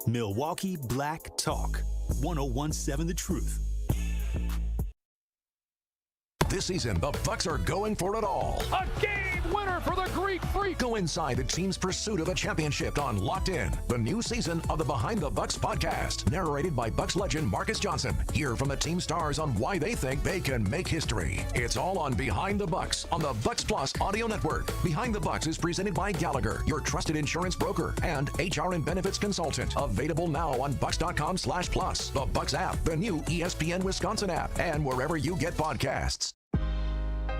Milwaukee Black Talk. 1017 The Truth. This season, the Bucks are going for it all. A game winner for the Greek Freak. Go inside the team's pursuit of a championship on Locked In, the new season of the Behind the Bucks podcast, narrated by Bucks legend Marcus Johnson. Hear from the team stars on why they think they can make history. It's all on Behind the Bucks on the Bucks Plus audio network. Behind the Bucks is presented by Gallagher, your trusted insurance broker and HR and benefits consultant. Available now on bucks.com/plus, the Bucks app, the new ESPN Wisconsin app, and wherever you get podcasts.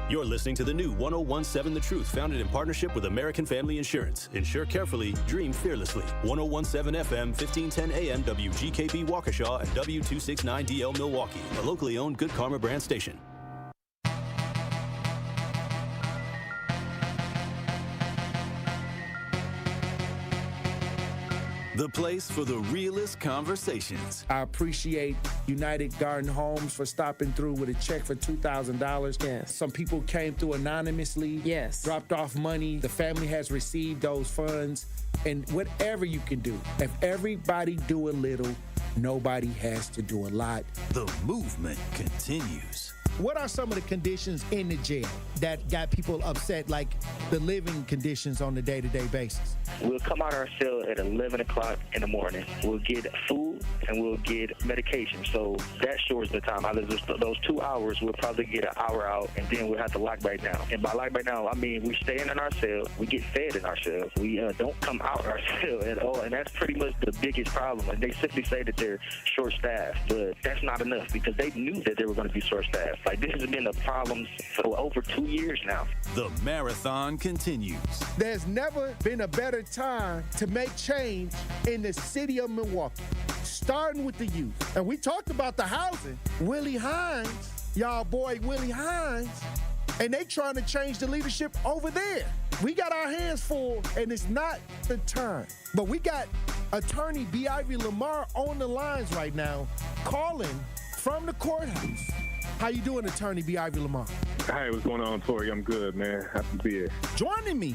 You're listening to the new 1017 The Truth, founded in partnership with American Family Insurance. Insure carefully, dream fearlessly. 1017 FM, 1510 AM, WGKB Waukesha, and W269DL Milwaukee, a locally owned Good Karma brand station. The place for the realest conversations. I appreciate United Garden Homes for stopping through with a check for $2,000. Yes. Some people came through anonymously. Yes. Dropped off money. The family has received those funds. And whatever you can do, if everybody do a little, nobody has to do a lot. The movement continues. What are some of the conditions in the jail that got people upset, like the living conditions on a day-to-day basis? We'll come out of our cell at 11 o'clock in the morning. We'll get food and we'll get medication. So that shortens the time. Out of those 2 hours, we'll probably get an hour out, and then we'll have to lock back down. And by lock back down, I mean we stay in our cell. We get fed in our cell. We don't come out of our cell at all. And that's pretty much the biggest problem. And they simply say that they're short-staffed. But that's not enough because they knew that they were going to be short-staffed. Like, this has been a problem for over 2 years now. The marathon continues. There's never been a better time to make change in the city of Milwaukee, starting with the youth. And we talked about the housing. Willie Hines, y'all boy Willie Hines, and they trying to change the leadership over there. We got our hands full, and it's not the time. But we got attorney B. Ivy Lamar on the lines right now, calling from the courthouse. How you doing, attorney B. Ivy Lamar? Hey, what's going on, Tory? I'm good, man. Happy to be here. Joining me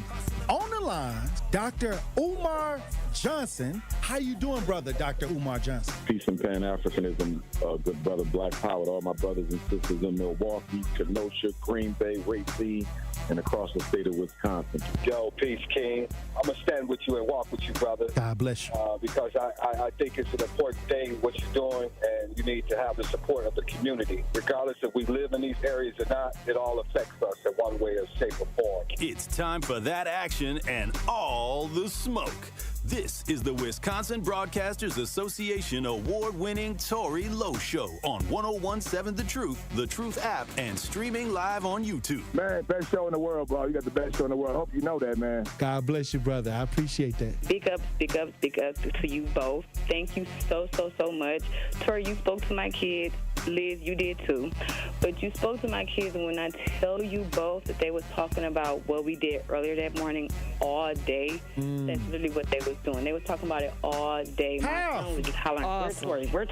on the line, Dr. Umar Johnson. How you doing, brother, Dr. Umar Johnson? Peace and Pan-Africanism, good brother Black Power, all my brothers and sisters in Milwaukee, Kenosha, Green Bay, Racine, and across the state of Wisconsin. Yo, peace, King. I'm going to stand with you and walk with you, brother. God bless you. Because I think it's an important thing, what you're doing, and you need to have the support of the community. Regardless if we live in these areas or not, it all affects us in one way or shape or form. It's time for that action and all the smoke. This is the Wisconsin Broadcasters Association award-winning Tory Lowe Show on 1017 The Truth app, and streaming live on YouTube. Man, best show in the world, bro. You got the best show in the world. Hope you know that, man. God bless you, brother. I appreciate that. Big up to you both. Thank you so much. Tory, you spoke to my kids. Liz, you did too. But you spoke to my kids, and when I tell you both that they was talking about what we did earlier that morning all day, that's literally what they was doing. They was talking about it all day. My son was just hollering, Awesome. where's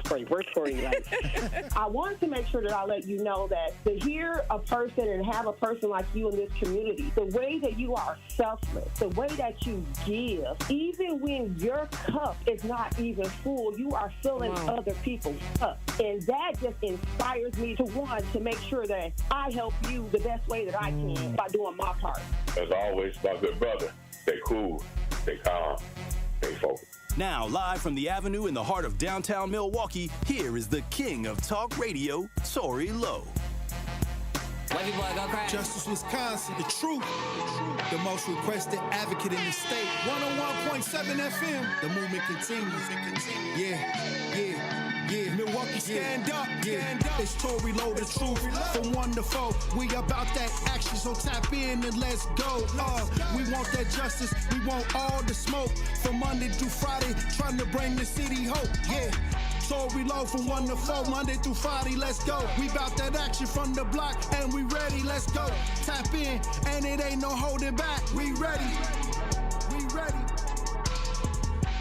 Tory? Like, I wanted to make sure that I let you know that to hear a person and have a person like you in this community, the way that you are selfless, the way that you give, even when your cup is not even full, you are filling other people's cup. And that just inspires me to make sure that I help you the best way that I can by doing my part. As always, my good brother, stay cool, stay calm, stay focused. Now, live from the Avenue in the heart of downtown Milwaukee, here is the king of talk radio, Tory Lowe. Justice Wisconsin, the truth, the most requested advocate in the state. 101.7 FM, the movement continues. Yeah, Milwaukee, stand up. It's Tory Lowe, the truth, from 1 to 4. We about that action, so tap in and let's go. We want that justice, we want all the smoke. From Monday through Friday, trying to bring the city hope. Yeah. Tory Lowe from 1 to 4, Monday through Friday, let's go. We bout that action from the block, and we ready, let's go. Tap in, and it ain't no holding back. We ready.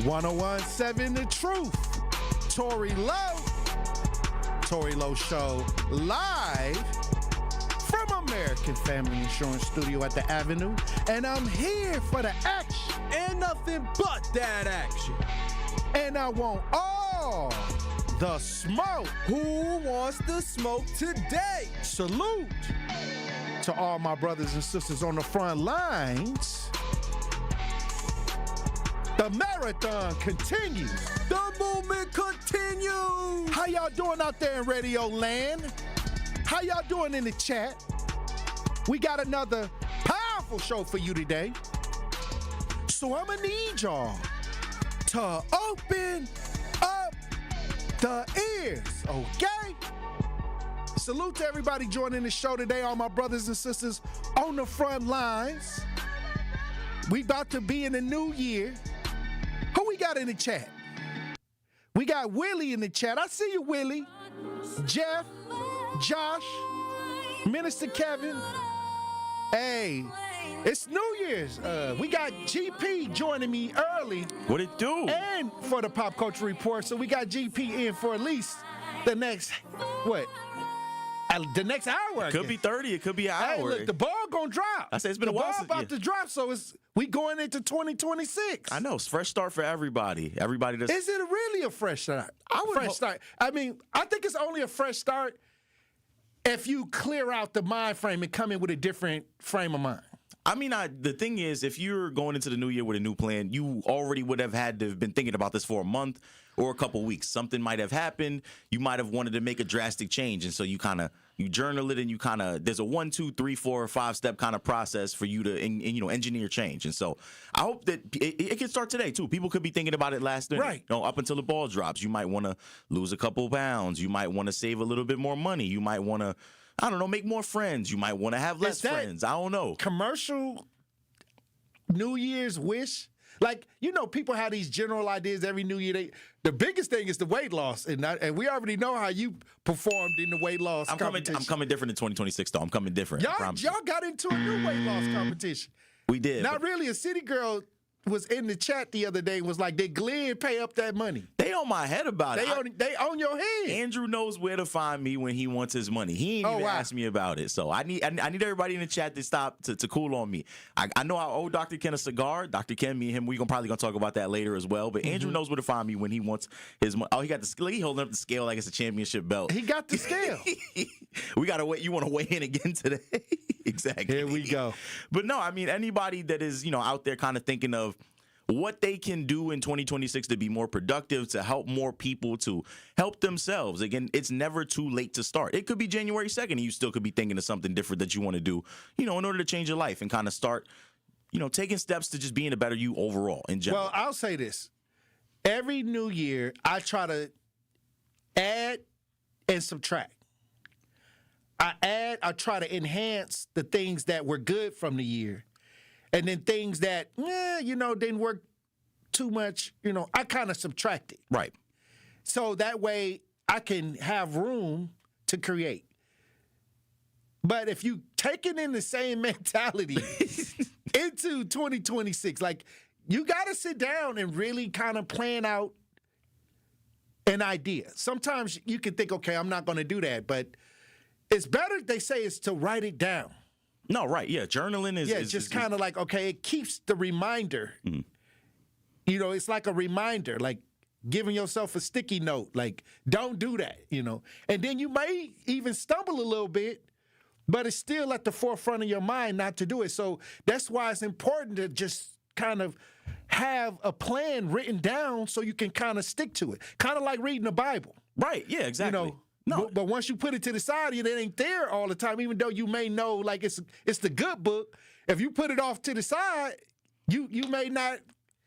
101.7 The Truth. Tory Lowe. Tory Lowe Show live from American Family Insurance Studio at the Avenue. And I'm here for the action. And nothing but that action. And I want all the smoke. Who wants the smoke today? Salute to all my brothers and sisters on the front lines. The marathon continues. The movement continues. How y'all doing out there in Radio Land? How y'all doing in the chat? We got another powerful show for you today. So I'm gonna need y'all to open up the ears, okay? Salute to everybody joining the show today, all my brothers and sisters on the front lines. We about to be in the new year. Who we got in the chat? We got Willie in the chat. I see you, Willie. Jeff, Josh, Minister Kevin. Hey, it's New Year's. We got GP joining me early. What it do? And for the Pop Culture Report. So we got GP in for at least the next, the next hour. It could be 30. It could be an hour. Hey, look, the ball gonna drop. I say it's been a while. The ball about to drop, so we going into 2026. I know. It's a fresh start for everybody. Is it really a fresh start? Start. I mean, I think it's only a fresh start if you clear out the mind frame and come in with a different frame of mind. I mean, the thing is, if you're going into the new year with a new plan, you already would have had to have been thinking about this for a month or a couple weeks. Something might have happened. You might have wanted to make a drastic change. And so you journal it, and there's a 1, 2, 3, 4, or 5 step kind of process for you to, engineer change. And so I hope that it can start today too. People could be thinking about it last night. Right. Up until the ball drops. You might want to lose a couple pounds. You might want to save a little bit more money. You might want to, I don't know, make more friends. You might want to have less friends. I don't know. Commercial New Year's wish? Like, people have these general ideas every New Year. The biggest thing is the weight loss, and we already know how you performed in the weight loss competition. I'm coming different in 2026, though. I'm coming different. Y'all got into a new weight loss competition. We did. Not really. A city girl was in the chat the other day and was like, did Glenn pay up that money? They on my head about it. They on your head. Andrew knows where to find me when he wants his money. He ain't even asked me about it. So I need everybody in the chat to stop to cool on me. I know I owe Dr. Ken a cigar. Dr. Ken, me and him, we're probably gonna talk about that later as well. But Andrew knows where to find me when he wants his money. Oh, he got he holding up the scale like it's a championship belt. He got the scale. We gotta wait. You want to weigh in again today? Exactly. Here we go. But no, I mean, anybody that is out there kind of thinking of what they can do in 2026 to be more productive, to help more people, to help themselves. Again, it's never too late to start. It could be January 2nd, and you still could be thinking of something different that you want to do, in order to change your life and kind of start, taking steps to just being a better you overall in general. Well, I'll say this. Every new year, I try to add and subtract. I try to enhance the things that were good from the year. And then things that, didn't work too much, I kind of subtracted. Right. So that way I can have room to create. But if you take it in the same mentality into 2026, like, you got to sit down and really kind of plan out an idea. Sometimes you can think, okay, I'm not going to do that. But it's better, they say, is to write it down. No, right. Yeah. Journaling is just kind of like, okay, it keeps the reminder. Mm. It's like a reminder, like giving yourself a sticky note, like, don't do that, And then you may even stumble a little bit, but it's still at the forefront of your mind not to do it. So that's why it's important to just kind of have a plan written down so you can kind of stick to it. Kind of like reading the Bible. Right. Yeah, exactly. No. But once you put it to the side, it ain't there all the time, even though you may know, like, it's the good book. If you put it off to the side, you may not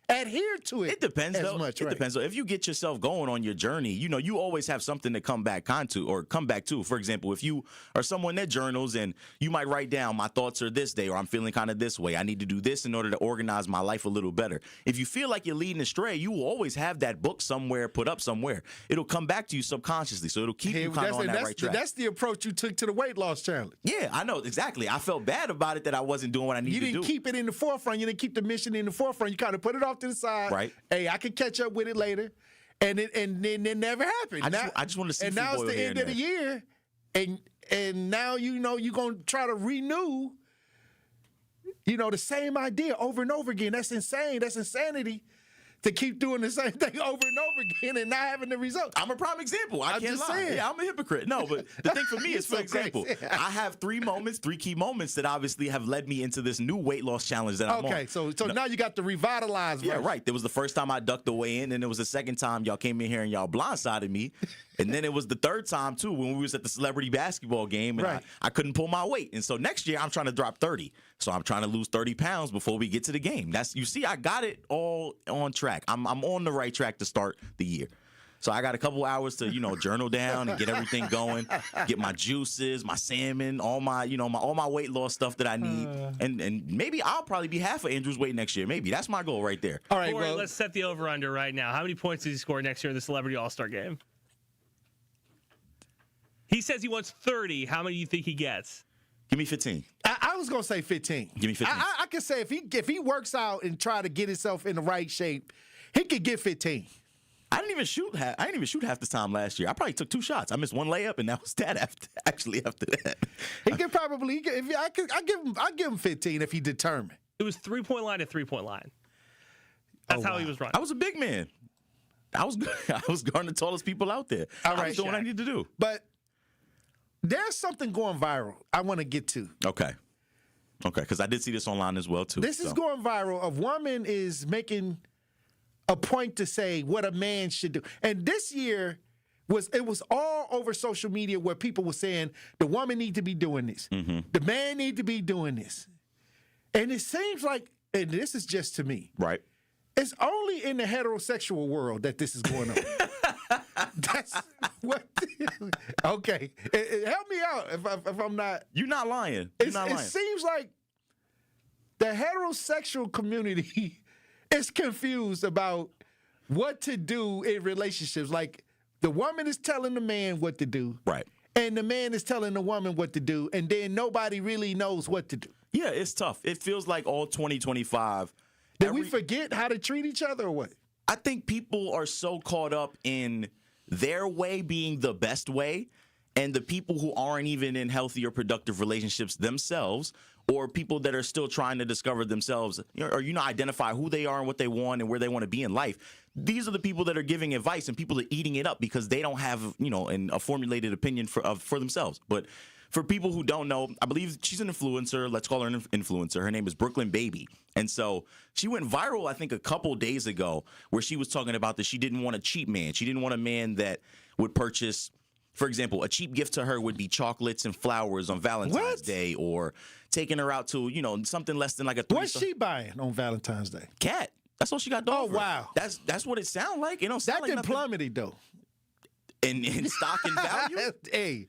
adhere to it. It depends, as though. Much, it right? depends. Though. If you get yourself going on your journey, you always have something to come back to. For example, if you are someone that journals and you might write down, my thoughts are this day, or I'm feeling kind of this way. I need to do this in order to organize my life a little better. If you feel like you're leading astray, you will always have that book somewhere, put up somewhere. It'll come back to you subconsciously, so it'll keep you kind of on that right track. That's the approach you took to the weight loss challenge. Yeah, I know, exactly. I felt bad about it that I wasn't doing what I needed to do. You didn't keep it in the forefront. You didn't keep the mission in the forefront. You kind of put it off to the side. Right. Hey, I can catch up with it later, and then it never happened. I just want to see. And now it's the end of the year, and now you're gonna try to renew, the same idea over and over again. That's insane. That's insanity to keep doing the same thing over and over again and not having the result. I'm a prime example. I can't lie. saying. Yeah, I'm a hypocrite. No, but the thing for me is, for so example, crazy. I have three key moments that obviously have led me into this new weight loss challenge that I'm on. Okay, so now you got the revitalized Yeah, version. right. There was the first time I ducked the way in, and it was the second time y'all came in here and y'all blindsided me. And then it was the third time, too, when we was at the celebrity basketball game, and Right. I couldn't pull my weight. And so next year, I'm trying to drop 30. So I'm trying to lose 30 pounds before we get to the game. You see, I got it all on track. I'm on the right track to start the year. So I got a couple hours to, journal down and get everything going, get my juices, my salmon, all my weight loss stuff that I need. And maybe I'll probably be half of Andrew's weight next year. Maybe. That's my goal right there. All right, Tory, well, let's set the over-under right now. How many points does he score next year in the Celebrity All-Star Game? He says he wants 30. How many do you think he gets? Give me 15. I was gonna say 15. Give me 15. I could say if he works out and try to get himself in the right shape, he could get 15. I didn't even shoot half the time last year. I probably took 2 shots. I missed 1 layup, and that was that after that. He could probably. I give him 15 if he determined. It was 3-point line to 3-point line. That's how he was running. I was a big man. I was guarding the tallest people out there. All I right, was doing what I Shaq. need to do. But there's something going viral I want to get to. Okay, because I did see this online as well too. This is going viral. A woman is making a point to say what a man should do. And this year it was all over social media where people were saying the woman need to be doing this. Mm-hmm. The man need to be doing this. And it seems like, and this is just to me, right. It's only in the heterosexual world that this is going on. That's what. Okay, help me out if I'm not. You're not lying. You're not lying. It seems like the heterosexual community is confused about what to do in relationships. Like the woman is telling the man what to do, right? And the man is telling the woman what to do, and then nobody really knows what to do. Yeah, it's tough. It feels like all 2025. Did we forget how to treat each other or what? I think people are so caught up in their way being the best way, and the people who aren't even in healthy or productive relationships themselves, or people that are still trying to discover themselves, or identify who they are and what they want and where they want to be in life. These are the people that are giving advice, and people are eating it up because they don't have a formulated opinion for themselves. But for people who don't know, I believe she's an influencer. Let's call her an influencer. Her name is Brooklyn Baby. And so she went viral, I think, a couple days ago where she was talking about that she didn't want a cheap man. She didn't want a man that would purchase, for example, a cheap gift to her would be chocolates and flowers on Valentine's Day, or taking her out to, something less than like a What's she buying on Valentine's Day? Cat. That's all she got to offer. Oh, wow. That's what it sounds like. It don't sound that like didn't nothing. plummeted, though. In stock and value? Hey.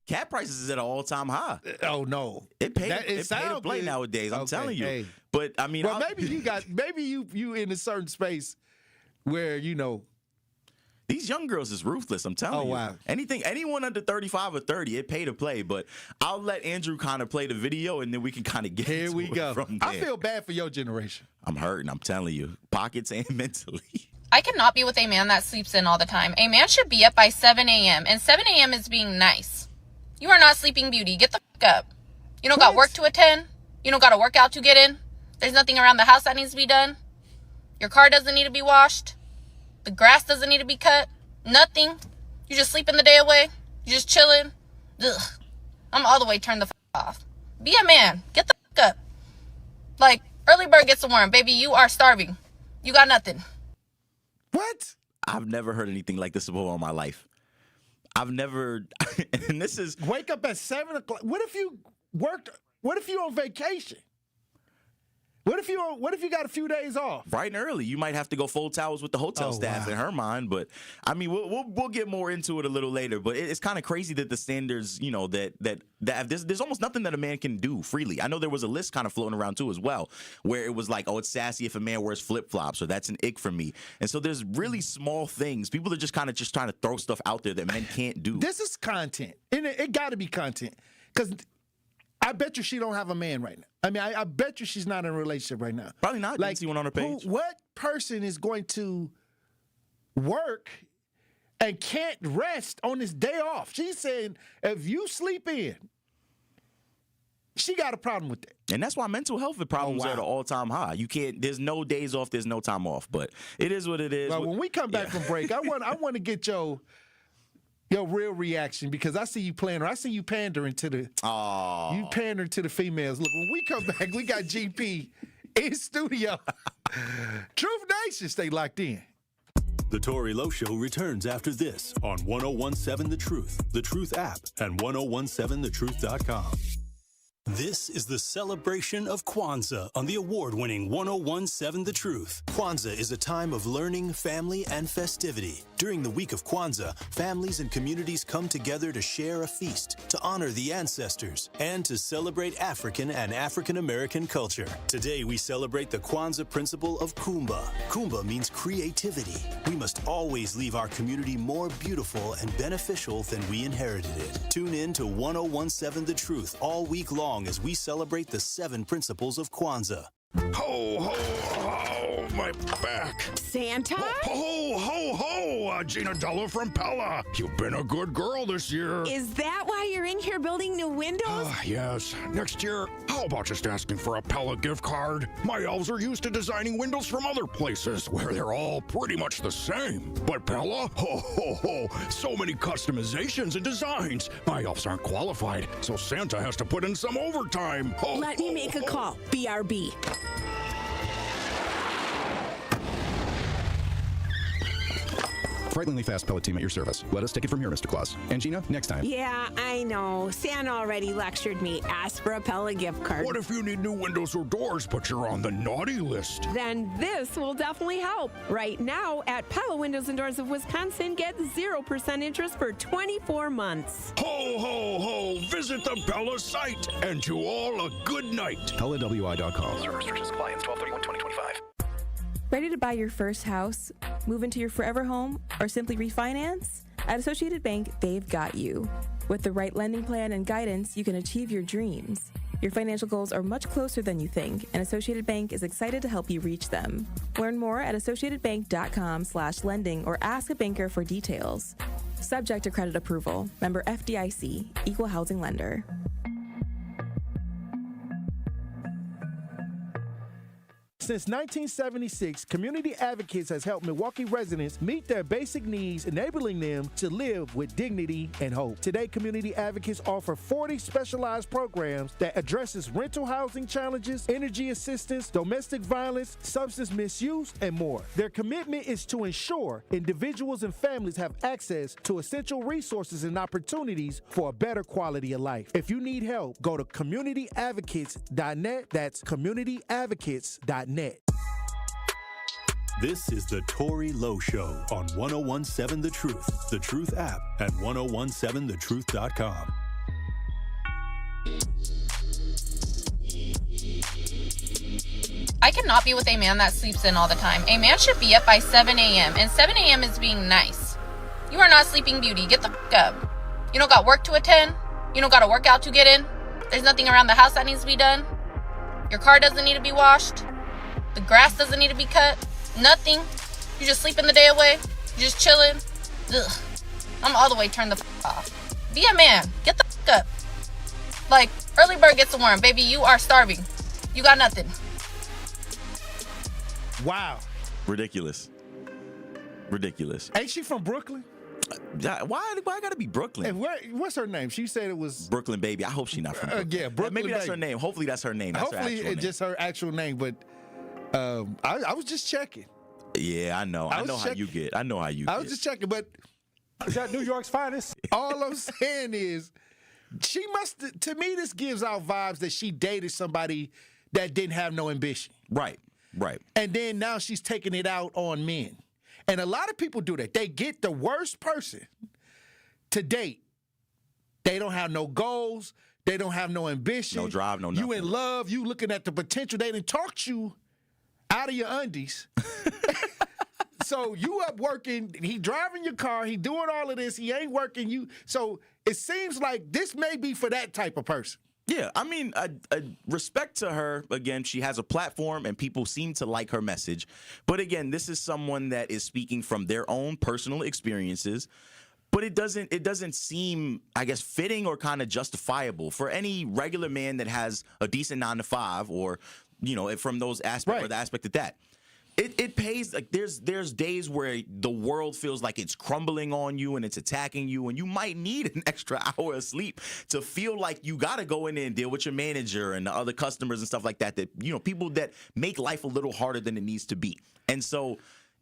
Cat prices is at an all-time high. Oh, no. It paid to play nowadays, I'm telling you. Hey. But, I mean... Well, maybe you in a certain space where, These young girls is ruthless, I'm telling you. Oh, wow. Anyone under 35 or 30, it pay to play. But I'll let Andrew kind of play the video, and then we can kind of get Here we go. From there. I feel bad for your generation. I'm hurting, I'm telling you. Pockets and mentally. I cannot be with a man that sleeps in all the time. A man should be up by 7 a.m. And 7 a.m. is being nice. You are not Sleeping Beauty. Get the fuck up. You don't got work to attend. You don't got a workout to get in. There's nothing around the house that needs to be done. Your car doesn't need to be washed. The grass doesn't need to be cut. Nothing. You just sleeping the day away. You just chilling. Ugh. I'm all the way turned the fuck off. Be a man. Get the fuck up. Like, early bird gets the worm. Baby, you are starving. You got nothing. What? I've never heard anything like this before in my life. I've never, and this is... Wake up at 7 o'clock. What if you on vacation? What if you got a few days off? Bright and early. You might have to go full towers with the hotel staff in her mind. But, I mean, we'll get more into it a little later. But it's kind of crazy that the standards, that there's almost nothing that a man can do freely. I know there was a list kind of floating around, too, as well, where it was like, oh, it's sassy if a man wears flip-flops, or that's an ick for me. And so there's really small things. People are just kind of just trying to throw stuff out there that men can't do. This is content. And it got to be content. Because I bet you she don't have a man right now. I mean, I bet you she's not in a relationship right now. Probably not. Didn't see one on her page. What person is going to work and can't rest on this day off? She's saying, if you sleep in, She got a problem with that. And that's why mental health problems are at an all-time high. You can't. There's no days off. There's no time off. But it is what it is. Well, when we come back from break, I want to get your real reaction because I see you playing. I see you pandering to the. Oh. You pandering to the females. Look, when we come back, we got GP in studio. Truth Nation, stay locked in. The Tory Lowe Show returns after this on 1017 The Truth app and 1017thetruth.com. This is the celebration of Kwanzaa on the award-winning 1017 The Truth. Kwanzaa is a time of learning, family, and festivity. During the week of Kwanzaa, families and communities come together to share a feast, to honor the ancestors, and to celebrate African and African-American culture. Today, we celebrate the Kwanzaa principle of Kumba. Kumba means creativity. We must always leave our community more beautiful and beneficial than we inherited it. Tune in to 1017 The Truth all week long as we celebrate the 7 principles of Kwanzaa. Ho, ho, ho, my back. Santa? Ho, ho, ho, Gina Della from Pella. You've been a good girl this year. Is that why you're in here building new windows? Yes. Next year, how about just asking for a Pella gift card? My elves are used to designing windows from other places where they're all pretty much the same. But Pella? Ho, ho, ho. So many customizations and designs. My elves aren't qualified, so Santa has to put in some overtime. Ho, Let me make a call. BRB. Frighteningly fast pellet team at your service. Let us take it from here, Mr. Claus. And Gina, next time. Yeah, I know. Santa already lectured me. Ask for a Pella gift card. What if you need new windows or doors, but you're on the naughty list? Then this will definitely help. Right now, at Pella Windows and Doors of Wisconsin, get 0% interest for 24 months. Ho, ho, ho! Visit the Pella site, and to all a good night. PellaWI.com. Service restrictions apply. Ends 12/31/2025. Ready to buy your first house, move into your forever home, or simply refinance? At Associated Bank, they've got you. With the right lending plan and guidance, you can achieve your dreams. Your financial goals are much closer than you think, and Associated Bank is excited to help you reach them. Learn more at associatedbank.com/lending or ask a banker for details. Subject to credit approval. Member FDIC, Equal Housing Lender. Since 1976, Community Advocates has helped Milwaukee residents meet their basic needs, enabling them to live with dignity and hope. Today, Community Advocates offer 40 specialized programs that addresses rental housing challenges, energy assistance, domestic violence, substance misuse, and more. Their commitment is to ensure individuals and families have access to essential resources and opportunities for a better quality of life. If you need help, go to communityadvocates.net. That's communityadvocates.net. This is the Tory Lowe Show on 1017 The Truth app, and 1017thetruth.com. I cannot be with a man that sleeps in all the time. A man should be up by 7 a.m., and 7 a.m. is being nice. You are not Sleeping Beauty. Get the fuck up. You don't got work to attend. You don't got a workout to get in. There's nothing around the house that needs to be done. Your car doesn't need to be washed. The grass doesn't need to be cut. Nothing. You just sleeping the day away. You just chilling. Ugh. I'm all the way turned the fuck off. Be a man. Get the fuck up. Like, early bird gets the worm. Baby, you are starving. You got nothing. Wow. Ridiculous. Ain't she from Brooklyn? Why I gotta be Brooklyn? And what's her name? She said it was Brooklyn Baby. I hope she's not from Brooklyn. Yeah, Brooklyn Maybe that's Baby. her name. Hopefully that's her name. Hopefully it's just her actual name, but I was just checking. Yeah, I know. I know how you get. I know how you get. I was just checking, but is that New York's finest? All I'm saying is she must, to me, this gives out vibes that she dated somebody that didn't have no ambition. Right. And then now she's taking it out on men. And a lot of people do that. They get the worst person to date. They don't have no goals. They don't have no ambition. No drive, no nothing. You in love. You looking at the potential. They done talked you out of your undies. So you up working. He driving your car. He doing all of this. He ain't working you. So it seems like this may be for that type of person. Yeah, I mean, respect to her. Again, she has a platform and people seem to like her message. But again, this is someone that is speaking from their own personal experiences. But it doesn't seem, I guess, fitting or kind of justifiable for any regular man that has a decent 9-to-5 or, from those aspects or the aspect of that. It pays. Like there's days where the world feels like it's crumbling on you and it's attacking you, and you might need an extra hour of sleep to feel like you got to go in there and deal with your manager and the other customers and stuff like that. That people that make life a little harder than it needs to be. And so,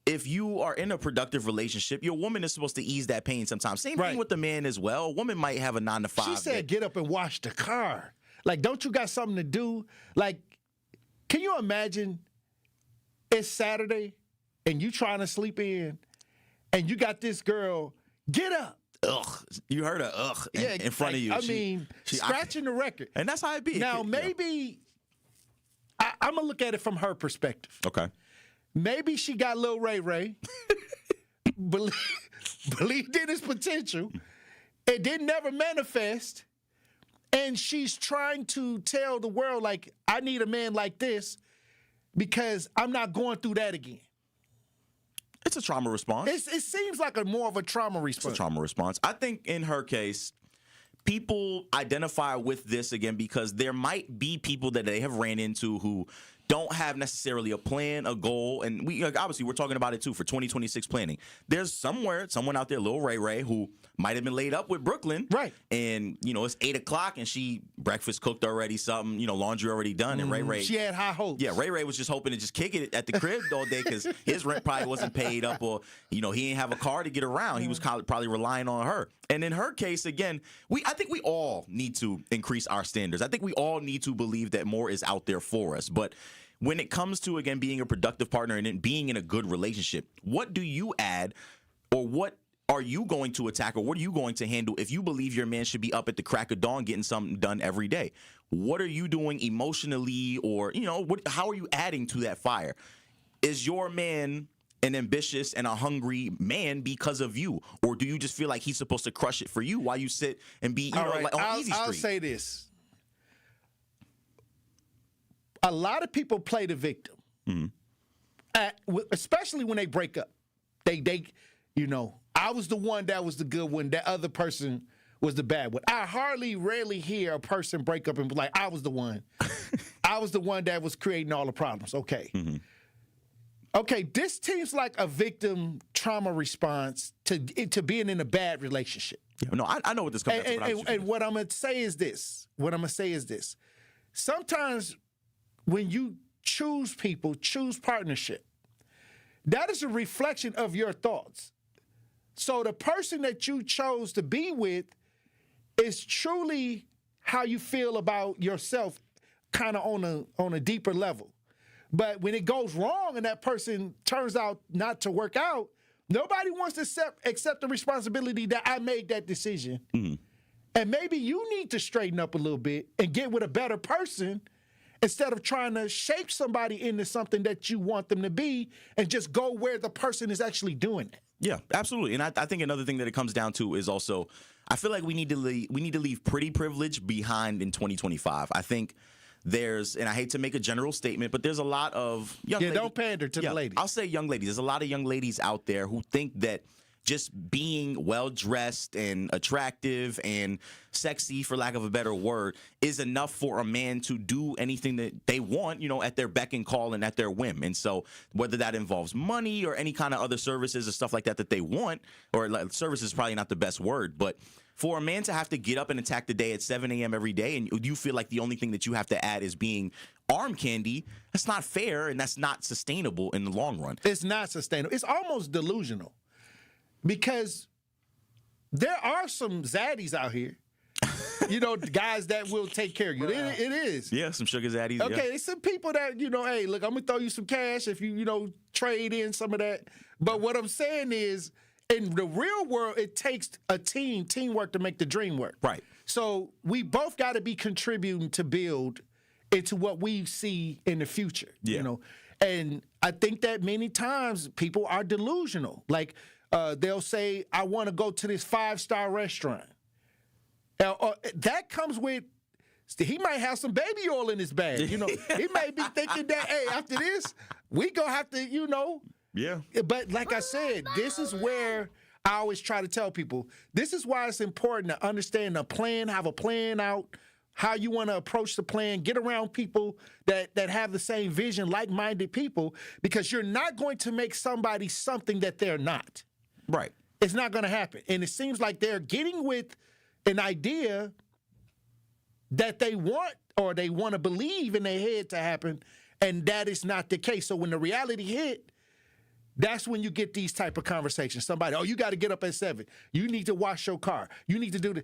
if you are in a productive relationship, your woman is supposed to ease that pain sometimes. Same thing with the man as well. A woman might have a 9-to-5. She said, "Get up and wash the car." Like, don't you got something to do? Like, can you imagine? It's Saturday, and you trying to sleep in, and you got this girl, get up. Ugh. You heard her, ugh, in front of you. I mean, scratching the record. And that's how it be. Now, maybe, I'm going to look at it from her perspective. Okay. Maybe she got Lil Ray Ray, believed in his potential. It didn't never manifest, and she's trying to tell the world, like, I need a man like this, because I'm not going through that again. It's a trauma response. It seems like more of a trauma response. It's a trauma response. I think in her case, people identify with this again because there might be people that they have ran into who don't have necessarily a plan, a goal, and obviously we're talking about it too for 2026 planning. There's someone out there, Lil Ray Ray, who might have been laid up with Brooklyn, right? And it's 8:00 and she breakfast cooked already, something, laundry already done, and Ray Ray, she had high hopes. Yeah, Ray Ray was just hoping to just kick it at the crib all day because his rent probably wasn't paid up, or he didn't have a car to get around. He was probably relying on her. And in her case, again, I think we all need to increase our standards. I think we all need to believe that more is out there for us, but when it comes to, again, being a productive partner and being in a good relationship, what do you add, or what are you going to attack, or what are you going to handle if you believe your man should be up at the crack of dawn getting something done every day? What are you doing emotionally, or, how are you adding to that fire? Is your man an ambitious and a hungry man because of you, or do you just feel like he's supposed to crush it for you while you sit and be like on easy street? I'll say this. A lot of people play the victim, especially when they break up. They, I was the one that was the good one. That other person was the bad one. I rarely hear a person break up and be like, I was the one. I was the one that was creating all the problems. Okay. Mm-hmm. Okay, this seems like a victim trauma response to being in a bad relationship. Yeah, no, I know what this comes from. And what I'm going to say is this. Sometimes when you choose people, choose partnership, that is a reflection of your thoughts. So the person that you chose to be with is truly how you feel about yourself, kind of on a deeper level. But when it goes wrong and that person turns out not to work out, nobody wants to accept the responsibility that I made that decision. Mm-hmm. And maybe you need to straighten up a little bit and get with a better person instead of trying to shape somebody into something that you want them to be and just go where the person is actually doing it. Yeah, absolutely. And I think another thing that it comes down to is also, I feel like we need to leave pretty privilege behind in 2025. I think and I hate to make a general statement, but there's a lot of young ladies. Don't pander to the ladies. I'll say young ladies. There's a lot of young ladies out there who think that just being well-dressed and attractive and sexy, for lack of a better word, is enough for a man to do anything that they want, at their beck and call and at their whim. And so whether that involves money or any kind of other services or stuff like that they want, or service is probably not the best word, but for a man to have to get up and attack the day at 7 a.m. every day, and you feel like the only thing that you have to add is being arm candy, that's not fair, and that's not sustainable in the long run. It's not sustainable. It's almost delusional. Because there are some zaddies out here, guys that will take care of you. It is. Yeah, some sugar zaddies. Okay, yeah. There's some people that, hey, look, I'm going to throw you some cash if you, trade in some of that. But what I'm saying is, in the real world, it takes a teamwork to make the dream work. Right. So we both got to be contributing to build into what we see in the future. Yeah. And I think that many times people are delusional. Like, they'll say, I want to go to this 5-star restaurant. That comes with, he might have some baby oil in his bag. He may be thinking that, hey, after this, we going to have to, Yeah. But like I said, this is where I always try to tell people, this is why it's important to understand the plan, have a plan out, how you want to approach the plan, get around people that have the same vision, like-minded people, because you're not going to make somebody something that they're not. Right. It's not going to happen. And it seems like they're getting with an idea that they want or they want to believe in their head to happen, and that is not the case. So when the reality hit, that's when you get these type of conversations. Somebody, you got to get up at 7. You need to wash your car. You need to do this.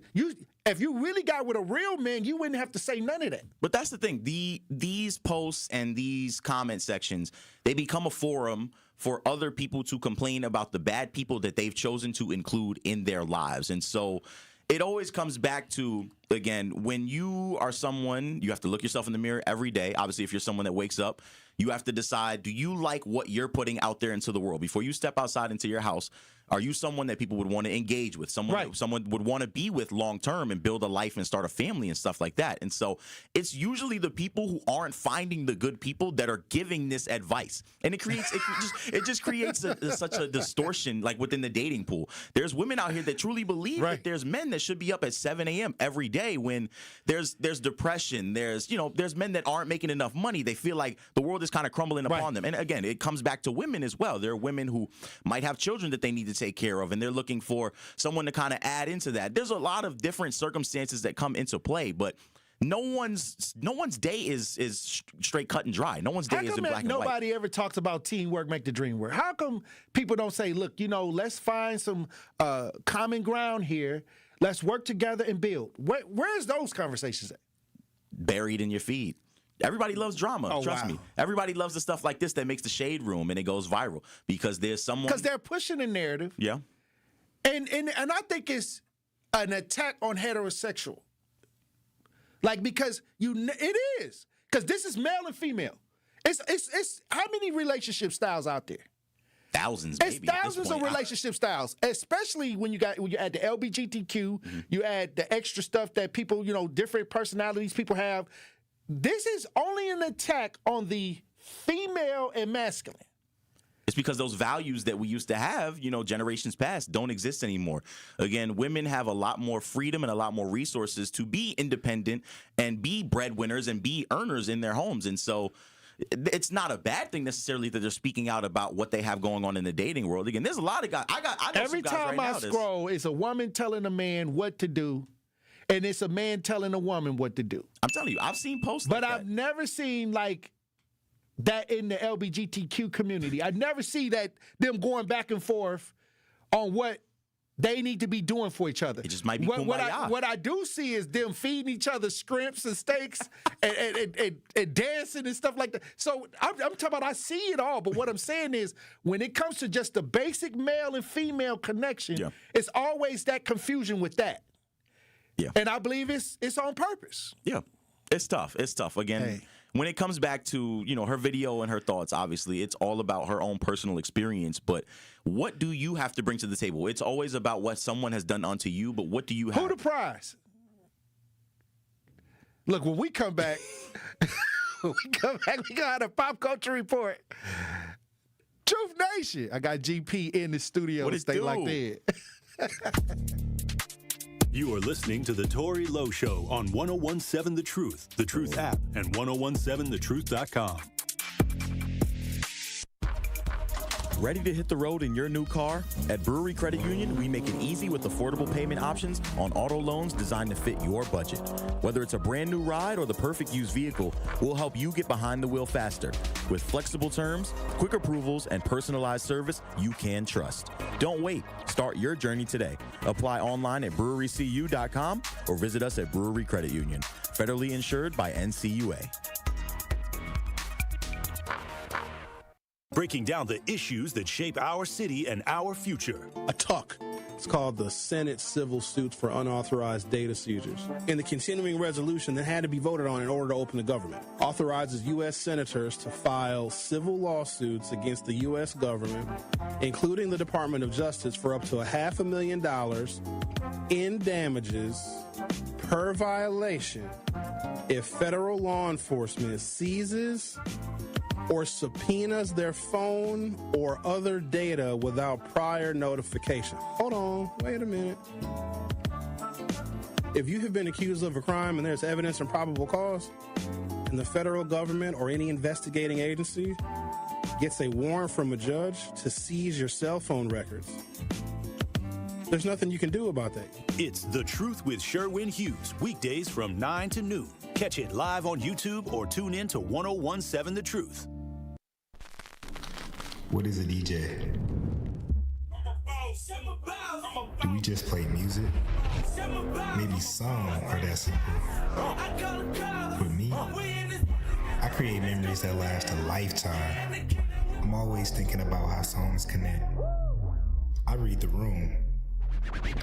If you really got with a real man, you wouldn't have to say none of that. But that's the thing. These posts and these comment sections, they become a forum for other people to complain about the bad people that they've chosen to include in their lives. And so it always comes back to, again, when you are someone, you have to look yourself in the mirror every day. Obviously, if you're someone that wakes up, you have to decide, do you like what you're putting out there into the world? Before you step outside into your house, are you someone that people would want to engage with, someone would want to be with long term and build a life and start a family and stuff like that? And so it's usually the people who aren't finding the good people that are giving this advice, and it just creates such a distortion, like within the dating pool. There's women out here that truly believe that there's men that should be up at 7 a.m. every day when there's depression, there's men that aren't making enough money. They feel like the world is kind of crumbling upon them. And again, it comes back to women as well. There are women who might have children that they need to take care of, and they're looking for someone to kind of add into that. There's a lot of different circumstances that come into play, but no one's day is straight cut and dry. No one's day is in black and white. Nobody ever talks about teamwork make the dream work. How come people don't say, look, let's find some common ground here. Let's work together and build. Where's those conversations at? Buried in your feed. Everybody loves drama. Trust me. Everybody loves the stuff like this that makes the shade room and it goes viral because there's someone. Because they're pushing a narrative. Yeah. And I think it's an attack on heterosexual. Like, because it is. Because this is male and female. It's how many relationship styles out there? Thousands, It's thousands of relationship styles, especially when you add the LGBTQ, you add the extra stuff that people, different personalities people have. This is only an attack on the female and masculine. It's because those values that we used to have, generations past, don't exist anymore. Again, women have a lot more freedom and a lot more resources to be independent and be breadwinners and be earners in their homes. And so it's not a bad thing necessarily that they're speaking out about what they have going on in the dating world. Again, there's a lot of guys. I know every some guys time right I now scroll, it's a woman telling a man what to do, and it's a man telling a woman what to do. I'm telling you, I've seen posts but like I've that. never seen like that in the LGBTQ community. I never see that them going back and forth on what they need to be doing for each other. It just might be kumbaya. What I do see is them feeding each other scrimps and steaks and dancing and stuff like that. So I'm talking about I see it all, but what I'm saying is when it comes to just the basic male and female connection, it's always that confusion with that. Yeah. And I believe it's on purpose. Yeah. It's tough. It's tough. Again, when it comes back to, her video and her thoughts, obviously, it's all about her own personal experience. But what do you have to bring to the table? It's always about what someone has done unto you, but what do you have? Who the prize? Look, when we come back, we gonna have a pop culture report. Truth Nation. I got GP in the studio to stay like that. You are listening to The Tory Lowe Show on 1017 The Truth app, and 1017thetruth.com. Ready to hit the road in your new car? At Brewery Credit Union, we make it easy with affordable payment options on auto loans designed to fit your budget. Whether it's a brand new ride or the perfect used vehicle, we'll help you get behind the wheel faster. With flexible terms, quick approvals, and personalized service you can trust. Don't wait. Start your journey today. Apply online at brewerycu.com or visit us at Brewery Credit Union. Federally insured by NCUA. Breaking down the issues that shape our city and our future. A TUC. It's called the Senate Civil Suits for Unauthorized Data Seizures. And the continuing resolution that had to be voted on in order to open the government authorizes U.S. senators to file civil lawsuits against the U.S. government, including the Department of Justice, for up to $500,000 in damages per violation if federal law enforcement seizes, or subpoenas their phone or other data without prior notification. Hold on, wait a minute. If you have been accused of a crime and there's evidence and probable cause, and the federal government or any investigating agency gets a warrant from a judge to seize your cell phone records, there's nothing you can do about that. It's The Truth with Sherwin Hughes, weekdays from 9 to noon. Catch it live on YouTube or tune in to 1017 The Truth. What is a DJ? Do we just play music? Maybe some are that simple. For me, I create memories that last a lifetime. I'm always thinking about how songs connect. I read the room.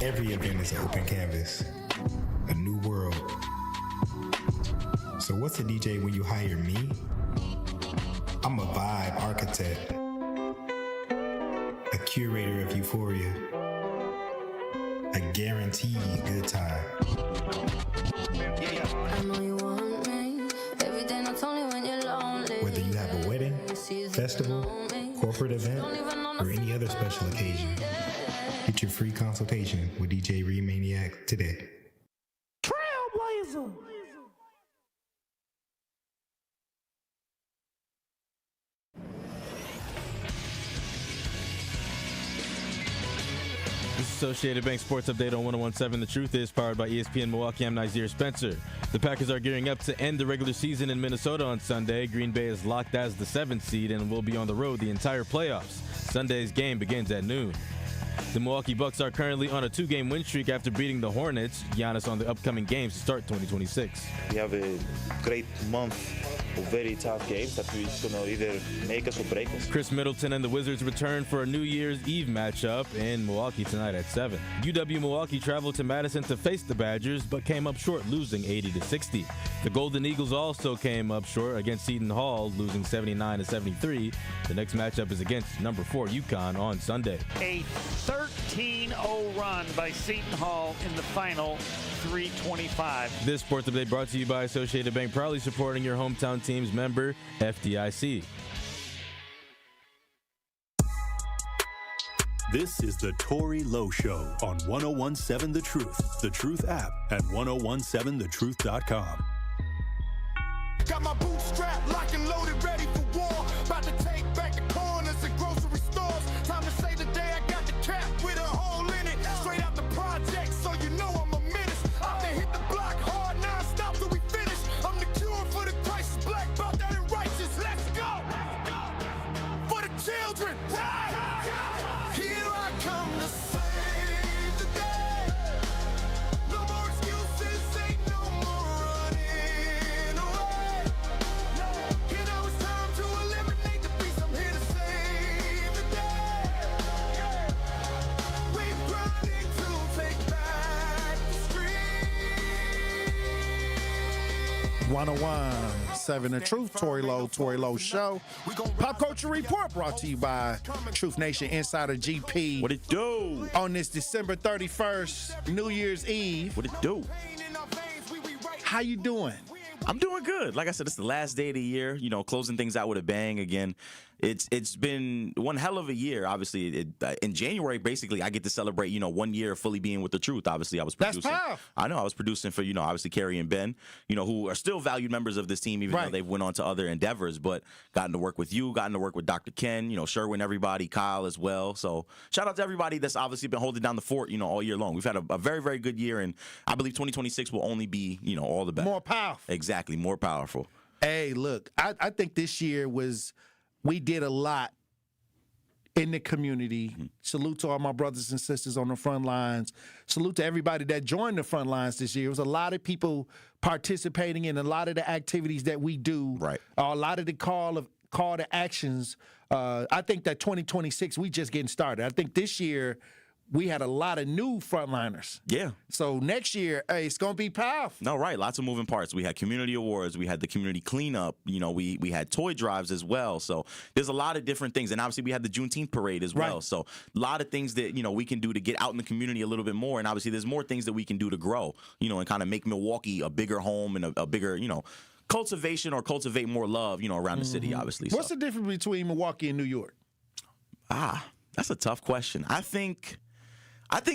Every event is an open canvas, a new world. So what's a DJ when you hire me? I'm a vibe architect, a curator of euphoria, a guaranteed good time. I know you want me. Every day, not only when you're lonely. Whether you have a wedding, festival, corporate event, or any other special occasion, get your free consultation with DJ Remaniac today. Trailblazer. Associated Bank Sports Update on 1017 The Truth is powered by ESPN Milwaukee. I'm Nazir Spencer. The Packers are gearing up to end the regular season in Minnesota on Sunday. Green Bay is locked as the 7th seed and will be on the road the entire playoffs. Sunday's game begins at noon. The Milwaukee Bucks are currently on a 2-game win streak after beating the Hornets. Giannis on the upcoming games to start 2026. We have a great month of very tough games that we're going to either make us or break us. Chris Middleton and the Wizards return for a New Year's Eve matchup in Milwaukee tonight at 7. UW-Milwaukee traveled to Madison to face the Badgers, but came up short, losing 80-60. The Golden Eagles also came up short against Seton Hall, losing 79-73. The next matchup is against number 4 UConn on Sunday. A 13-0 run by Seton Hall in the final 325. This sports update brought to you by Associated Bank, proudly supporting your hometown team's member, FDIC. This is the Tory Lowe Show on 1017 The Truth app at 1017thetruth.com. Got my boots strapped, locked and loaded, ready for war. About to take back the corners and grocery stores. Time to say the day I got the cap with a hole in it. Straight out the project, so you know I'm a menace. Out there hit the block hard, non-stop till we finish. I'm the cure for the crisis, black belt that and righteous. Let's go! For the children! Here I come to save the day. No more excuses, ain't no more running away. You know it's time to eliminate the beast. I'm here to save the day. We're grinding to take back the street. 1017 The Truth, Tory Lowe Show. Pop Culture Report brought to you by Truth Nation Insider GP. What it do? On this December 31st, New Year's Eve. What it do? How you doing? I'm doing good. Like I said, it's the last day of the year, you know, closing things out with a bang again. It's been one hell of a year. Obviously, in January, basically, I get to celebrate, you know, 1 year fully being with The Truth. Obviously, I was producing. That's tough. I know. I was producing for, you know, obviously Carrie and Ben, you know, who are still valued members of this team, even though they've went on to other endeavors. But gotten to work with you, gotten to work with Dr. Ken, you know, Sherwin, everybody, Kyle as well. So shout out to everybody that's obviously been holding down the fort, you know, all year long. We've had a very, very good year, and I believe 2026 will only be, you know, all the better. More powerful. Exactly, more powerful. Hey, look, I think this year we did a lot in the community. Mm-hmm. Salute to all my brothers and sisters on the front lines. Salute to everybody that joined the front lines this year. It was a lot of people participating in a lot of the activities that we do. Right. A lot of the call to actions. I think that 2026, we just getting started. I think this year we had a lot of new frontliners. Yeah. So next year, hey, it's going to be powerful. No, right. Lots of moving parts. We had community awards. We had the community cleanup. You know, we had toy drives as well. So there's a lot of different things. And obviously we had the Juneteenth parade as well. Right. So a lot of things that, you know, we can do to get out in the community a little bit more. And obviously there's more things that we can do to grow, you know, and kind of make Milwaukee a bigger home and a bigger, you know, cultivation or cultivate more love, around the city, obviously. What's the difference between Milwaukee and New York? That's a tough question. I think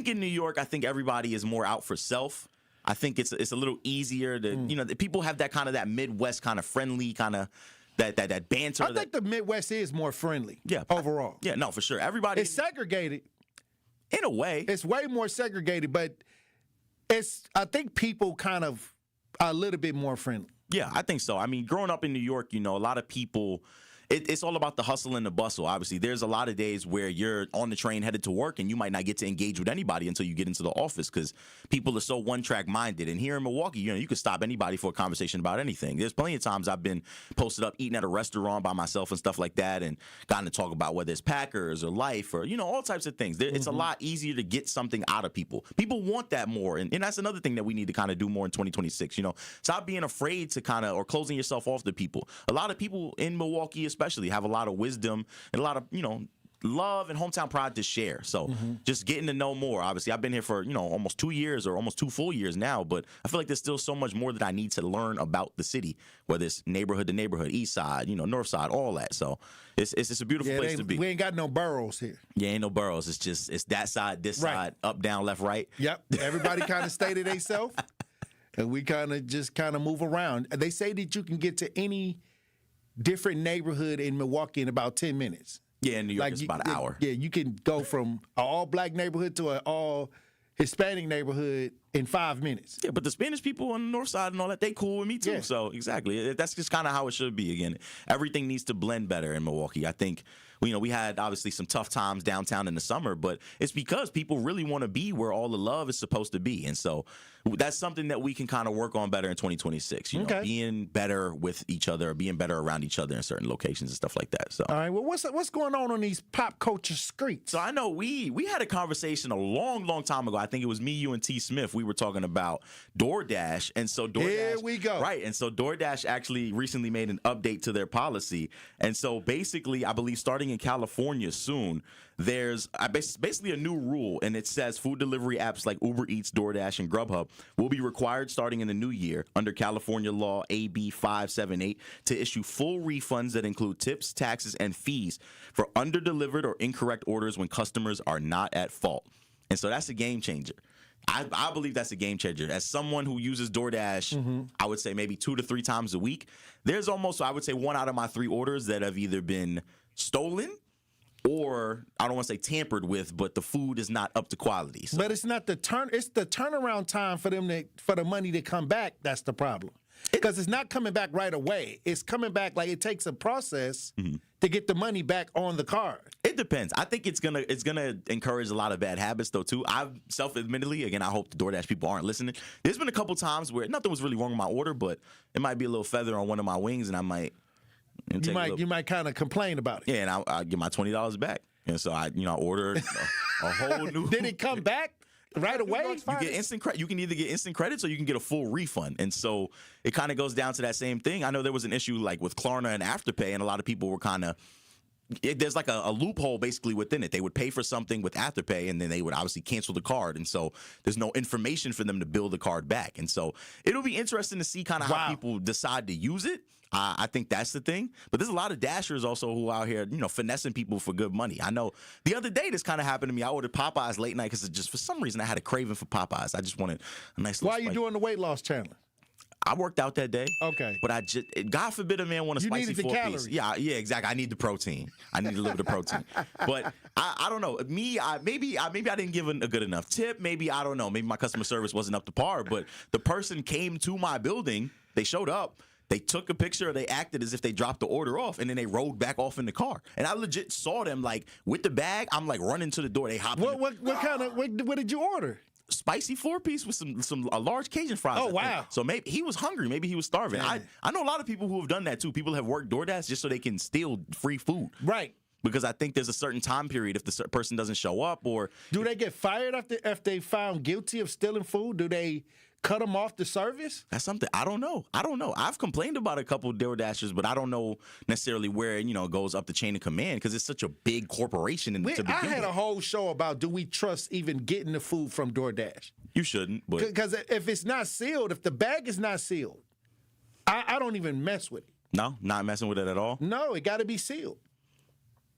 in New York, I think everybody is more out for self. I think it's a little easier to, people have that kind of that Midwest kind of friendly kind of that banter. I think the Midwest is more friendly. Yeah. Overall. Yeah, no, for sure. Everybody. It's segregated. In a way. It's way more segregated, but I think people kind of are a little bit more friendly. Yeah, I think so. I mean, growing up in New York, a lot of people, it's all about the hustle and the bustle. Obviously, there's a lot of days where you're on the train headed to work and you might not get to engage with anybody until you get into the office because people are so one-track minded. And here in Milwaukee, you could stop anybody for a conversation about anything. There's plenty of times I've been posted up eating at a restaurant by myself and stuff like that and gotten to talk about whether it's Packers or life or, all types of things. It's a lot easier to get something out of people. People want that more. And that's another thing that we need to kind of do more in 2026. Stop being afraid to kind of or closing yourself off to people. A lot of people in Milwaukee especially have a lot of wisdom and a lot of, love and hometown pride to share. So just getting to know more. Obviously, I've been here for, almost 2 years or almost 2 full years now, but I feel like there's still so much more that I need to learn about the city, whether it's neighborhood to neighborhood, east side, north side, all that. So it's a beautiful place to be. We ain't got no boroughs here. Yeah, ain't no boroughs. It's that side, this side, up, down, left, right. Yep. Everybody kind of stay to themselves, and we kind of move around. They say that you can get to any different neighborhood in Milwaukee in about 10 minutes. Yeah, in New York, it's about an hour. Yeah, you can go from an all-black neighborhood to an all-Hispanic neighborhood in 5 minutes. Yeah, but the Spanish people on the north side and all that, they cool with me too. Yeah. So, exactly. That's just kind of how it should be. Again, everything needs to blend better in Milwaukee. I think, we had obviously some tough times downtown in the summer, but it's because people really want to be where all the love is supposed to be. And so that's something that we can kind of work on better in 2026, being better with each other, being better around each other in certain locations and stuff like that. So, all right, well, what's going on these pop culture streets? So I know we had a conversation a long, long time ago. I think it was me, you, and T. Smith. We were talking about DoorDash. And so DoorDash. Here we go. Right. And so DoorDash actually recently made an update to their policy. And so basically, I believe starting in California soon, there's basically a new rule, and it says food delivery apps like Uber Eats, DoorDash, and Grubhub will be required starting in the new year under California law AB 578 to issue full refunds that include tips, taxes, and fees for underdelivered or incorrect orders when customers are not at fault. And so that's a game changer. I believe that's a game changer. As someone who uses DoorDash, I would say maybe 2 to 3 times a week, there's almost, I would say, 1 out of my 3 orders that have either been stolen or I don't want to say tampered with, but the food is not up to quality. So. But it's not it's the turnaround time for the money to come back. That's the problem. Because it's not coming back right away. It's coming back like it takes a process to get the money back on the card. It depends. I think it's gonna encourage a lot of bad habits though too. I've self-admittedly, again, I hope the DoorDash people aren't listening. There's been a couple times where nothing was really wrong with my order, but it might be a little feather on one of my wings, and I might. You might kind of complain about it. Yeah, and I'll get my $20 back. And so I ordered a whole new. Did it come back right away? You get instant credit. You can either get instant credits or you can get a full refund. And so it kind of goes down to that same thing. I know there was an issue like with Klarna and Afterpay, and a lot of people were kind of. There's like a loophole basically within it. They would pay for something with Afterpay, and then they would obviously cancel the card. And so there's no information for them to bill the card back. And so it'll be interesting to see kind of how people decide to use it. I think that's the thing. But there's a lot of dashers also who are out here, finessing people for good money. I know the other day this kind of happened to me. I ordered Popeyes late night because just for some reason I had a craving for Popeyes. I just wanted a nice little Why are you doing the weight loss challenge? I worked out that day. Okay. But God forbid a man want a spicy 4-piece. Calories. Yeah, exactly. I need the protein. I need a little bit of protein. But I don't know. Maybe I didn't give a good enough tip. Maybe, I don't know. Maybe my customer service wasn't up to par. But the person came to my building. They showed up. They took a picture, or they acted as if they dropped the order off, and then they rode back off in the car. And I legit saw them with the bag. I'm running to the door. They hopped. What did you order? Spicy 4-piece with some large Cajun fries. Oh, wow. So maybe he was hungry. Maybe he was starving. I know a lot of people who have done that too. People have worked DoorDash just so they can steal free food. Right. Because I think there's a certain time period if the person doesn't show up, or do they get fired if they found guilty of stealing food? Do they cut them off the service? That's something I don't know. I've complained about a couple of DoorDashers, but I don't know necessarily where it goes up the chain of command because it's such a big corporation. I had a whole show about do we trust even getting the food from DoorDash? You shouldn't, but because if it's not sealed, if the bag is not sealed, I don't even mess with it. No, not messing with it at all? No, it got to be sealed.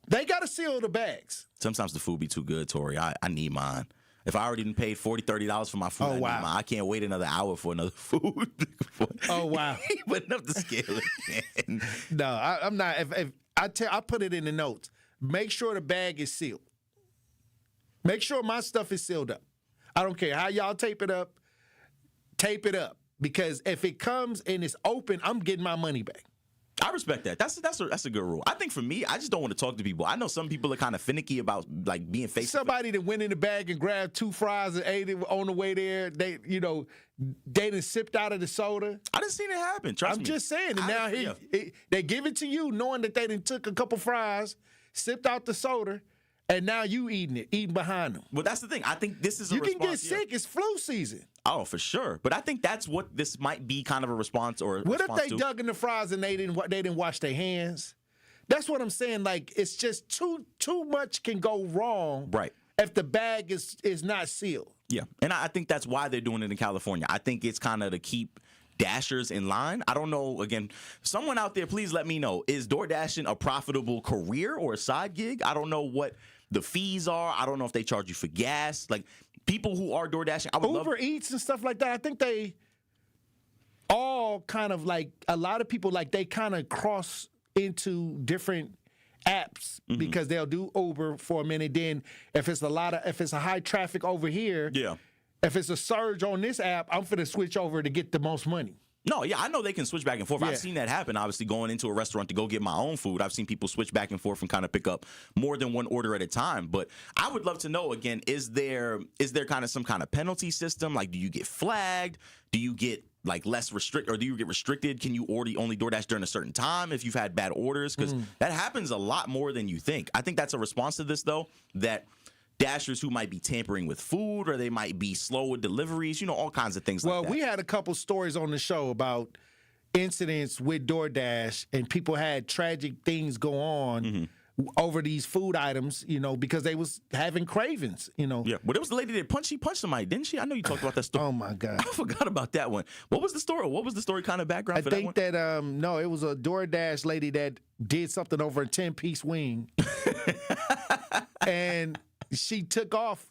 They got to seal the bags. Sometimes the food be too good, Tory. I need mine. If I already paid $40, $30 for my food, I need mine. I can't wait another hour for another food. Oh, wow. He went up the scale again. No, I'm not. If I put it in the notes. Make sure the bag is sealed. Make sure my stuff is sealed up. I don't care how y'all tape it up. Tape it up. Because if it comes and it's open, I'm getting my money back. I respect that. That's a good rule. I think for me, I just don't want to talk to people. I know some people are kind of finicky about like being face. Somebody that went in the bag and grabbed 2 fries and ate it on the way there. They done sipped out of the soda. I done seen it happen. Trust me. I'm just saying. And now they give it to you knowing that they done took a couple fries, sipped out the soda, and now you eating behind them. Well, that's the thing. I think this is you can get sick. It's flu season. Oh, for sure. But I think that's what this might be kind of a response or. What if they dug in the fries and they didn't wash their hands? That's what I'm saying. Like it's just too much can go wrong. Right. If the bag is not sealed. Yeah, and I think that's why they're doing it in California. I think it's kind of to keep Dashers in line. I don't know. Again, someone out there, please let me know. Is DoorDashing a profitable career or a side gig? I don't know what the fees are. I don't know if they charge you for gas. Like people who are DoorDashing, Uber Eats and stuff like that. I think they all kind of like a lot of people like they kind of cross into different apps because they'll do Uber for a minute. Then if it's a high traffic over here, if it's a surge on this app, I'm finna switch over to get the most money. No, yeah, I know they can switch back and forth. Yeah. I've seen that happen, obviously, going into a restaurant to go get my own food. I've seen people switch back and forth and kind of pick up more than one order at a time. But I would love to know, again, is there kind of some kind of penalty system? Like, do you get flagged? Do you get, like, less restricted? Or do you get restricted? Can you only DoorDash during a certain time if you've had bad orders? Because that happens a lot more than you think. I think that's a response to this, though, that Dashers who might be tampering with food or they might be slow with deliveries, all kinds of things like that. Well, we had a couple stories on the show about incidents with DoorDash and people had tragic things go on over these food items, because they was having cravings, Yeah, well, there was the lady that punched somebody, didn't she? I know you talked about that story. Oh, my God. I forgot about that one. What was the story? What was the story kind of background for that one? I think that, no, it was a DoorDash lady that did something over a 10-piece wing. And she took off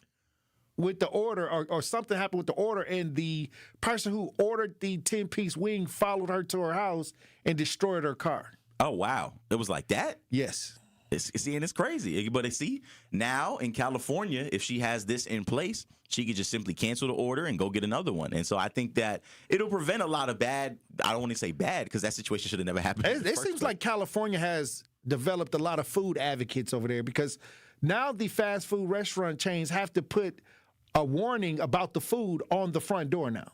with the order or something happened with the order, and the person who ordered the 10-piece wing followed her to her house and destroyed her car. Oh, wow. It was like that? Yes. It's crazy. But see, now in California, if she has this in place, she could just simply cancel the order and go get another one. And so I think that it'll prevent a lot of bad, I don't want to say bad, because that situation should have never happened. It seems like California has developed a lot of food advocates over there, because now the fast food restaurant chains have to put a warning about the food on the front door now.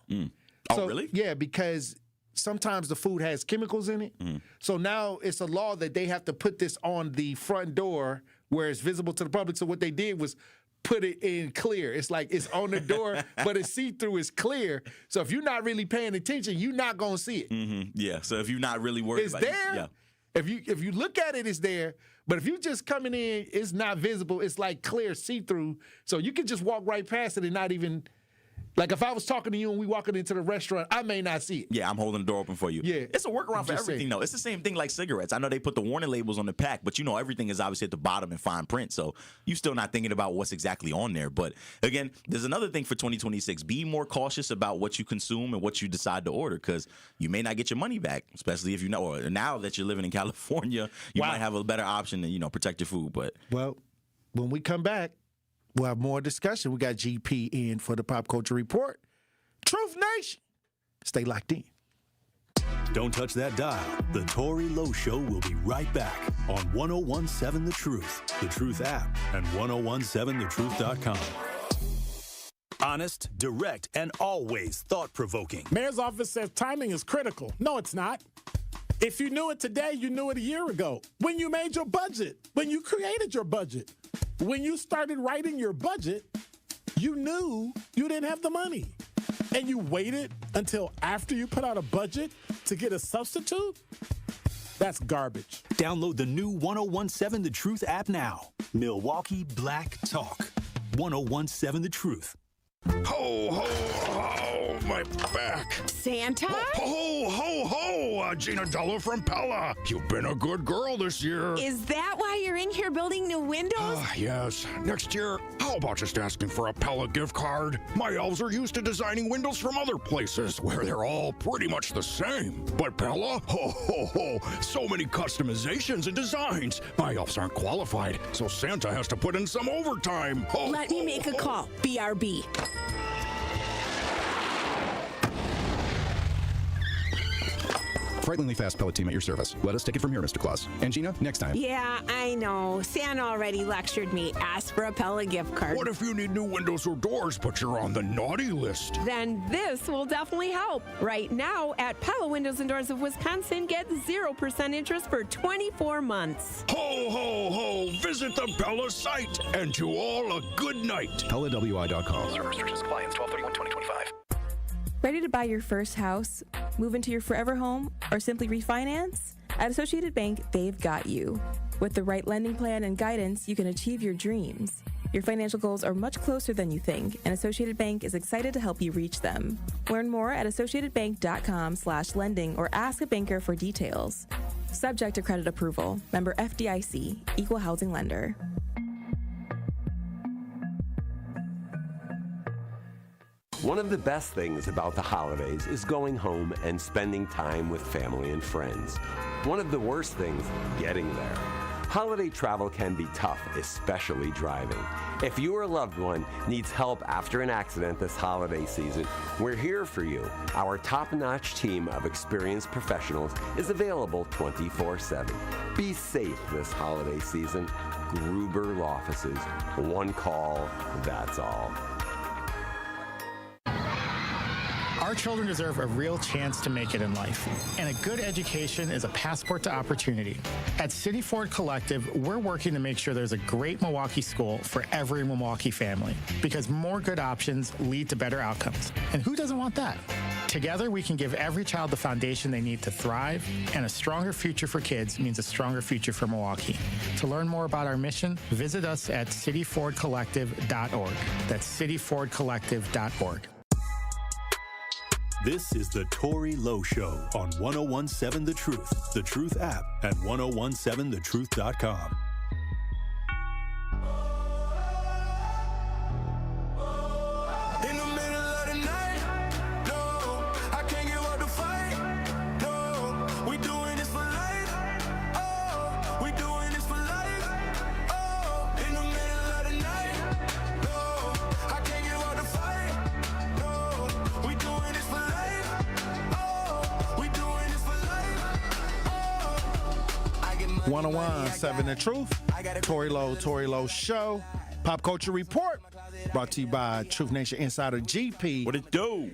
Oh, really? Yeah, because sometimes the food has chemicals in it. So now it's a law that they have to put this on the front door where it's visible to the public. So what they did was put it in clear. It's like it's on the door, but it's see-through, it's clear. So if you're not really paying attention, you're not going to see it. Yeah, so if you're not really worried about it. It's there. If you look at it, it's there. But if you just coming in, it's not visible. It's like clear see-through. So you can just walk right past it and not even, like if I was talking to you and we walking into the restaurant, I may not see it. Yeah, I'm holding the door open for you. Yeah. It's a workaround for everything, though. It's the same thing like cigarettes. I know they put the warning labels on the pack, but everything is obviously at the bottom in fine print. So you're still not thinking about what's exactly on there. But again, there's another thing for 2026. Be more cautious about what you consume and what you decide to order, because you may not get your money back, especially if or now that you're living in California, you might have a better option to, protect your food. But well, when we come back, we'll have more discussion. We got GP in for the Pop Culture Report. Truth Nation. Stay locked in. Don't touch that dial. The Tory Lowe Show will be right back on 1017 The Truth app, and 1017thetruth.com. Honest, direct, and always thought-provoking. Mayor's office says timing is critical. No, it's not. If you knew it today, you knew it a year ago. When you made your budget, when you created your budget, when you started writing your budget, you knew you didn't have the money. And you waited until after you put out a budget to get a substitute? That's garbage. Download the new 1017 The Truth app now. Milwaukee Black Talk. 1017 The Truth. Ho, ho, ho! Oh, my back. Santa? Ho, ho, ho, Gina Della from Pella. You've been a good girl this year. Is that why you're in here building new windows? Yes. Next year, how about just asking for a Pella gift card? My elves are used to designing windows from other places where they're all pretty much the same. But Pella? Ho, ho, ho. So many customizations and designs. My elves aren't qualified, so Santa has to put in some overtime. Ho, Let me make a call. BRB. Frighteningly fast pellet team at your service. Let us take it from here, Mr. Claus. And Gina, next time. Yeah, I know. Santa already lectured me. Ask for a Pella gift card. What if you need new windows or doors, but you're on the naughty list? Then this will definitely help. Right now, at Pella Windows and Doors of Wisconsin, get 0% interest for 24 months. Ho, ho, ho. Visit the Pella site. And to all, a good night. PellaWI.com. Certain restrictions apply. Ends 12/31/2025. Ready to buy your first house, move into your forever home, or simply refinance? At Associated Bank, they've got you. With the right lending plan and guidance, you can achieve your dreams. Your financial goals are much closer than you think, and Associated Bank is excited to help you reach them. Learn more at associatedbank.com/lending or ask a banker for details. Subject to credit approval. Member FDIC, Equal Housing Lender. One of the best things about the holidays is going home and spending time with family and friends. One of the worst things, getting there. Holiday travel can be tough, especially driving. If you or a loved one needs help after an accident this holiday season, we're here for you. Our top-notch team of experienced professionals is available 24/7. Be safe this holiday season. Gruber Law Offices. One call, that's all. Our children deserve a real chance to make it in life, and a good education is a passport to opportunity. At City Ford Collective, we're working to make sure there's a great Milwaukee school for every Milwaukee family, because more good options lead to better outcomes. And who doesn't want that? Together, we can give every child the foundation they need to thrive, and a stronger future for kids means a stronger future for Milwaukee. To learn more about our mission, visit us at cityfordcollective.org. That's cityfordcollective.org. This is the Tory Lowe Show on 1017 The Truth app at 1017thetruth.com. In the middle of the night, no, I can't give up the fight, no, we doing this for life, oh, we doing this for life, oh, in the middle of the night, no, I can't give up the fight, no, we doing this for life, oh, we doing this for life, oh, I get money, 1017 The Truth, Tory Lowe Show, Pop Culture Report, brought to you by Truth Nation Insider GP. What it do?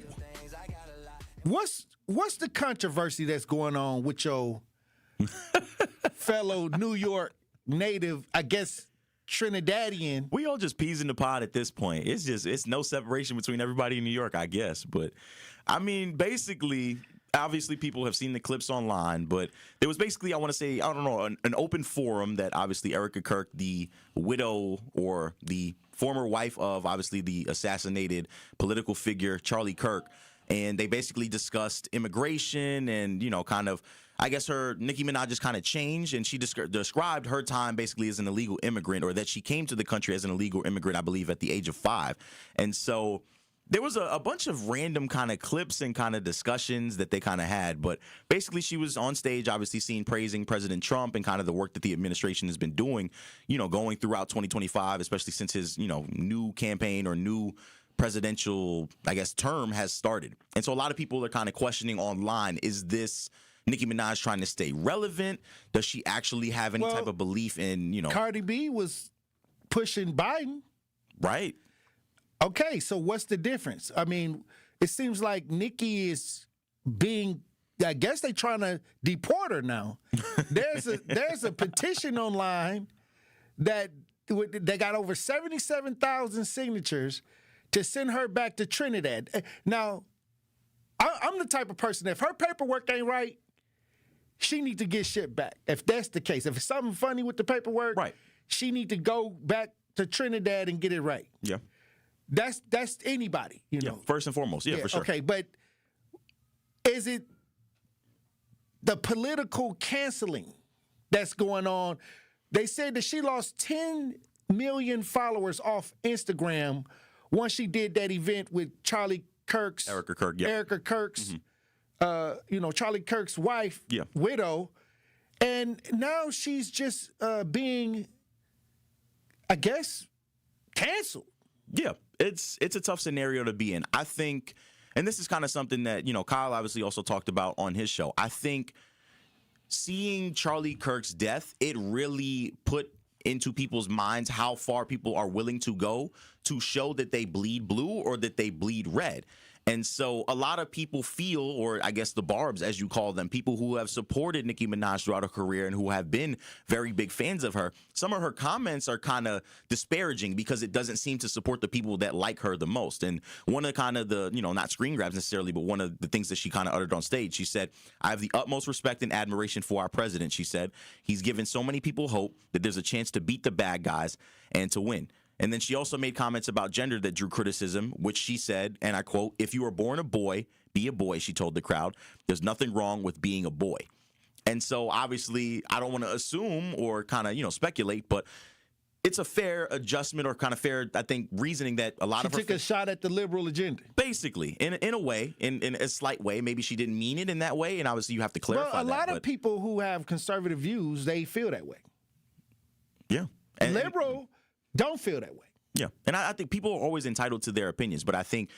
What's the controversy that's going on with your fellow New York native, I guess, Trinidadian? We all just peas in the pod at this point. It's no separation between everybody in New York, I guess. But, I mean, basically, obviously people have seen the clips online, but there was basically, I want to say, I don't know, an open forum that obviously Erica Kirk, the widow or the former wife of obviously the assassinated political figure Charlie Kirk, and they basically discussed immigration and, you know, kind of, I guess Nicki Minaj just kind of changed, and she described her time basically as an illegal immigrant, or that she came to the country as an illegal immigrant, I believe, at the age of 5. And so there was a bunch of random kind of clips and kind of discussions that they kind of had. But basically, she was on stage, obviously seen praising President Trump and kind of the work that the administration has been doing, you know, going throughout 2025, especially since his, you know, new campaign or new presidential, I guess, term has started. And so a lot of people are kind of questioning online, is this Nicki Minaj trying to stay relevant? Does she actually have any type of belief in, you know? Cardi B was pushing Biden. Right. Okay, so what's the difference? I mean, it seems like Nicki is being, I guess they're trying to deport her now. There's a petition online that they got over 77,000 signatures to send her back to Trinidad. Now, I'm the type of person, if her paperwork ain't right, she need to get shipped back. If that's the case, if it's something funny with the paperwork, right, she need to go back to Trinidad and get it right. Yeah. That's anybody, you know. First and foremost, for sure. Okay, but is it the political canceling that's going on? They said that she lost 10 million followers off Instagram once she did that event with Erica Kirk's, Charlie Kirk's wife, widow, and now she's just being, I guess, canceled. Yeah, it's a tough scenario to be in. I think, and this is kind of something that, Kyle obviously also talked about on his show. I think seeing Charlie Kirk's death, it really put into people's minds how far people are willing to go to show that they bleed blue or that they bleed red. And so a lot of people feel, or I guess the barbs, as you call them, people who have supported Nicki Minaj throughout her career and who have been very big fans of her, some of her comments are kind of disparaging because it doesn't seem to support the people that like her the most. And one of kind of the, not screen grabs necessarily, but one of the things that she kind of uttered on stage, she said, "I have the utmost respect and admiration for our president." She said, "He's given so many people hope that there's a chance to beat the bad guys and to win." And then she also made comments about gender that drew criticism, which she said, and I quote, "If you were born a boy, be a boy," she told the crowd. "There's nothing wrong with being a boy." And so obviously I don't want to assume or kind of, speculate, but it's a fair adjustment or kind of fair, I think, reasoning that a lot of her... She took a shot at the liberal agenda. Basically, in a way, in a slight way. Maybe she didn't mean it in that way, and obviously you have to clarify that. Well, a lot of people who have conservative views, they feel that way. Yeah. And liberal don't feel that way. Yeah, and I think people are always entitled to their opinions, but I think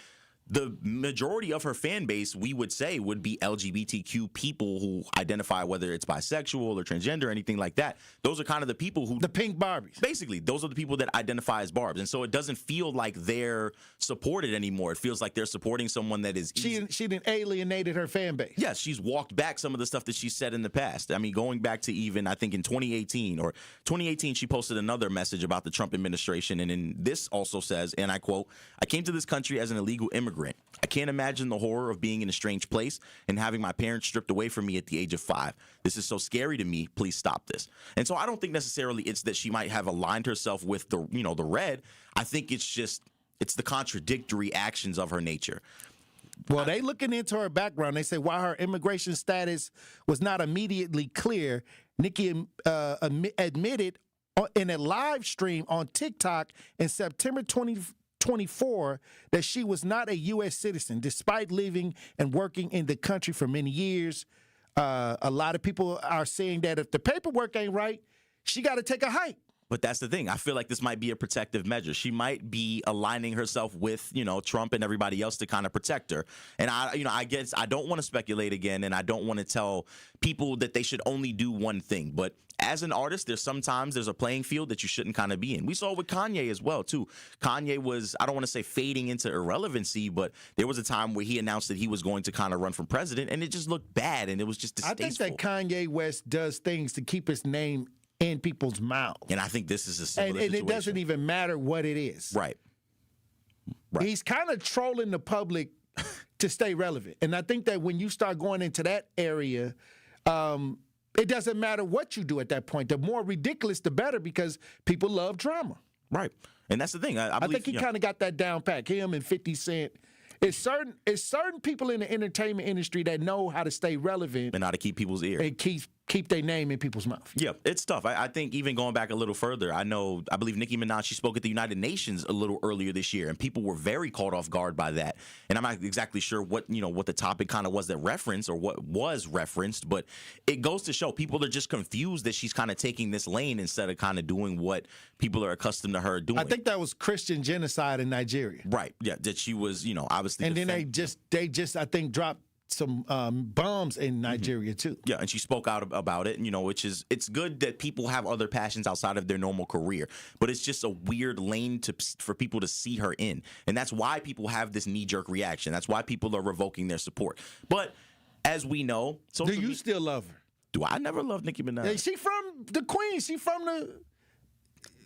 the majority of her fan base, we would say, would be LGBTQ people who identify, whether it's bisexual or transgender or anything like that. Those are kind of the people who... The pink Barbies. Basically, those are the people that identify as Barbs. And so it doesn't feel like they're supported anymore. It feels like they're supporting someone that is... She done alienated her fan base. Yes, she's walked back some of the stuff that she said in the past. I mean, going back to even, I think in 2018, she posted another message about the Trump administration. And in this also says, and I quote, "I came to this country as an illegal immigrant. I can't imagine the horror of being in a strange place and having my parents stripped away from me at the age of 5. This is so scary to me. Please stop this." And so I don't think necessarily it's that she might have aligned herself with the, the red. I think it's the contradictory actions of her nature. Well, they looking into her background. They say while her immigration status was not immediately clear, Nicki admitted in a live stream on TikTok in September 2024 that she was not a U.S. citizen, despite living and working in the country for many years. A lot of people are saying that if the paperwork ain't right, she got to take a hike. But that's the thing. I feel like this might be a protective measure. She might be aligning herself with, Trump and everybody else to kind of protect her. And I guess I don't want to speculate again, and I don't want to tell people that they should only do one thing. But as an artist, there's a playing field that you shouldn't kind of be in. We saw it with Kanye as well, too. Kanye was, I don't want to say fading into irrelevancy, but there was a time where he announced that he was going to kind of run for president, and it just looked bad, and it was just distasteful. I think that Kanye West does things to keep his name in people's mouths. And I think this is a similar situation. situation. It doesn't even matter what it is. Right. He's kind of trolling the public to stay relevant. And I think that when you start going into that area, it doesn't matter what you do at that point. The more ridiculous, the better, because people love drama. Right. And that's the thing. I think he kind of got that down pat. Him and 50 Cent. It's certain people in the entertainment industry that know how to stay relevant and how to keep people's ear and keep their name in people's mouth. Yeah, it's tough. I think even going back a little further, I believe Nicki Minaj, she spoke at the United Nations a little earlier this year, and people were very caught off guard by that. And I'm not exactly sure what the topic kind of was that referenced or what was referenced, but it goes to show people are just confused that she's kind of taking this lane instead of kind of doing what people are accustoed to her doing. I think that was Christian genocide in Nigeria. Right. Yeah, that she was, obviously. And then they just I think dropped some bombs in Nigeria too. Yeah, and she spoke out about it, which is, it's good that people have other passions outside of their normal career, but it's just a weird lane for people to see her in. And that's why people have this knee-jerk reaction. That's why people are revoking their support. But as we know... Do you still love her? Do I never love Nicki Minaj? Yeah, she from the Queen. She from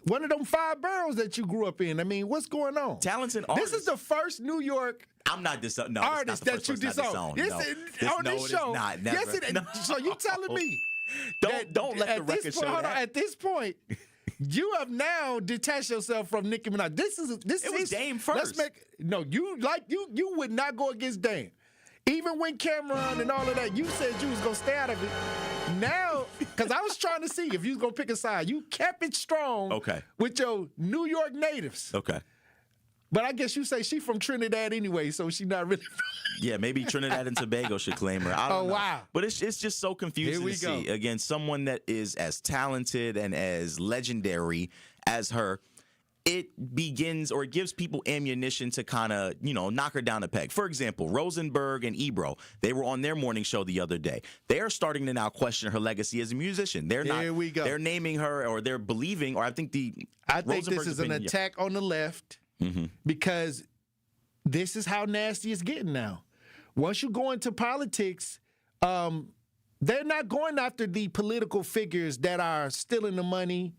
one of them 5 boroughs that you grew up in. I mean, what's going on? Talented artist. This is the first New York... I'm not disowned. No, artist that you disowned. On this show. Not, never. Yes, it is. No. So you telling me don't let the record show that. At this point, You have now detached yourself from Nicki Minaj. This was Dame first. You would not go against Dame. Even when Cameron and all of that, you said you was gonna stay out of it. Now, because I was trying to see if you was gonna pick a side. You kept it strong with your New York natives. Okay. But I guess you say she from Trinidad anyway, so she not really. Yeah, maybe Trinidad and Tobago should claim her. I don't know. Wow. But it's just so confusing to Here we see. go. Again, someone that is as talented and as legendary as her. It begins or it gives people ammunition to kind of, knock her down a peg. For example, Rosenberg and Ebro, they were on their morning show the other day. They're starting to now question her legacy as a musician. Here we go. They're naming her, or they're believing, or I think this is an attack on the left because this is how nasty it's getting now. Once you go into politics, they're not going after the political figures that are stealing the money,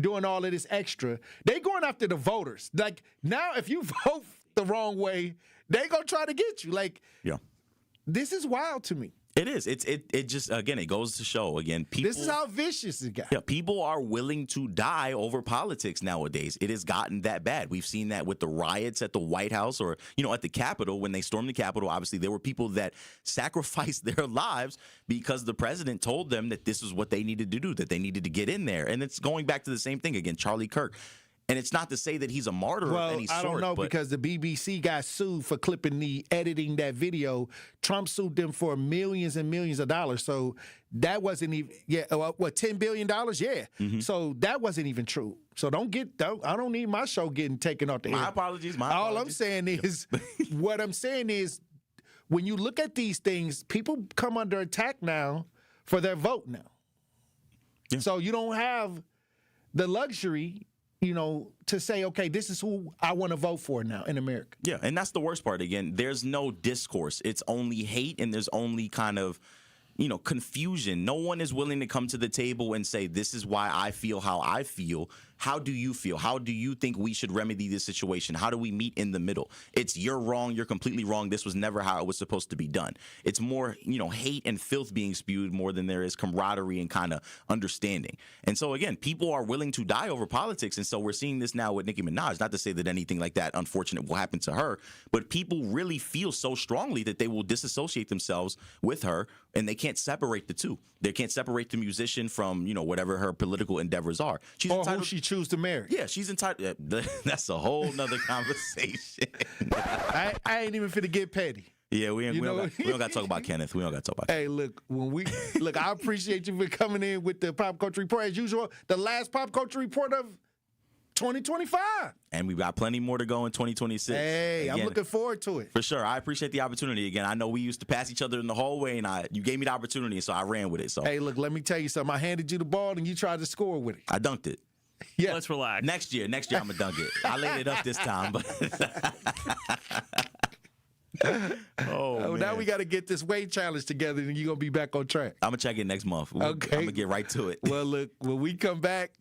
doing all of this extra. They going after the voters. Like, now if you vote the wrong way, they gonna try to get you. Like, this is wild to me. It is. It just, again, it goes to show, again, people. This is how vicious it got. Yeah, people are willing to die over politics nowadays. It has gotten that bad. We've seen that with the riots at the White House or, at the Capitol. When they stormed the Capitol, obviously there were people that sacrificed their lives because the president told them that this is what they needed to do, that they needed to get in there. And it's going back to the same thing again, Charlie Kirk. And it's not to say that he's a martyr of any sort. I don't know, because the BBC got sued for editing that video. Trump sued them for millions and millions of dollars. So that wasn't even, $10 billion? Yeah. So that wasn't even true. So I don't need my show getting taken off the air. My apologies. All I'm saying is, what I'm saying is, when you look at these things, people come under attack now for their vote now. Yeah. So you don't have the luxury, to say, okay, this is who I want to vote for now in America. Yeah, and that's the worst part. Again, there's no discourse. It's only hate, and there's only kind of, confusion. No one is willing to come to the table and say, this is why I feel how I feel. How do you feel? How do you think we should remedy this situation? How do we meet in the middle? It's you're wrong. You're completely wrong. This was never how it was supposed to be done. It's more, hate and filth being spewed more than there is camaraderie and kind of understanding. And so, again, people are willing to die over politics. And so we're seeing this now with Nicki Minaj. Not to say that anything like that unfortunate will happen to her, but people really feel so strongly that they will disassociate themselves with her, and they can't separate the two. They can't separate the musician from, whatever her political endeavors are. She's entitled, who she choose to marry. Yeah, she's entitled. That's a whole nother conversation. I ain't even finna get petty. Yeah, we don't got to talk about Kenneth. We don't got to talk about Hey, look, I appreciate you for coming in with the Pop Culture Report. As usual, the last Pop Culture Report of 2025. And we've got plenty more to go in 2026. Hey, again, I'm looking forward to it. For sure. I appreciate the opportunity. Again, I know we used to pass each other in the hallway, and you gave me the opportunity, so I ran with it. So, hey, look, let me tell you something. I handed you the ball, and you tried to score with it. I dunked it. Yeah. Let's relax. Next year, I'm going to dunk it. I laid it up this time, but... Now we got to get this weight challenge together, and you're going to be back on track. I'm going to check it next month. Okay. I'm going to get right to it. Well, look, when we come back,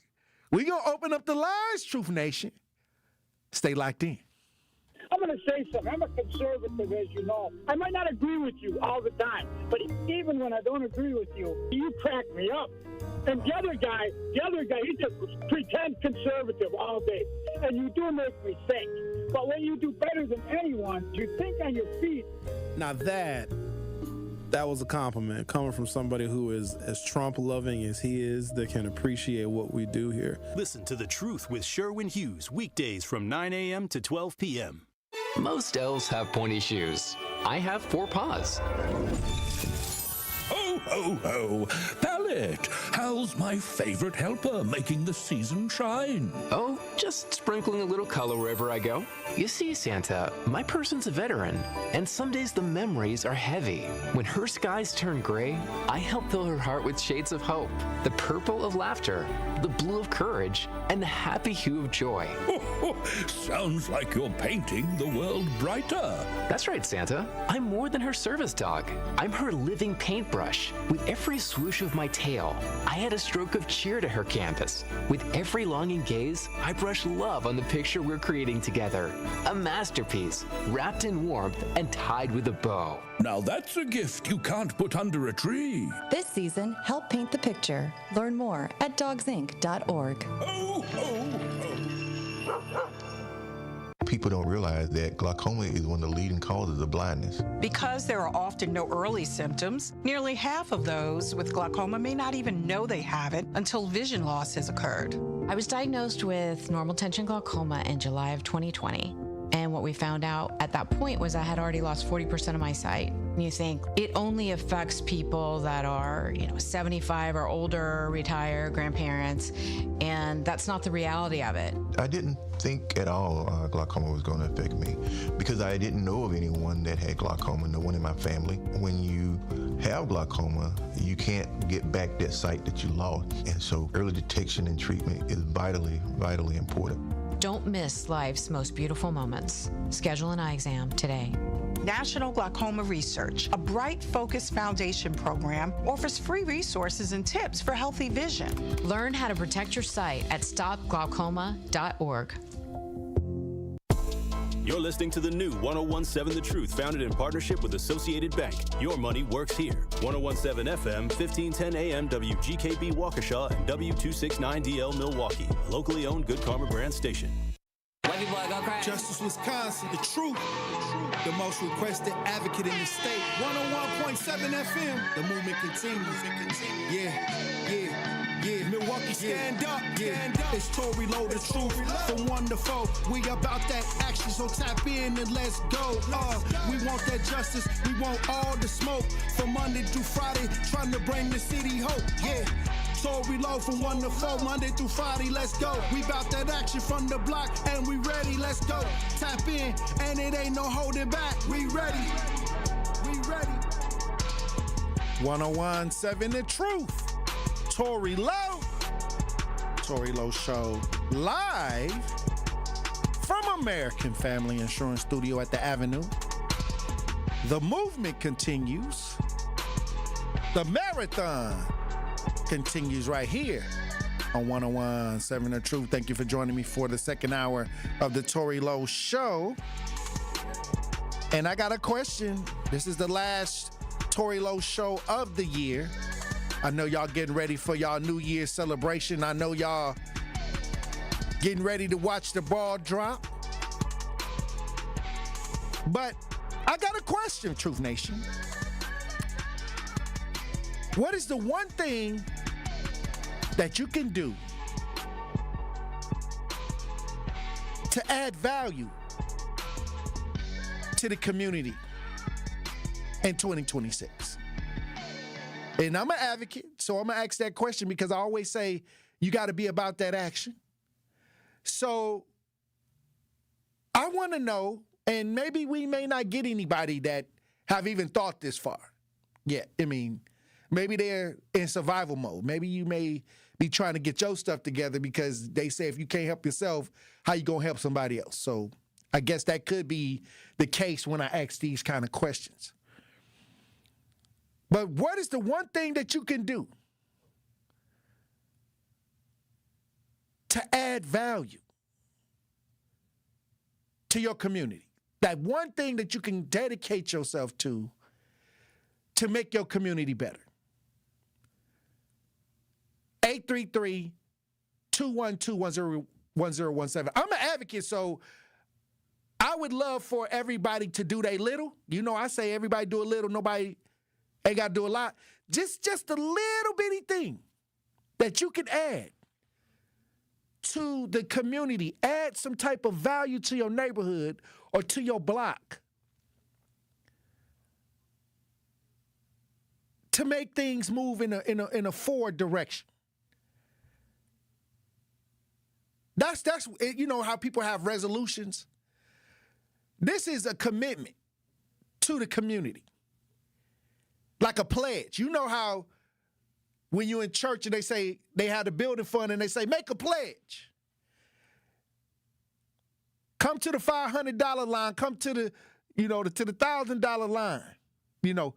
we're going to open up the lines, Truth Nation. Stay locked in. I'm going to say something. I'm a conservative, as you know. I might not agree with you all the time, but even when I don't agree with you, you crack me up. And the other guy, he just pretends conservative all day. And you do make me think. But when you do better than anyone, you think on your feet. Now that was a compliment coming from somebody who is as Trump-loving as he is, that can appreciate what we do here. Listen to The Truth with Sherwin Hughes, weekdays from 9 a.m. to 12 p.m. Most elves have pointy shoes. I have 4 paws. Ho, ho, ho. Pallet, how's my favorite helper making the season shine? Oh, just sprinkling a little color wherever I go. You see, Santa, my person's a veteran, and some days the memories are heavy. When her skies turn gray, I help fill her heart with shades of hope, the purple of laughter, the blue of courage, and the happy hue of joy. Sounds like you're painting the world brighter. That's right, Santa. I'm more than her service dog. I'm her living paintbrush. With every swoosh of my exhale, I add a stroke of cheer to her canvas. With every longing gaze, I brush love on the picture we're creating together. A masterpiece, wrapped in warmth and tied with a bow. Now that's a gift you can't put under a tree. This season, help paint the picture. Learn more at dogsinc.org. People don't realize that glaucoma is one of the leading causes of blindness. Because there are often no early symptoms, nearly half of those with glaucoma may not even know they have it until vision loss has occurred. I was diagnosed with normal tension glaucoma in July of 2020. And what we found out at that point was I had already lost 40% of my sight. And you think it only affects people that are, 75 or older, retired, grandparents, and that's not the reality of it. I didn't think at all glaucoma was going to affect me because I didn't know of anyone that had glaucoma, no one in my family. When you have glaucoma, you can't get back that sight that you lost. And so early detection and treatment is vitally, vitally important. Don't miss life's most beautiful moments. Schedule an eye exam today. National Glaucoma Research, a Bright Focus Foundation program, offers free resources and tips for healthy vision. Learn how to protect your sight at stopglaucoma.org. You're listening to the new 1017 The Truth, founded in partnership with Associated Bank. Your money works here. 1017 FM, 1510 AM, WGKB Waukesha, and W269DL Milwaukee. Locally owned Good Karma brand station. Justice, Wisconsin, the truth. The most requested advocate in the state. 101.7 FM. The movement continues. Yeah. Milwaukee, stand up. It's Tory, Lowe, the truth. From 1 to 4, we about that action, so tap in and let's go. We want that justice. We want all the smoke. From Monday through Friday, trying to bring the city hope. Yeah. Tory, Lowe from 1 to 4, Monday through Friday, let's go. We bout that action from the block, and we ready, let's go. Tap in, and it ain't no holding back. We ready. 1017 The Truth. Tory Lowe. Tory Lowe Show live from American Family Insurance Studio at the Avenue. The movement continues. The marathon continues right here on 1017 The Truth. Thank you for joining me for the second hour of the Tory Lowe Show. And I got a question. This is the last Tory Lowe Show of the year. I know y'all getting ready for y'all New Year's celebration. I know y'all getting ready to watch the ball drop. But I got a question, Truth Nation. What is the one thing that you can do to add value to the community in 2026? And I'm an advocate, so I'm going to ask that question because I always say you got to be about that action. So I want to know, and maybe we may not get anybody that have even thought this far yet. I mean, maybe they're in survival mode. Maybe you may be trying to get your stuff together because they say if you can't help yourself, how you going to help somebody else? So I guess that could be the case when I ask these kind of questions. But what is the one thing that you can do to add value to your community? That one thing that you can dedicate yourself to make your community better. 833-212-1017. I'm an advocate, so I would love for everybody to do their little. You know, I say everybody do a little, nobody ain't got to do a lot. Just a little bitty thing that you can add to the community. Add some type of value to your neighborhood or to your block to make things move in a forward direction. That's you know how people have resolutions. This is a commitment to the community. Like a pledge. You know how when you're in church and they say they have the building fund and they say, make a pledge. Come to the $500 line. Come to the, to the $1,000 line. To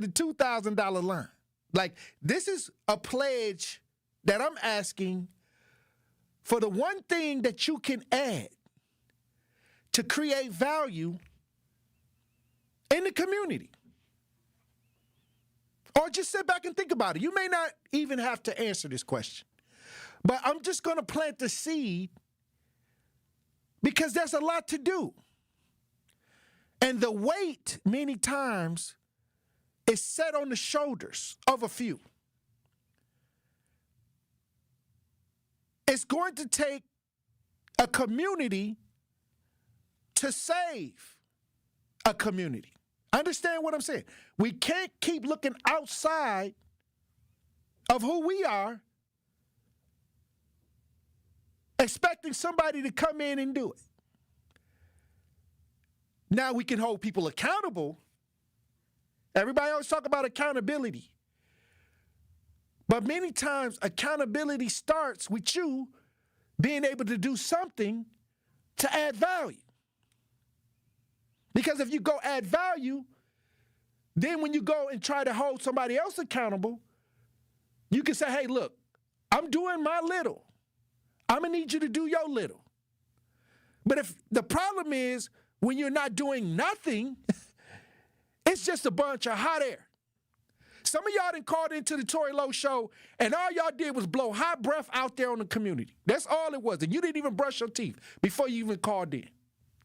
the $2,000 line. Like, this is a pledge that I'm asking for the one thing that you can add to create value in the community. Or just sit back and think about it. You may not even have to answer this question, but I'm just going to plant the seed because there's a lot to do. And the weight, many times, is set on the shoulders of a few. It's going to take a community to save a community. Understand what I'm saying? We can't keep looking outside of who we are, expecting somebody to come in and do it. Now we can hold people accountable. Everybody always talk about accountability. But many times accountability starts with you being able to do something to add value. Because if you go add value, then when you go and try to hold somebody else accountable, you can say, hey, look, I'm doing my little. I'm going to need you to do your little. But if the problem is when you're not doing nothing, it's just a bunch of hot air. Some of y'all done called into the Tory Lowe show, and all y'all did was blow hot breath out there on the community. That's all it was. And you didn't even brush your teeth before you even called in.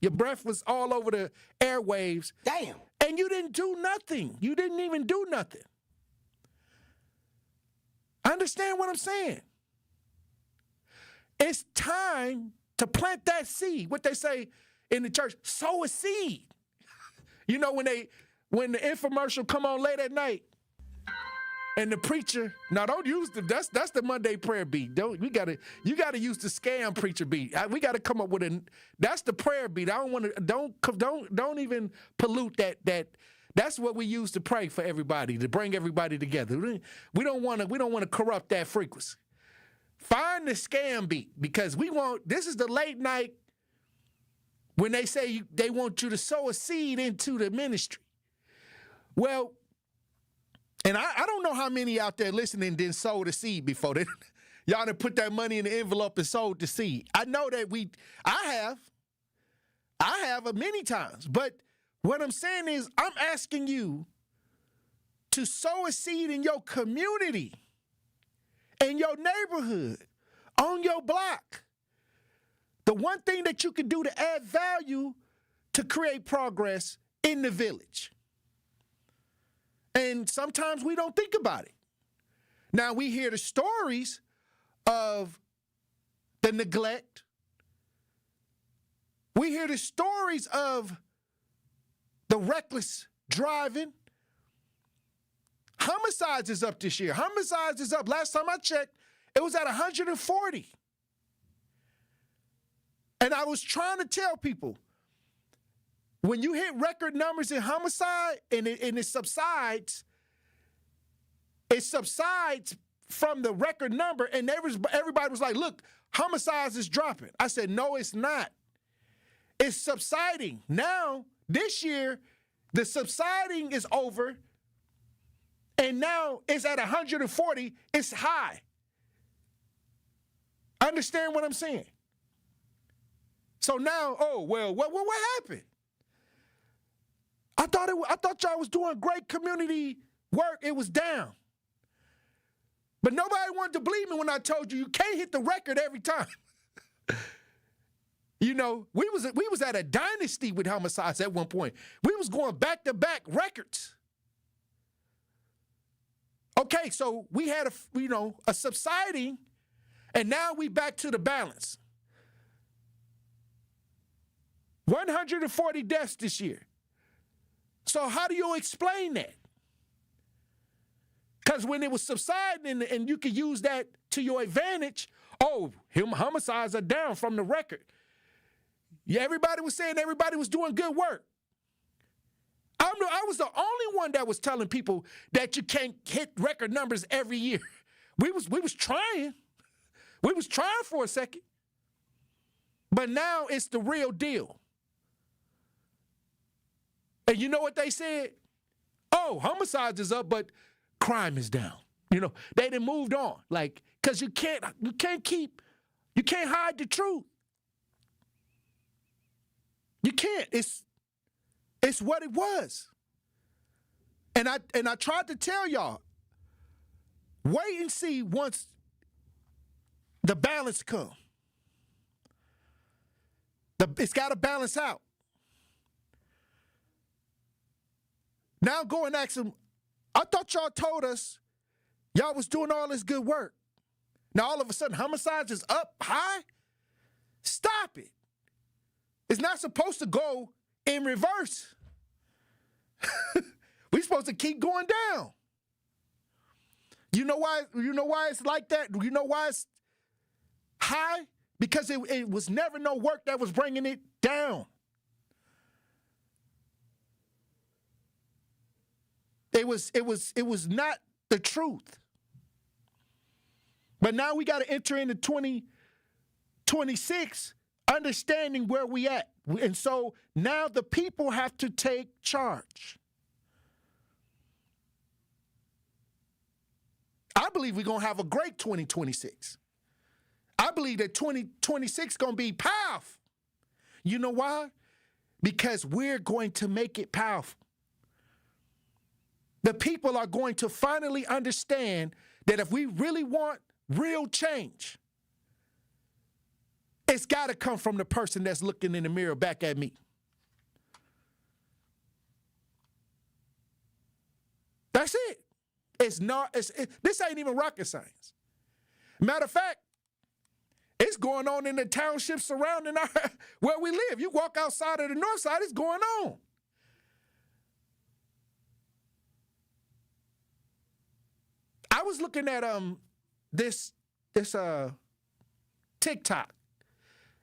Your breath was all over the airwaves. Damn. And you didn't do nothing. You didn't even do nothing. Understand what I'm saying? It's time to plant that seed. What they say in the church, sow a seed. You know, when the infomercial come on late at night, and the preacher, now don't use that's the Monday prayer beat. You gotta use the scam preacher beat. We gotta come up with that's the prayer beat. I don't want to don't even pollute that. That's what we use to pray for everybody, to bring everybody together. We don't want to corrupt that frequency. Find the scam beat because this is the late night when they say they want you to sow a seed into the ministry. Well, and I don't know how many out there listening didn't sow the seed before. Y'all done put that money in the envelope and sowed the seed. I know that I have many times. But what I'm saying is I'm asking you to sow a seed in your community, in your neighborhood, on your block. The one thing that you can do to add value to create progress in the village. And sometimes we don't think about it. Now we hear the stories of the neglect. We hear the stories of the reckless driving. Homicides is up this year. Homicides is up. Last time I checked, it was at 140. And I was trying to tell people, when you hit record numbers in homicide and it subsides from the record number, and everybody was like, look, homicides is dropping. I said, no, it's not. It's subsiding. Now, this year, the subsiding is over, and now it's at 140. It's high. Understand what I'm saying? So now, what happened? I thought y'all was doing great community work. It was down. But nobody wanted to believe me when I told you can't hit the record every time. You know, we was at a dynasty with homicides at one point. We was going back-to-back records. Okay, so we had a subsiding, and now we back to the balance. 140 deaths this year. So how do you explain that? Because when it was subsiding and you could use that to your advantage, homicides are down from the record. Yeah, everybody was saying everybody was doing good work. I was the only one that was telling people that you can't hit record numbers every year. We was trying. We was trying for a second. But now it's the real deal. And you know what they said? Homicides is up, but crime is down. You know, they done moved on. Like, because you can't hide the truth. You can't. It's what it was. And I tried to tell y'all, wait and see once the balance come. It's got to balance out. Now go and ask them, I thought y'all told us y'all was doing all this good work. Now all of a sudden homicides is up high? Stop it. It's not supposed to go in reverse. We're supposed to keep going down. You know why it's like that? You know why it's high? Because it was never no work that was bringing it down. It was not the truth. But now we got to enter into 2026 understanding where we at. And so now the people have to take charge. I believe we're going to have a great 2026. I believe that 2026 is going to be powerful. You know why? Because we're going to make it powerful. The people are going to finally understand that if we really want real change, it's got to come from the person that's looking in the mirror back at me. That's it. This ain't even rocket science. Matter of fact, it's going on in the townships surrounding where we live. You walk outside of the north side, it's going on. I was looking at this TikTok,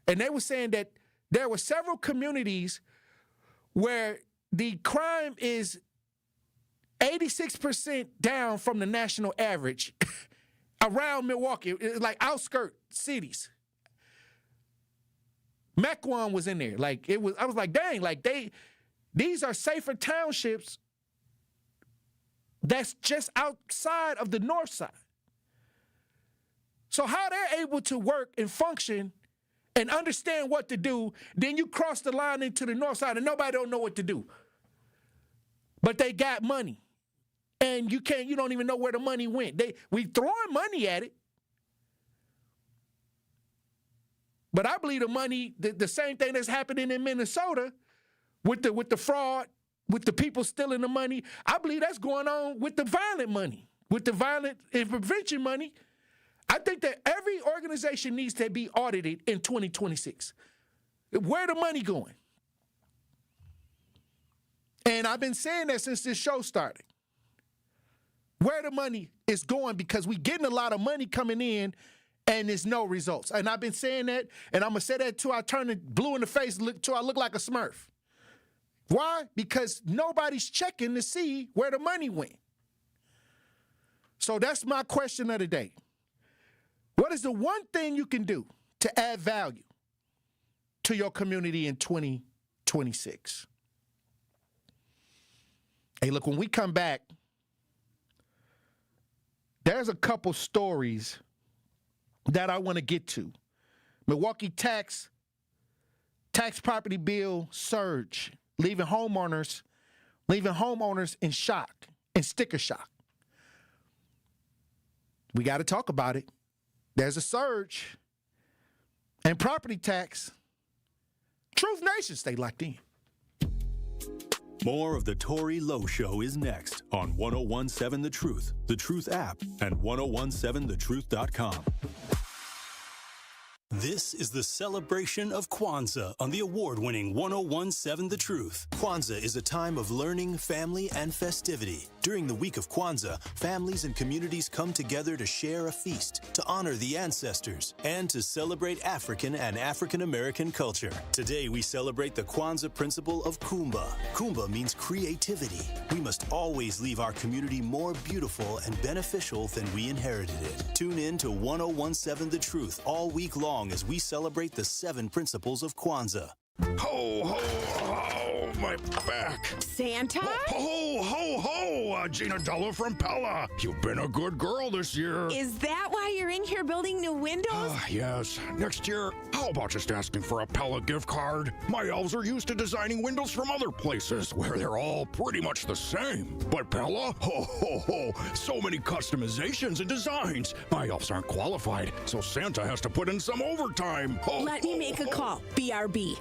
and they were saying that there were several communities where the crime is 86% down from the national average around Milwaukee, like outskirt cities. Mequon was in there. I was like, dang, these are safer townships that's just outside of the north side. So how they're able to work and function and understand what to do, then you cross the line into the north side and nobody don't know what to do. But they got money. And you don't even know where the money went. We throwing money at it. But I believe the money, the same thing that's happening in Minnesota with the fraud, with the people stealing the money, I believe that's going on with the violent money, with the violent and prevention money. I think that every organization needs to be audited in 2026. Where the money going? And I've been saying that since this show started. Where the money is going, because we getting a lot of money coming in and there's no results. And I've been saying that, and I'm going to say that till I turn it blue in the face, till I look like a Smurf. Why? Because nobody's checking to see where the money went. So that's my question of the day. What is the one thing you can do to add value to your community in 2026? Hey, look, when we come back, there's a couple stories that I want to get to. Milwaukee tax property bill surge, leaving homeowners in shock, in sticker shock. We got to talk about it. There's a surge in property tax. Truth Nation, stay locked in. More of the Tory Lowe Show is next on 1017 The Truth app, and 1017thetruth.com. This is the celebration of Kwanzaa on the award-winning 1017 The Truth. Kwanzaa is a time of learning, family, and festivity. During the week of Kwanzaa, families and communities come together to share a feast, to honor the ancestors, and to celebrate African and African-American culture. Today, we celebrate the Kwanzaa principle of Kumba. Kumba means creativity. We must always leave our community more beautiful and beneficial than we inherited it. Tune in to 1017 The Truth all week long as we celebrate the 7 principles of Kwanzaa. Ho, ho, ho, my back. Santa? Ho, ho, ho, Gina Della from Pella. You've been a good girl this year. Is that why you're in here building new windows? Yes. Next year, how about just asking for a Pella gift card? My elves are used to designing windows from other places where they're all pretty much the same. But Pella? Ho, ho, ho. So many customizations and designs. My elves aren't qualified, so Santa has to put in some overtime. Ho, Let me make a call. BRB.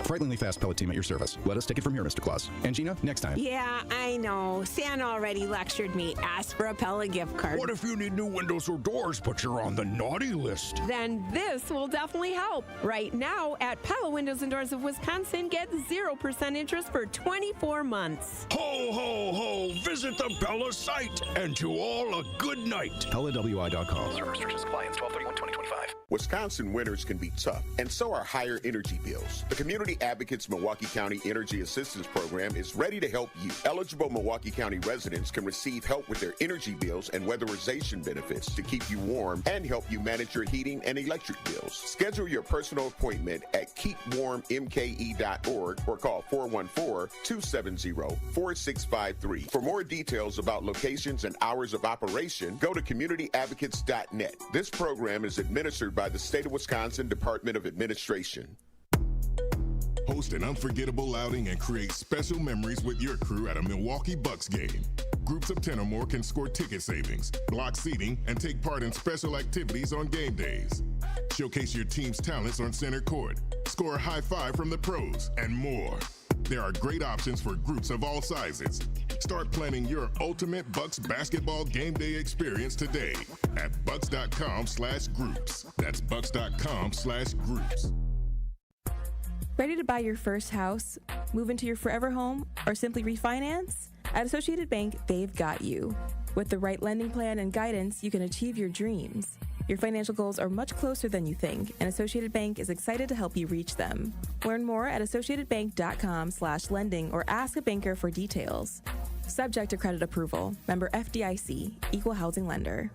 Frighteningly fast pellet team at your service. Let us take it from here, Mr. Claus. And Gina, next time. Yeah, I know. Santa already lectured me. Ask for a Pella gift card. What if you need new windows or doors, but you're on the naughty list? Then this will definitely help. Right now, at Pella Windows and Doors of Wisconsin, get 0% interest for 24 months. Ho, ho, ho. Visit the Pella site. And to all, a good night. PellaWI.com. Service restrictions apply. Ends 12/31/2025. Wisconsin winters can be tough, and so are higher energy bills. The Community Advocates Milwaukee County Energy Assistance Program is ready to help you. Eligible Milwaukee County residents can receive help with their energy bills and weatherization benefits to keep you warm and help you manage your heating and electric bills. Schedule your personal appointment at keepwarmmke.org or call 414-270-4653. For more details about locations and hours of operation, go to communityadvocates.net. This program is administered by the State of Wisconsin Department of Administration. Host an unforgettable outing and create special memories with your crew at a Milwaukee Bucks game. Groups of 10 or more can score ticket savings, block seating, and take part in special activities on game days. Showcase your team's talents on center court, score a high five from the pros, and more. There are great options for groups of all sizes. Start planning your ultimate Bucks basketball game day experience today at bucks.com/groups. That's bucks.com/groups. Ready to buy your first house, move into your forever home, or simply refinance? At Associated Bank, they've got you. With the right lending plan and guidance, you can achieve your dreams. Your financial goals are much closer than you think, and Associated Bank is excited to help you reach them. Learn more at associatedbank.com/lending or ask a banker for details. Subject to credit approval. Member FDIC, Equal Housing Lender.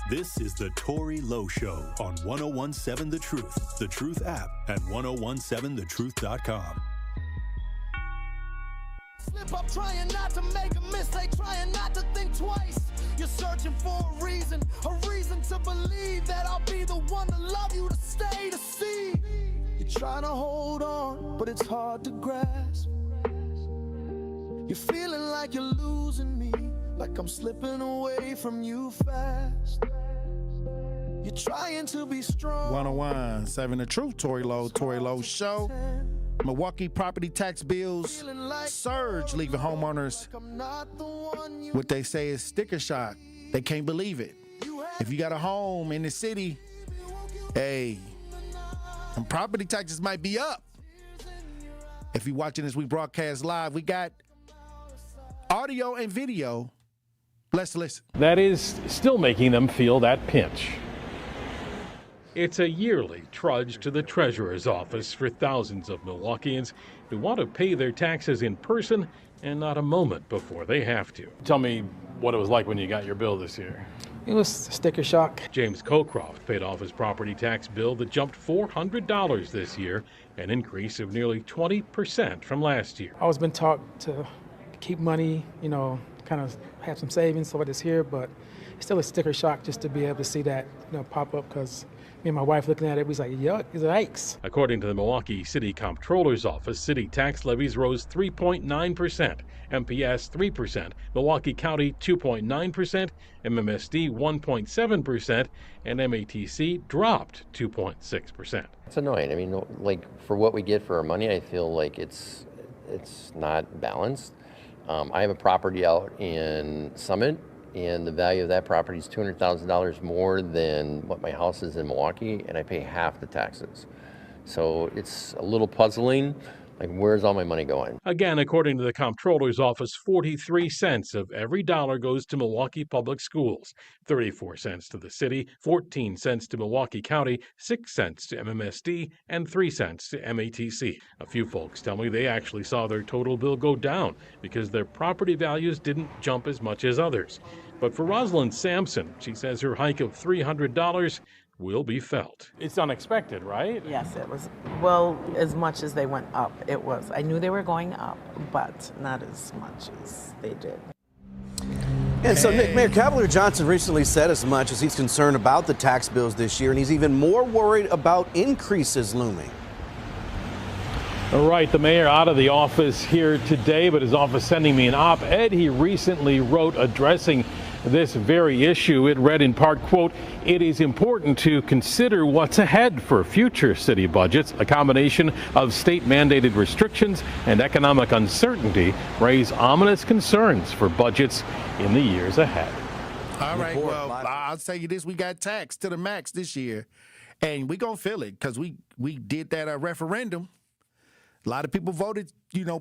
This is the Tory Lowe Show on 1017 The Truth app at 1017thetruth.com. Slip up trying not to make a mistake, trying not to think twice. You're searching for a reason to believe that I'll be the one to love you, to stay, to see. You're trying to hold on, but it's hard to grasp. You're feeling like you're losing me, like I'm slipping away from you fast. You're trying to be strong. 101.7 The Truth, Tory Lowe Show. Milwaukee property tax bills surge, leaving homeowners what they say is sticker shock. They can't believe it. If you got a home in the city, hey, some property taxes might be up. If you're watching this, we broadcast live. We got audio and video. Let's listen. That is still making them feel that pinch. It's a yearly trudge to the treasurer's office for thousands of Milwaukeeans who want to pay their taxes in person and not a moment before they have to. Tell me what it was like when you got your bill this year. It was sticker shock. James Cocroft paid off his property tax bill that jumped $400 this year, an increase of nearly 20% from last year. I was been taught to keep money, kind of have some savings for this here, but it's still a sticker shock just to be able to see that, pop up, because me and my wife looking at it, we was like, yuck, yikes. According to the Milwaukee City Comptroller's Office, city tax levies rose 3.9%, MPS 3%, Milwaukee County 2.9%, MMSD 1.7%, and MATC dropped 2.6%. It's annoying. I mean, for what we get for our money, I feel like it's not balanced. I have a property out in Summit, and the value of that property is $200,000 more than what my house is in Milwaukee, and I pay half the taxes. So it's a little puzzling, Like, where's all my money going? Again, according to the comptroller's office, 43 cents of every dollar goes to Milwaukee Public Schools, 34 cents to the city, 14 cents to Milwaukee County, 6 cents to MMSD, and 3 cents to MATC. A few folks tell me they actually saw their total bill go down because their property values didn't jump as much as others. But for Rosalind Sampson, she says her hike of $300 will be felt. It's unexpected, right? Yes, it was. Well, as much as they went up, it was. I knew they were going up, but not as much as they did. And so, Nick, Mayor Cavalier Johnson recently said as much as he's concerned about the tax bills this year, and he's even more worried about increases looming. All right, the mayor out of the office here today, but his office sending me an op-ed he recently wrote addressing this very issue. It read in part, quote, "It is important to consider what's ahead for future city budgets. A combination of state-mandated restrictions and economic uncertainty raise ominous concerns for budgets in the years ahead." All right, well, I'll tell you this, we got taxed to the max this year, and we're going to feel it because we did that referendum. A lot of people voted,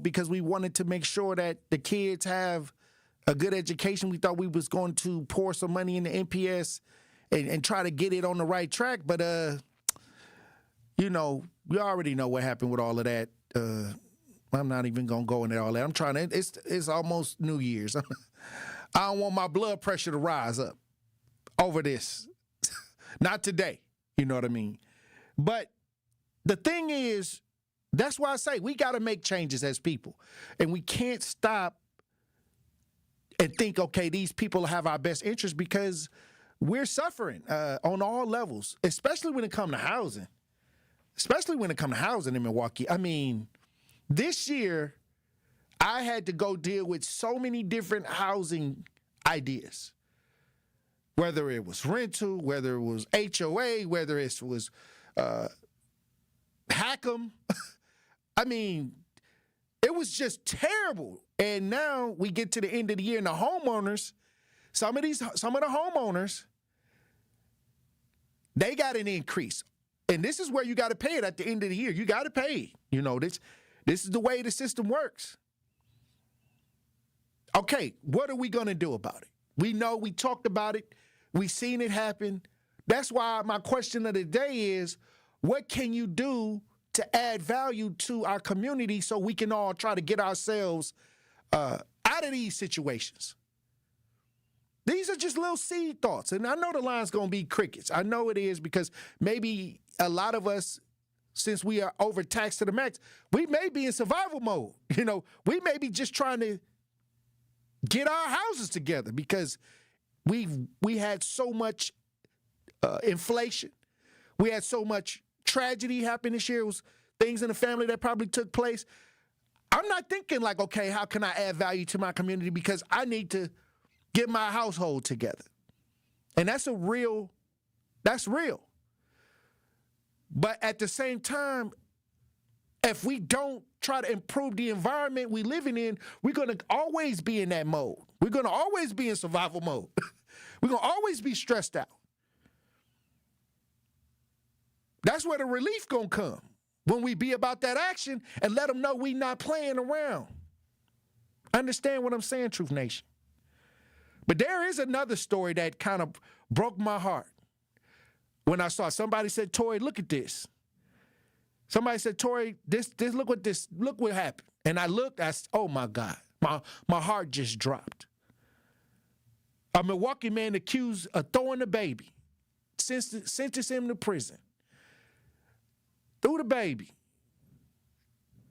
because we wanted to make sure that the kids have a good education. We thought we was going to pour some money in the NPS and try to get it on the right track. But, we already know what happened with all of that. I'm not even going to go into all that. I'm trying to, it's almost New Year's. I don't want my blood pressure to rise up over this. Not today. You know what I mean? But the thing is, that's why I say we got to make changes as people. And we can't stop and think, okay, these people have our best interest, because we're suffering on all levels, especially when it comes to housing. Especially when it comes to housing in Milwaukee. I mean, this year, I had to go deal with so many different housing ideas. Whether it was rental, whether it was HOA, whether it was Hack'em. I mean, it was just terrible. And now we get to the end of the year, and the homeowners, some of the homeowners, they got an increase. And this is where you got to pay it at the end of the year. You got to pay. This is the way the system works. Okay, what are we going to do about it? We know, we talked about it. We seen it happen. That's why my question of the day is, what can you do to add value to our community so we can all try to get ourselves out of these situations? These are just little seed thoughts. And I know the line's going to be crickets. I know it is, because maybe a lot of us, since we are overtaxed to the max, we may be in survival mode. We may be just trying to get our houses together because we had so much inflation. We had so much tragedy happen this year. It was things in the family that probably took place. I'm not thinking like, okay, how can I add value to my community, because I need to get my household together. And that's real. But at the same time, if we don't try to improve the environment we living in, we're going to always be in that mode. We're going to always be in survival mode. We're going to always be stressed out. That's where the relief going to come, when we be about that action and let them know we not playing around. Understand what I'm saying, Truth Nation? But there is another story that kind of broke my heart. When I saw somebody said, Tory, look at this. Somebody said, Tory, look what happened. And I looked, oh my God, my heart just dropped. A Milwaukee man accused of throwing a baby, sentenced him to prison. Threw the baby.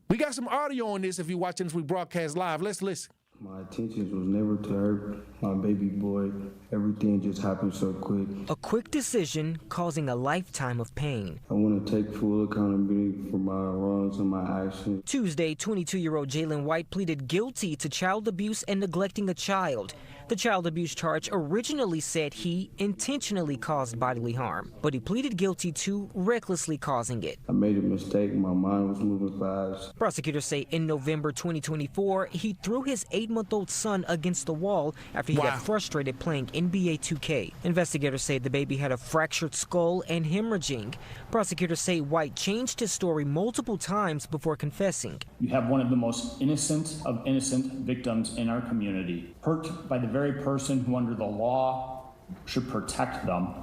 We got some audio on this if you're watching this, we broadcast live. Let's listen. My intentions was never to hurt my baby boy. Everything just happened so quick. A quick decision causing a lifetime of pain. I want to take full accountability for my wrongs and my actions. Tuesday, 22-year-old Jalen White pleaded guilty to child abuse and neglecting a child. The child abuse charge originally said he intentionally caused bodily harm, but he pleaded guilty to recklessly causing it. I made a mistake. My mind was moving fast. Prosecutors say in November 2024, he threw his 8-month-old son against the wall after after he got frustrated playing NBA 2K. Investigators say the baby had a fractured skull and hemorrhaging. Prosecutors say White changed his story multiple times before confessing. You have one of the most innocent of innocent victims in our community, hurt by the very person who under the law should protect them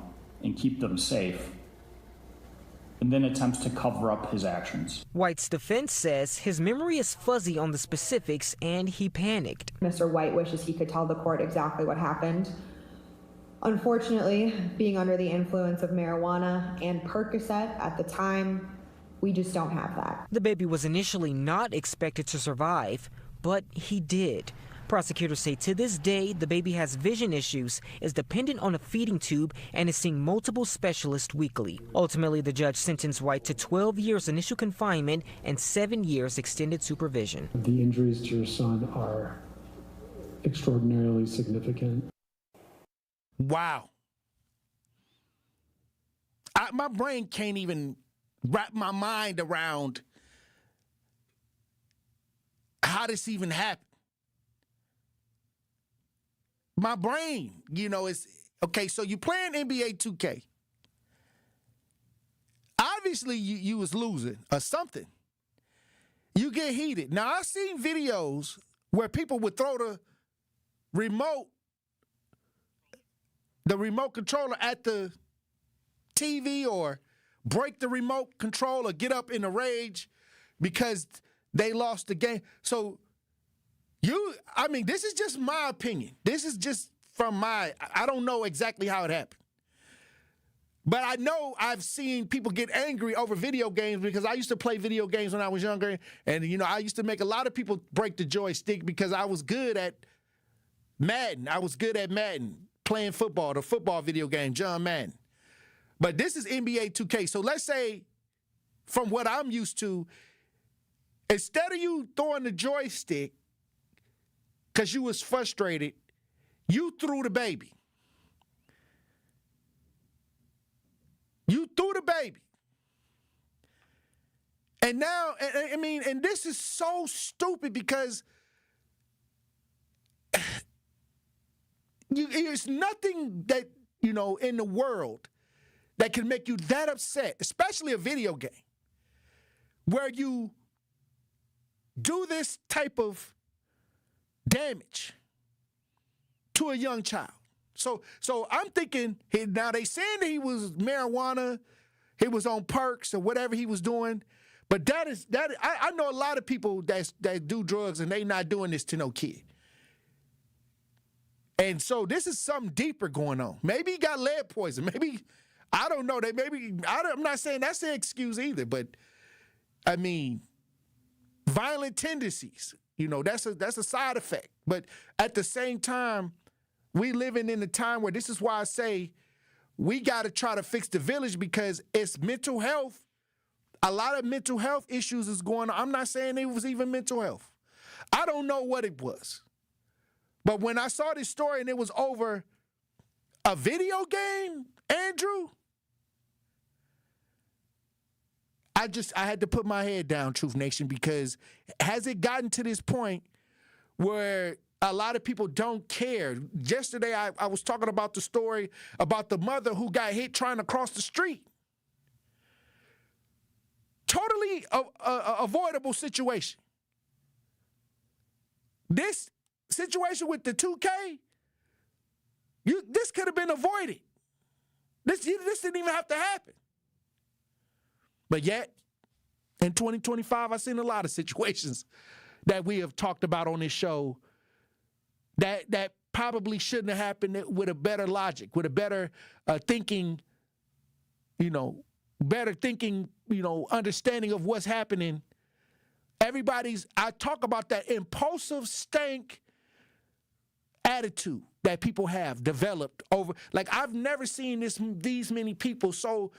and keep them safe, and then attempts to cover up his actions. White's defense says his memory is fuzzy on the specifics and he panicked. Mr. White wishes he could tell the court exactly what happened. Unfortunately, being under the influence of marijuana and Percocet at the time, we just don't have that. The baby was initially not expected to survive, but he did. Prosecutors say to this day, the baby has vision issues, is dependent on a feeding tube, and is seeing multiple specialists weekly. Ultimately, the judge sentenced White to 12 years initial confinement and 7 years extended supervision. The injuries to your son are extraordinarily significant. Wow. My brain can't even wrap my mind around how this even happened. My brain, is okay. So you playing NBA 2K. Obviously, you was losing or something. You get heated. Now I've seen videos where people would throw the remote controller at the TV or break the remote control or get up in a rage because they lost the game. So this is just my opinion. This is just from I don't know exactly how it happened. But I know I've seen people get angry over video games because I used to play video games when I was younger. And, I used to make a lot of people break the joystick because I was good at Madden. I was good at Madden, playing football, the football video game, John Madden. But this is NBA 2K. So let's say, from what I'm used to, instead of you throwing the joystick because you was frustrated, you threw the baby. You threw the baby. And now, and this is so stupid because there's nothing that, in the world that can make you that upset, especially a video game, where you do this type of damage to a young child. So I'm thinking, now they saying that he was marijuana, he was on perks or whatever he was doing, but I know a lot of people that do drugs and they not doing this to no kid. And so this is something deeper going on. Maybe he got lead poison. Maybe, I don't know. I'm not saying that's an excuse either, but violent tendencies, that's a side effect. But at the same time, we living in a time where this is why I say we got to try to fix the village because it's mental health. A lot of mental health issues is going on. I'm not saying it was even mental health. I don't know what it was. But when I saw this story and it was over a video game, Andrew, I had to put my head down, Truth Nation, because has it gotten to this point where a lot of people don't care? Yesterday, I was talking about the story about the mother who got hit trying to cross the street. Totally avoidable situation. This situation with the 2K, this could have been avoided. This didn't even have to happen. But yet, in 2025, I've seen a lot of situations that we have talked about on this show that probably shouldn't have happened with a better logic, with a better thinking, understanding of what's happening. I talk about that impulsive stank attitude that people have developed over, I've never seen these many people so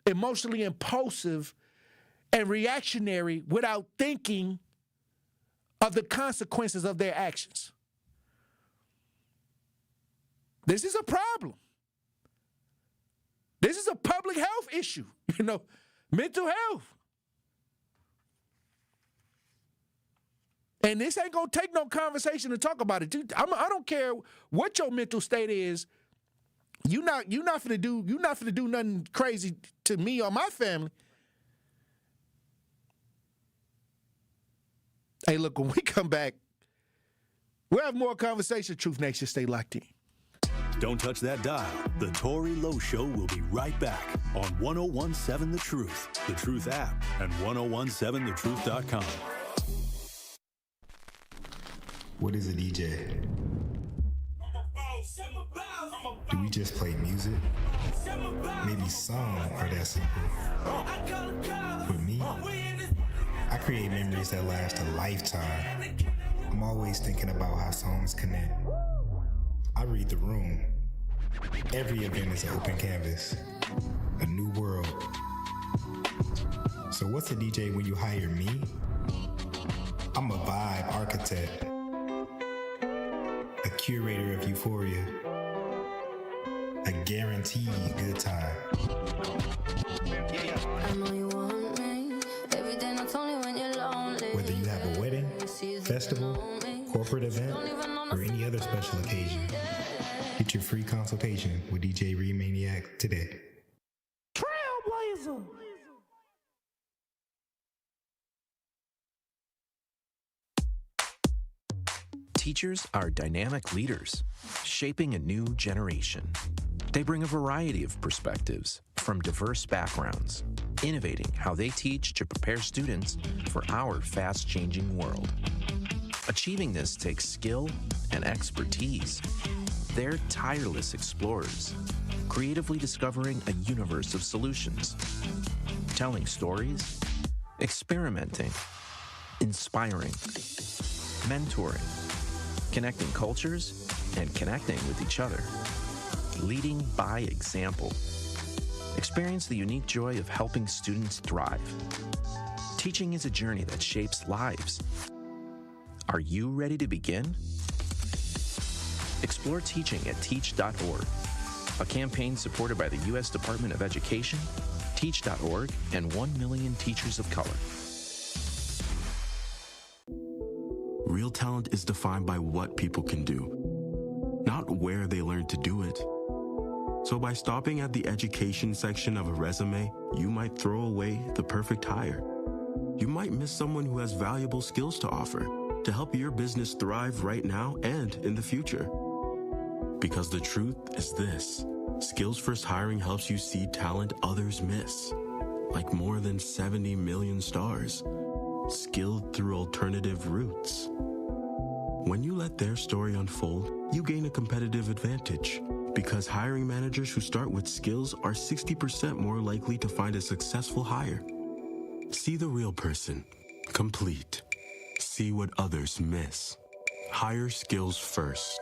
emotionally impulsive and reactionary without thinking of the consequences of their actions. This is a problem. This is a public health issue, mental health. And this ain't gonna take no conversation to talk about it. Dude, I don't care what your mental state is. You're not finna do nothing crazy to me or my family. Hey, look, when we come back, we'll have more conversation. Truth Nation, stay locked in. Don't touch that dial. The Tory Lowe Show will be right back on 101.7 The Truth, The Truth app, and 1017thetruth.com. What is a DJ? Do we just play music? Maybe some are that simple. With me, I create memories that last a lifetime. I'm always thinking about how songs connect. I read the room. Every event is an open canvas, a new world. So what's a DJ when you hire me? I'm a vibe architect, a curator of euphoria, a guaranteed good time. I know you want me. Every day, not only when you're lonely. Whether you have a wedding, festival, corporate event, or any other special occasion, get your free consultation with DJ Remaniac today. Trailblazer. Teachers are dynamic leaders, shaping a new generation. They bring a variety of perspectives from diverse backgrounds, innovating how they teach to prepare students for our fast-changing world. Achieving this takes skill and expertise. They're tireless explorers, creatively discovering a universe of solutions, telling stories, experimenting, inspiring, mentoring, connecting cultures, and connecting with each other. Leading by example. Experience the unique joy of helping students thrive. Teaching is a journey that shapes lives. Are you ready to begin? Explore teaching at teach.org, a campaign supported by the U.S. Department of Education, Teach.org, and 1 million teachers of color. Real talent is defined by what people can do, not where they learn to do it. So by stopping at the education section of a resume, you might throw away the perfect hire. You might miss someone who has valuable skills to offer to help your business thrive right now and in the future. Because the truth is this: Skills First Hiring helps you see talent others miss, like more than 70 million stars, skilled through alternative routes. When you let their story unfold, you gain a competitive advantage, because hiring managers who start with skills are 60% more likely to find a successful hire. See the real person, complete. See what others miss. Hire skills first.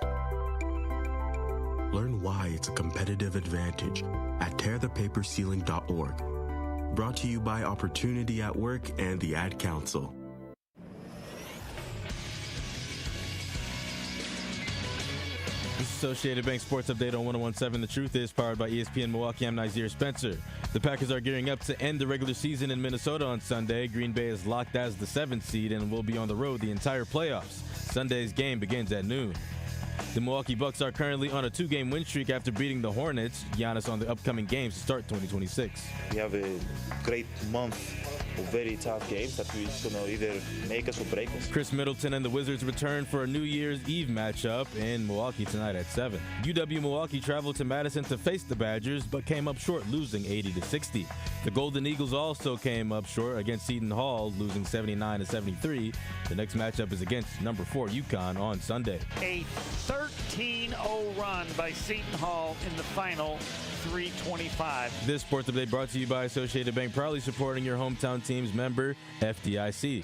Learn why it's a competitive advantage at tearthepaperceiling.org. Brought to you by Opportunity at Work and the Ad Council. This is Associated Bank Sports Update on 101.7 The Truth is powered by ESPN Milwaukee. I'm Nazir Spencer. The Packers are gearing up to end the regular season in Minnesota on Sunday. Green Bay is locked as the 7th seed and will be on the road the entire playoffs. Sunday's game begins at noon. The Milwaukee Bucks are currently on a 2-game win streak after beating the Hornets. Giannis on the upcoming games to start 2026. We have a great month of very tough games that we're going to either make us or break us. Chris Middleton and the Wizards return for a New Year's Eve matchup in Milwaukee tonight at 7. UW-Milwaukee traveled to Madison to face the Badgers, but came up short, losing 80-60. The Golden Eagles also came up short against Seton Hall, losing 79-73. The next matchup is against number 4 UConn on Sunday. A 13-0 run by Seton Hall in the final, 325. This sports update brought to you by Associated Bank, proudly supporting your hometown team's member, FDIC.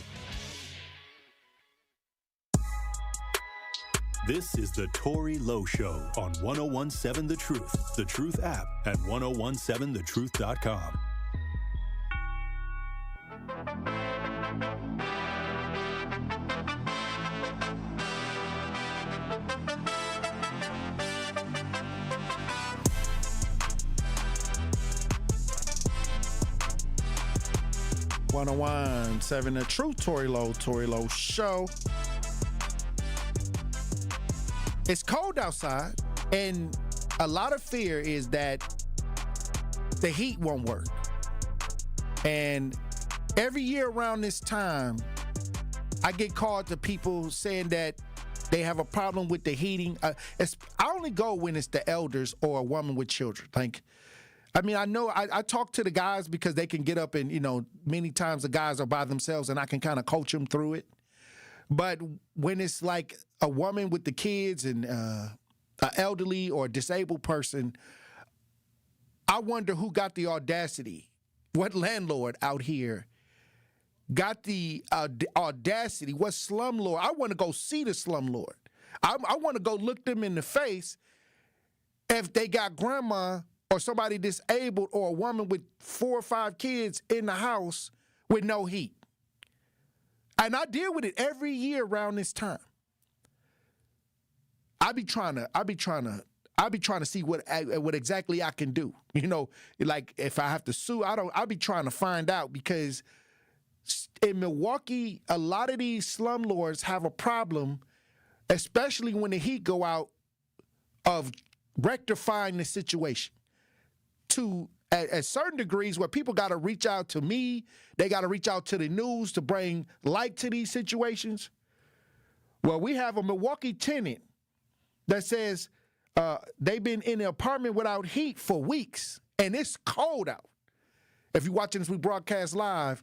This is the Tory Lowe Show on 1017 The Truth app, and 1017thetruth.com. Seven The Truth, Tory Lowe Show. It's cold outside, and a lot of fear is that the heat won't work. And every year around this time, I get called to people saying that they have a problem with the heating. I only go when it's the elders or a woman with children. I know I talk to the guys because they can get up and, many times the guys are by themselves and I can kind of coach them through it. But when it's like a woman with the kids and an elderly or disabled person, I wonder who got the audacity. What landlord out here got the audacity? What slumlord? I want to go see the slumlord. I want to go look them in the face if they got grandma or somebody disabled or a woman with 4 or 5 kids in the house with no heat. And I deal with it every year around this time. I be trying to see what exactly I can do. Like if I have to sue, I be trying to find out, because in Milwaukee, a lot of these slumlords have a problem, especially when the heat go out, of rectifying the situation to at certain degrees where people got to reach out to me. They got to reach out to the news to bring light to these situations. Well, we have a Milwaukee tenant that says they've been in the apartment without heat for weeks, and it's cold out. If you're watching this, we broadcast live.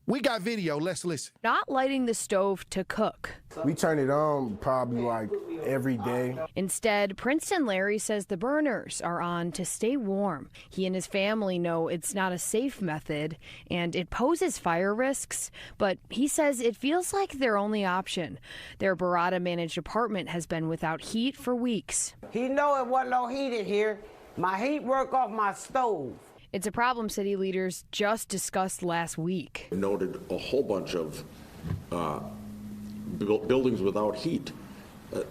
We got video. Let's listen. Not lighting the stove to cook. We turn it on probably like every day. Instead, Princeton Larry says the burners are on to stay warm. He and his family know it's not a safe method and it poses fire risks, but he says it feels like their only option. Their Barada managed apartment has been without heat for weeks. He know it wasn't no heat in here. My heat work off my stove. It's a problem city leaders just discussed last week. Noted a whole bunch of buildings without heat.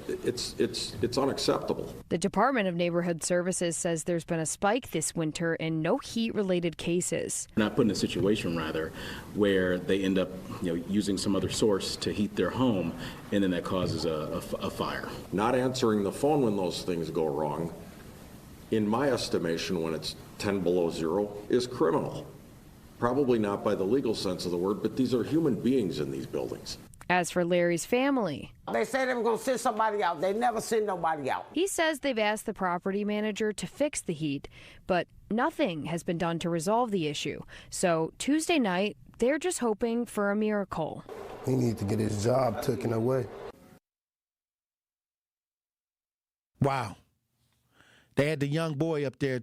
It's unacceptable. The Department of Neighborhood Services says there's been a spike this winter in no heat-related cases. Not put in a situation, rather, where they end up using some other source to heat their home, and then that causes a fire. Not answering the phone when those things go wrong, in my estimation, when it's 10 below zero, is criminal. Probably not by the legal sense of the word, but these are human beings in these buildings. As for Larry's family, they say they were going to send somebody out. They never send nobody out. He says they've asked the property manager to fix the heat, but nothing has been done to resolve the issue. So Tuesday night, they're just hoping for a miracle. He needs to get his job taken away. Wow. They had the young boy up there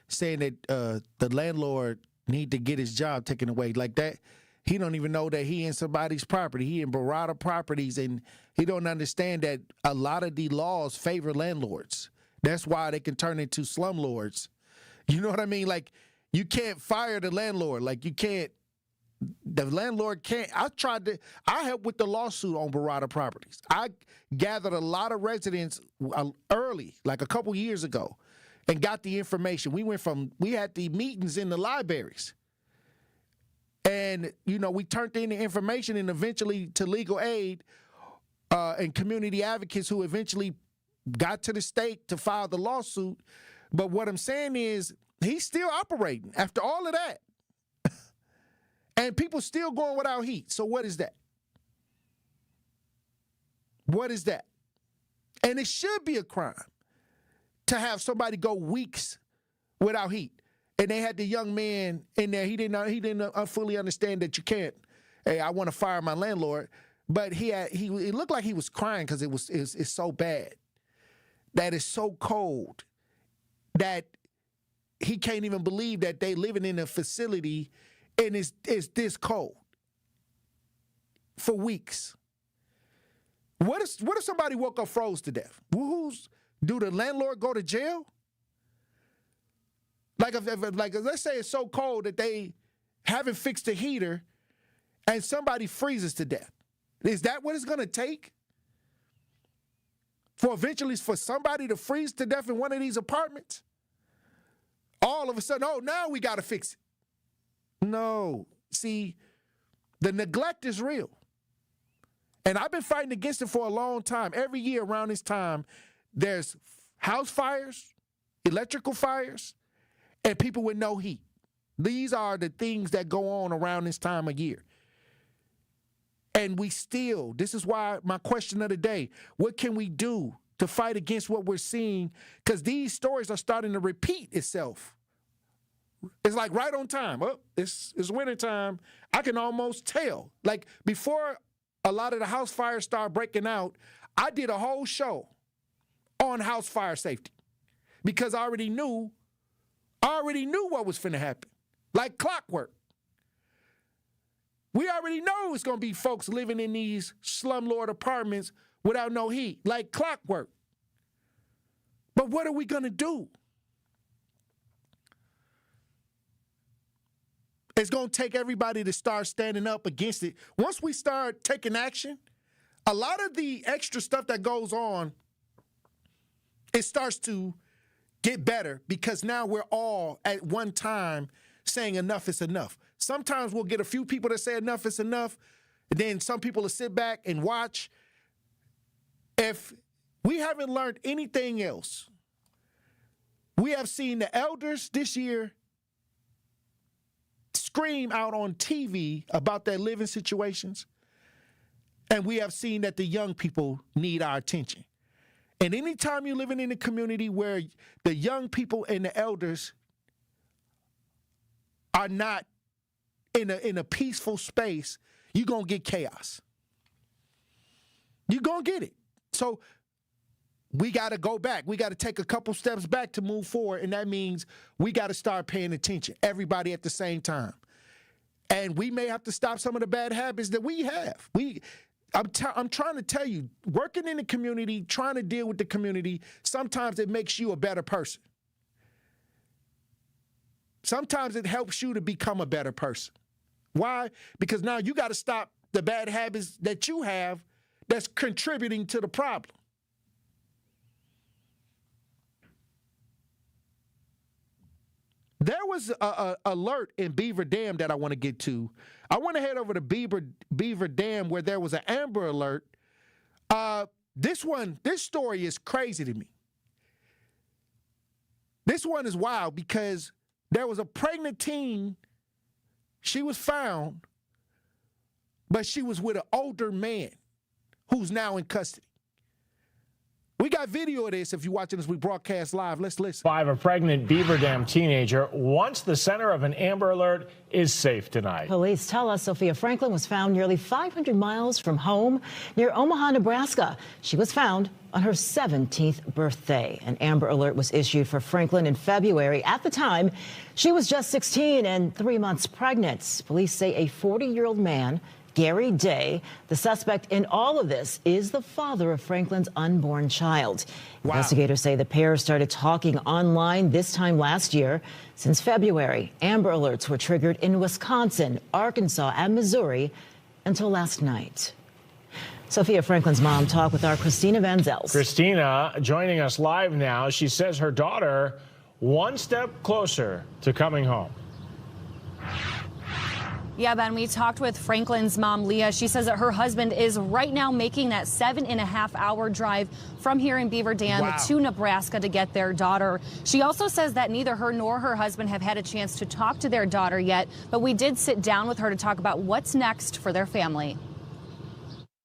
saying that the landlord need to get his job taken away. Like that, he don't even know that he in somebody's property. He in Barada Properties, and he don't understand that a lot of the laws favor landlords. That's why they can turn into slumlords. You know what I mean? Like, you can't fire the landlord. Like, you can't. The landlord can't. I helped with the lawsuit on Barada Properties. I gathered a lot of residents early, like a couple years ago, and got the information. We had the meetings in the libraries. And, we turned in the information and eventually to legal aid and community advocates who eventually got to the state to file the lawsuit. But what I'm saying is he's still operating after all of that. And people still going without heat. So what is that? What is that? And it should be a crime to have somebody go weeks without heat. And they had the young man in there. He didn't fully understand that you can't. Hey, I want to fire my landlord. But it looked like he was crying because it's so bad. That it's so cold that he can't even believe that they living in a facility and it's this cold for weeks. What if somebody woke up froze to death? Do the landlord go to jail? Like let's say it's so cold that they haven't fixed the heater and somebody freezes to death. Is that what it's going to take? For somebody to freeze to death in one of these apartments? All of a sudden, now we got to fix it. No. See, the neglect is real. And I've been fighting against it for a long time. Every year around this time, there's house fires, electrical fires, and people with no heat. These are the things that go on around this time of year. And we still, this is why my question of the day, what can we do to fight against what we're seeing? Because these stories are starting to repeat itself. It's like right on time. Oh, it's winter time. I can almost tell. Like before a lot of the house fires start breaking out, I did a whole show on house fire safety because I already knew what was finna happen. Like clockwork. We already know it's gonna be folks living in these slumlord apartments without no heat, like clockwork. But what are we gonna do? It's going to take everybody to start standing up against it. Once we start taking action, a lot of the extra stuff that goes on, it starts to get better because now we're all at one time saying enough is enough. Sometimes we'll get a few people that say enough is enough, and then some people will sit back and watch. If we haven't learned anything else, we have seen the elders this year scream out on TV about their living situations, and we have seen that the young people need our attention. And anytime you're living in a community where the young people and the elders are not in a peaceful space, you're going to get chaos. You're going to get it. So we got to go back. We got to take a couple steps back to move forward, and that means we got to start paying attention, everybody at the same time. And we may have to stop some of the bad habits that we have. I'm trying to tell you, working in the community, trying to deal with the community, sometimes it makes you a better person. Sometimes it helps you to become a better person. Why? Because now you got to stop the bad habits that you have that's contributing to the problem. There was an alert in Beaver Dam that I want to get to. I want to head over to Beaver Dam where there was an Amber Alert. This story is crazy to me. This one is wild because there was a pregnant teen. She was found, but she was with an older man who's now in custody. We got video of this if you're watching this. We broadcast live. Let's listen. A pregnant Beaver Dam teenager, once the center of an Amber Alert, is safe tonight. Police tell us Sophia Franklin was found nearly 500 miles from home near Omaha, Nebraska. She was found on her 17th birthday. An Amber Alert was issued for Franklin in February. At the time, she was just 16 and 3 months pregnant. Police say a 40-year-old man, Gary Day, the suspect in all of this, is the father of Franklin's unborn child. Wow. Investigators say the pair started talking online this time last year. Since February, Amber Alerts were triggered in Wisconsin, Arkansas, and Missouri until last night. Sophia Franklin's mom talked with our Christina Van Zels. Christina joining us live now. She says her daughter one step closer to coming home. Yeah, Ben, we talked with Franklin's mom, Leah. She says that her husband is right now making that 7.5-hour drive from here in Beaver Dam to Nebraska to get their daughter. She also says that neither her nor her husband have had a chance to talk to their daughter yet, but we did sit down with her to talk about what's next for their family.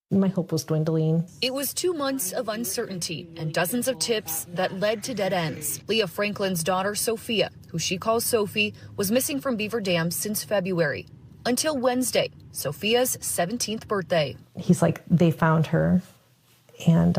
My hope was dwindling. It was 2 months of uncertainty and dozens of tips that led to dead ends. Leah Franklin's daughter, Sophia, who she calls Sophie, was missing from Beaver Dam since February. Until Wednesday, Sophia's 17th birthday. He's like, they found her, and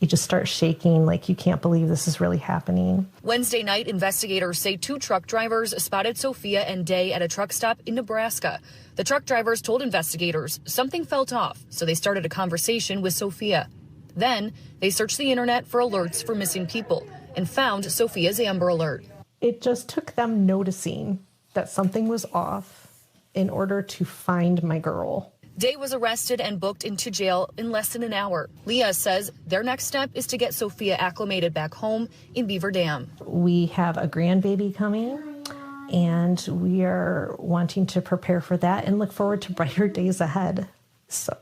you just start shaking like you can't believe this is really happening. Wednesday night, investigators say 2 truck drivers spotted Sophia and Day at a truck stop in Nebraska. The truck drivers told investigators something felt off, so they started a conversation with Sophia. Then they searched the internet for alerts for missing people and found Sophia's Amber Alert. It just took them noticing that something was off in order to find my girl. Day was arrested and booked into jail in less than an hour. Leah says their next step is to get Sophia acclimated back home in Beaver Dam. We have a grandbaby coming, and we are wanting to prepare for that and look forward to brighter days ahead. So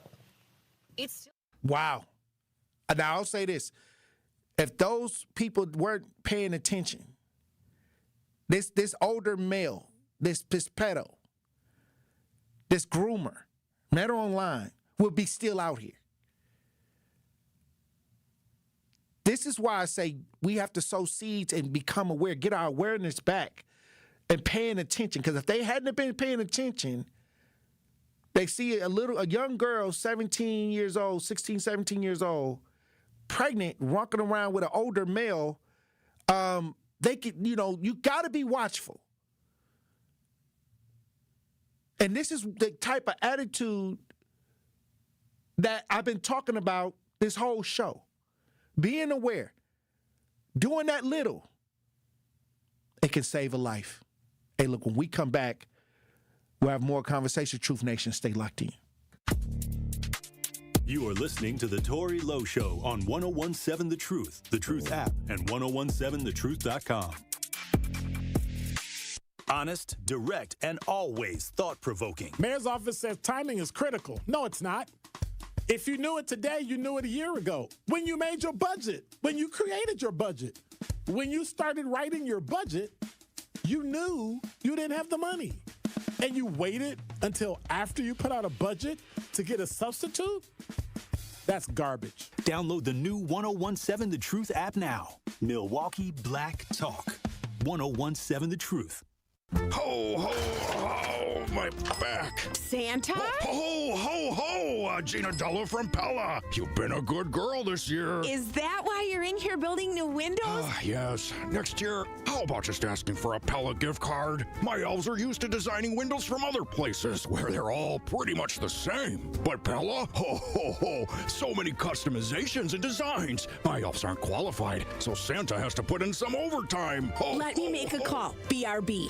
It's wow. Now, I'll say this. If those people weren't paying attention, this older male, this pedo, this groomer, met her online, would be still out here. This is why I say we have to sow seeds and become aware, get our awareness back and paying attention. Because if they hadn't been paying attention, they see a young girl, 17 years old, 16, 17 years old, pregnant, walking around with an older male. They could, you got to be watchful. And this is the type of attitude that I've been talking about this whole show. Being aware, doing that little, it can save a life. Hey, look, when we come back, we'll have more conversation. Truth Nation, stay locked in. You are listening to The Tory Lowe Show on 101.7 The Truth app, and 101.7thetruth.com. Honest, direct, and always thought-provoking. Mayor's office says timing is critical. No, it's not. If you knew it today, you knew it a year ago. When you made your budget, when you created your budget, when you started writing your budget, you knew you didn't have the money. And you waited until after you put out a budget to get a substitute? That's garbage. Download the new 101.7 The Truth app now. Milwaukee Black Talk. 101.7 The Truth. Ho, ho, ho, my back. Santa? Ho, ho, ho, Gina Della from Pella. You've been a good girl this year. Is that why you're in here building new windows? Yes. Next year, how about just asking for a Pella gift card? My elves are used to designing windows from other places where they're all pretty much the same. But Pella? Ho, ho, ho, so many customizations and designs. My elves aren't qualified, so Santa has to put in some overtime. Ho, Let me make a call. BRB.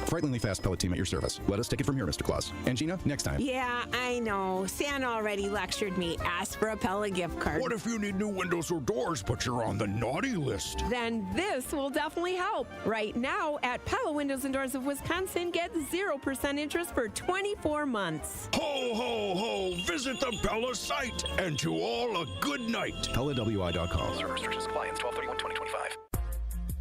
Frighteningly fast pellet team at your service. Let us take it from here, Mr. Claus. And Gina, next time. Yeah, I know. Santa already lectured me. Ask for a Pella gift card. What if you need new windows or doors, but you're on the naughty list? Then this will definitely help. Right now, at Pella Windows and Doors of Wisconsin, get 0% interest for 24 months. Ho, ho, ho! Visit the Pella site. And to all, a good night. PellaWI.com. Service restrictions apply. Ends 12/31/2025.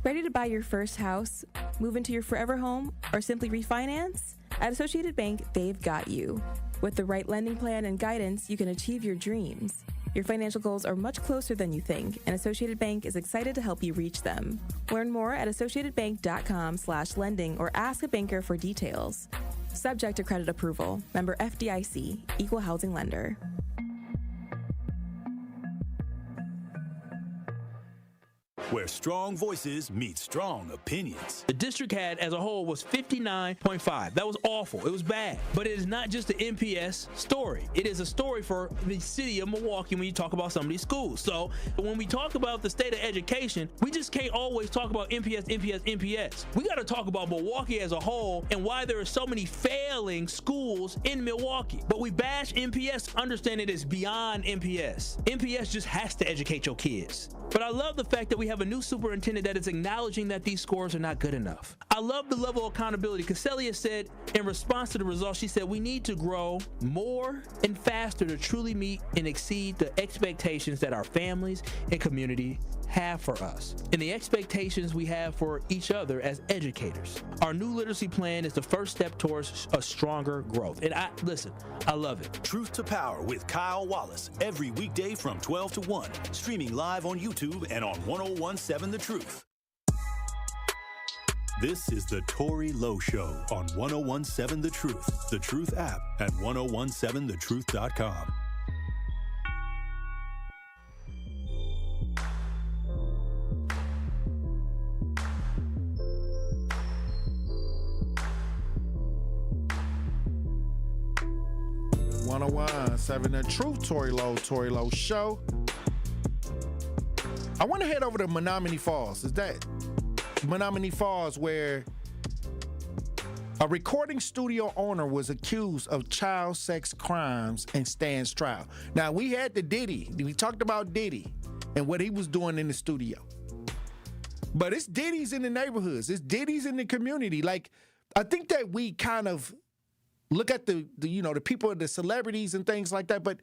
Ready to buy your first house, move into your forever home, or simply refinance? At Associated Bank, they've got you. With the right lending plan and guidance, you can achieve your dreams. Your financial goals are much closer than you think, and Associated Bank is excited to help you reach them. Learn more at associatedbank.com/lending or ask a banker for details. Subject to credit approval. Member FDIC, Equal Housing Lender. Where strong voices meet strong opinions. The district had as a whole was 59.5. That was awful. It was bad. But it is not just the MPS story. It is a story for the city of Milwaukee when you talk about some of these schools. So when we talk about the state of education, we just can't always talk about MPS. We got to talk about Milwaukee as a whole and why there are so many failing schools in Milwaukee. But we bash MPS, understanding it is beyond MPS. MPS just has to educate your kids. But I love the fact that we have a new superintendent that is acknowledging that these scores are not good enough. I love the level of accountability. Casellia said in response to the results, she said, we need to grow more and faster to truly meet and exceed the expectations that our families and community have for us and the expectations we have for each other as educators. Our new literacy plan is the first step towards a stronger growth. And I love it. Truth to Power with Kyle Wallace every weekday from 12 to 1, streaming live on YouTube and on 101.7 The Truth. This is the Tory Lowe Show on 101.7 The Truth app, and 101.7thetruth.com. The Truth, Tory Lowe Show. I want to head over to Menominee Falls. Is that Menominee Falls, where a recording studio owner was accused of child sex crimes and stands trial. Now, we had the Diddy. We talked about Diddy and what he was doing in the studio. But it's Diddy's in the neighborhoods. It's Diddy's in the community. Like, I think that we kind of look at the people, the celebrities and things like that, but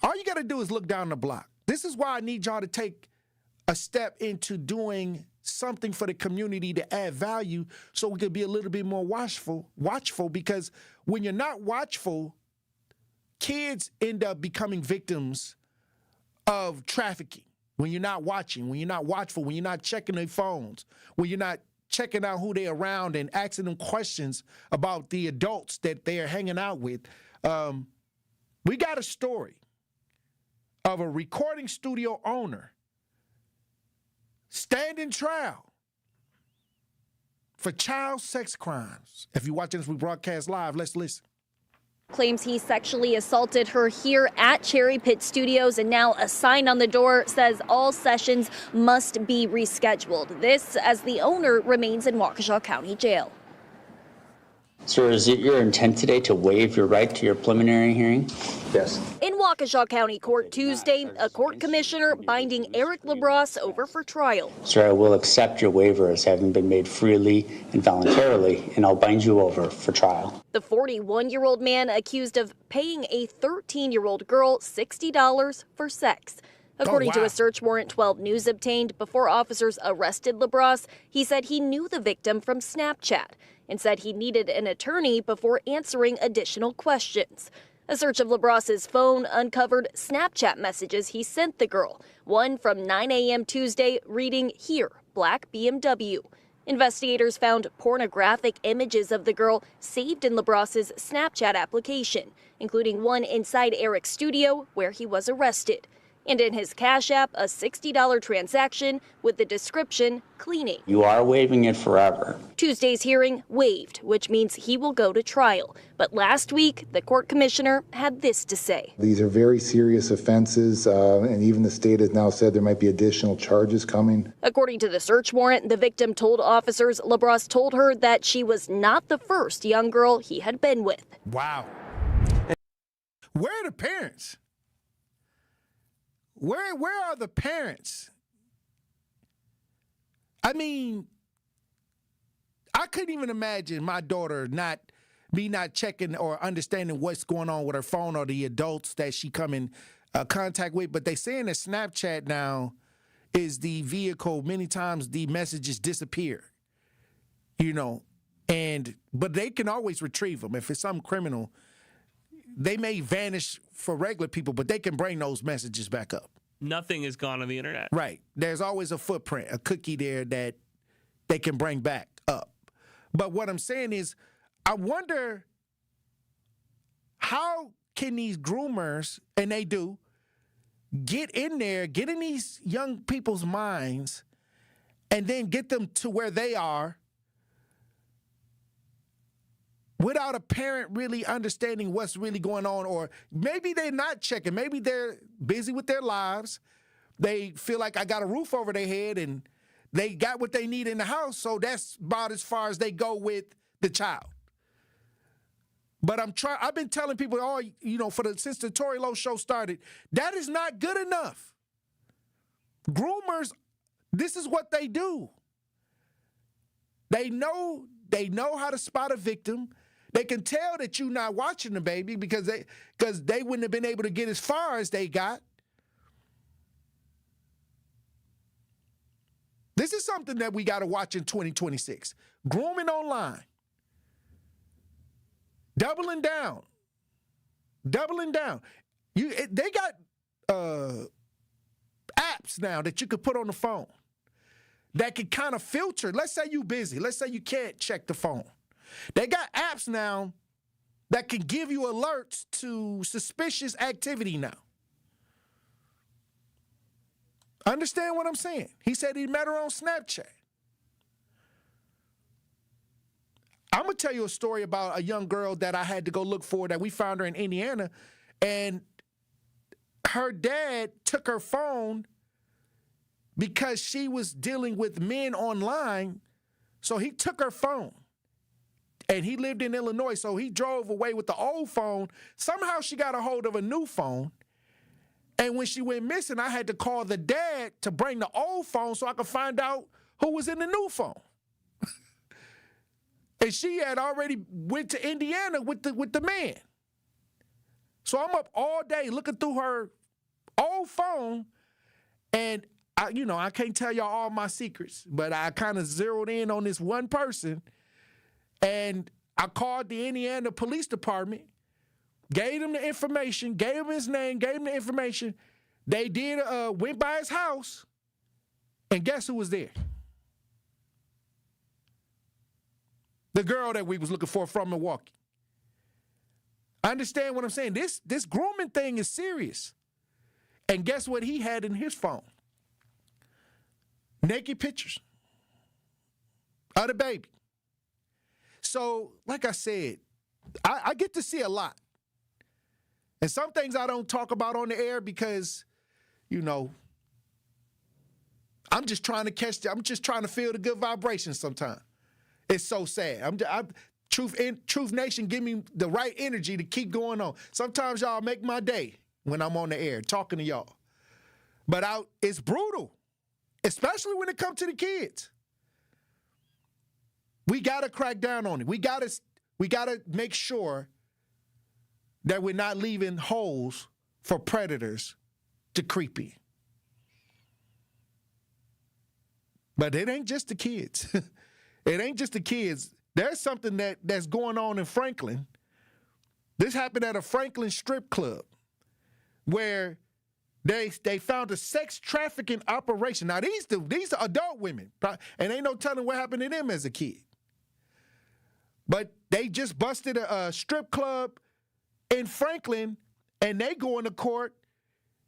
all you got to do is look down the block. This is why I need y'all to take a step into doing something for the community to add value so we can be a little bit more watchful, because when you're not watchful, kids end up becoming victims of trafficking. When you're not watching, when you're not watchful, when you're not checking their phones, when you're not checking out who they're around and asking them questions about the adults that they're hanging out with. We got a story of a recording studio owner standing trial for child sex crimes. If you're watching this, we broadcast live. Let's listen. Claims he sexually assaulted her here at Cherry Pit Studios, and now a sign on the door says all sessions must be rescheduled. This as the owner remains in Waukesha County Jail. Sir, is it your intent today to waive your right to your preliminary hearing? Yes. In Waukesha County Court Tuesday, a court commissioner binding Eric LaBrosse over for trial. Sir, I will accept your waiver as having been made freely and voluntarily, and I'll bind you over for trial. The 41-year-old man accused of paying a 13-year-old girl $60 for sex. According to a search warrant 12 News obtained before officers arrested LaBrosse, he said he knew the victim from Snapchat and said he needed an attorney before answering additional questions. A search of LaBrosse's phone uncovered Snapchat messages he sent the girl, one from 9 a.m. Tuesday reading, "Here, black BMW." Investigators found pornographic images of the girl saved in LaBrosse's Snapchat application, including one inside Eric's studio where he was arrested. And in his Cash App, a $60 transaction with the description, "cleaning." You are waiving it forever. Tuesday's hearing waived, which means he will go to trial. But last week, the court commissioner had this to say. These are very serious offenses, and even the state has now said there might be additional charges coming. According to the search warrant, the victim told officers LaBrosse told her that she was not the first young girl he had been with. Wow. Where are the parents? Where are the parents? I mean, I couldn't even imagine my daughter not checking or understanding what's going on with her phone or the adults that she come in contact with. But they saying that Snapchat now is the vehicle. Many times the messages disappear, but they can always retrieve them. If it's some criminal, they may vanish for regular people, but they can bring those messages back up. Nothing is gone on the internet. Right. There's always a footprint, a cookie there that they can bring back up. But what I'm saying is, I wonder how can these groomers, and they do, get in there, get in these young people's minds, and then get them to where they are without a parent really understanding what's really going on. Or maybe they're not checking. Maybe they're busy with their lives. They feel like I got a roof over their head and they got what they need in the house, so that's about as far as they go with the child. But I've been telling people, since the Tory Lowe show started, that is not good enough. Groomers, this is what they do. They know how to spot a victim. They can tell that you're not watching the baby because they wouldn't have been able to get as far as they got. This is something that we got to watch in 2026. Grooming online. Doubling down. They got apps now that you could put on the phone that can kind of filter. Let's say you're busy. Let's say you can't check the phone. They got apps now that can give you alerts to suspicious activity now. Understand what I'm saying? He said he met her on Snapchat. I'm going to tell you a story about a young girl that I had to go look for, that we found her in Indiana, and her dad took her phone because she was dealing with men online, so he took her phone. And he lived in Illinois, so he drove away with the old phone. Somehow she got a hold of a new phone. And when she went missing, I had to call the dad to bring the old phone so I could find out who was in the new phone. And she had already went to Indiana with the man. So I'm up all day looking through her old phone, and I can't tell y'all all my secrets, but I kind of zeroed in on this one person, and I called the Indiana Police Department, gave them the information, gave him his name, gave him the information. They went by his house, and guess who was there? The girl that we was looking for from Milwaukee. I understand what I'm saying. This grooming thing is serious. And guess what he had in his phone? Naked pictures of the baby. So, like I said, I get to see a lot. And some things I don't talk about on the air because, I'm just trying to feel the good vibrations sometimes. It's so sad. Truth Nation, give me the right energy to keep going on. Sometimes y'all make my day when I'm on the air talking to y'all. But it's brutal, especially when it comes to the kids. We got to crack down on it. We got to make sure that we're not leaving holes for predators to creep in. But it ain't just the kids. It ain't just the kids. There's something that's going on in Franklin. This happened at a Franklin strip club where they found a sex trafficking operation. Now, these are adult women, and ain't no telling what happened to them as a kid. But they just busted a strip club in Franklin, and they go into court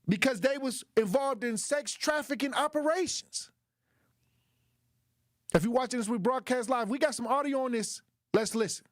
because they was involved in sex trafficking operations. If you're watching this, we broadcast live. We got some audio on this. Let's listen.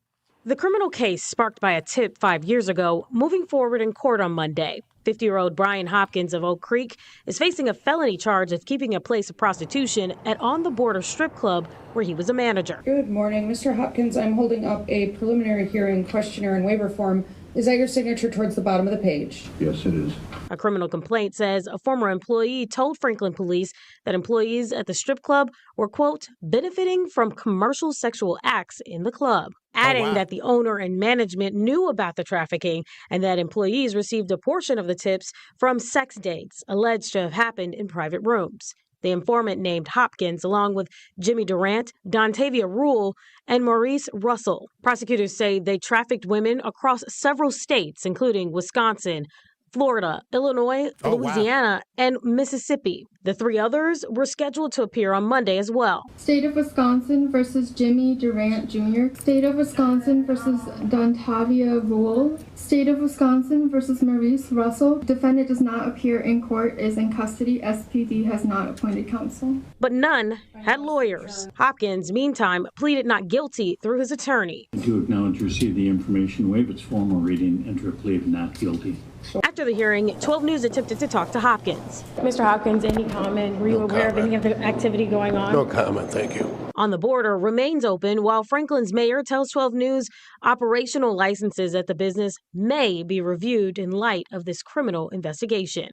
The criminal case sparked by a tip 5 years ago, moving forward in court on Monday. 50-year-old Brian Hopkins of Oak Creek is facing a felony charge of keeping a place of prostitution at On the Border strip club where he was a manager. Good morning, Mr. Hopkins. I'm holding up a preliminary hearing questionnaire and waiver form. Is that your signature towards the bottom of the page? Yes, it is. A criminal complaint says a former employee told Franklin police that employees at the strip club were, quote, benefiting from commercial sexual acts in the club, adding that the owner and management knew about the trafficking and that employees received a portion of the tips from sex dates alleged to have happened in private rooms. The informant named Hopkins, along with Jimmy Durant, Dontavia Rule, and Maurice Russell. Prosecutors say they trafficked women across several states, including Wisconsin, Florida, Illinois, Louisiana, and Mississippi. The three others were scheduled to appear on Monday as well. State of Wisconsin versus Jimmy Durant Jr. State of Wisconsin versus Dontavia Rule. State of Wisconsin versus Maurice Russell. Defendant does not appear in court, is in custody. SPD has not appointed counsel. But none had lawyers. Hopkins, meantime, pleaded not guilty through his attorney. I do acknowledge you received the information, waive its formal reading, enter a plea of not guilty. After the hearing, 12 News attempted to talk to Hopkins. Mr. Hopkins, any comment? Were you aware of any of the activity going on? No comment, thank you. On the Border remains open while Franklin's mayor tells 12 News operational licenses at the business may be reviewed in light of this criminal investigation.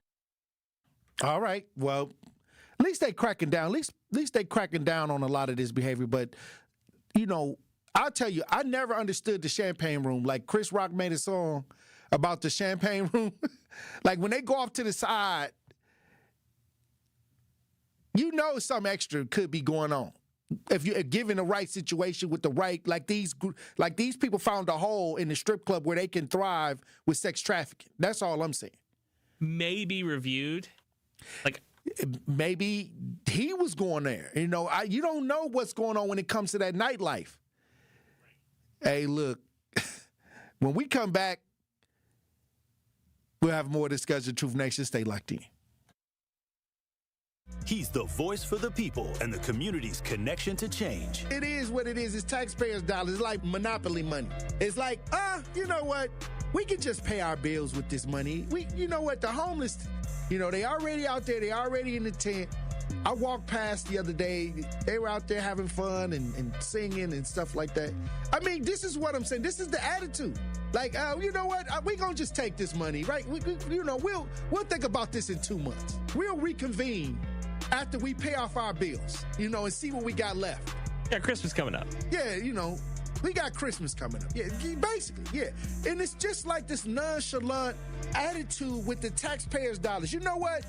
All right. Well, at least they cracking down. At least they cracking down on a lot of this behavior. But, I'll tell you, I never understood the champagne room. Like Chris Rock made a song about the champagne room. Like when they go off to the side, some extra could be going on. If you're given the right situation with the right, like these people found a hole in the strip club where they can thrive with sex trafficking. That's all I'm saying. Maybe reviewed. Like maybe he was going there. You don't know what's going on when it comes to that nightlife. Hey, look, when we come back, we'll have more discussion. Truth Nation, stay locked in. He's the voice for the people and the community's connection to change. It is what it is. It's taxpayers' dollars. It's like monopoly money. It's like, you know what? We can just pay our bills with this money. You know what? The homeless, they already out there. They already in the tent. I walked past the other day. They were out there having fun and singing and stuff like that. I mean, this is what I'm saying. This is the attitude. Like, you know what? We're going to just take this money, right? We'll think about this in 2 months. We'll reconvene after we pay off our bills, and see what we got left. Yeah, Christmas coming up. Yeah, We got Christmas coming up. Yeah, basically, yeah. And it's just like this nonchalant attitude with the taxpayers' dollars. You know what?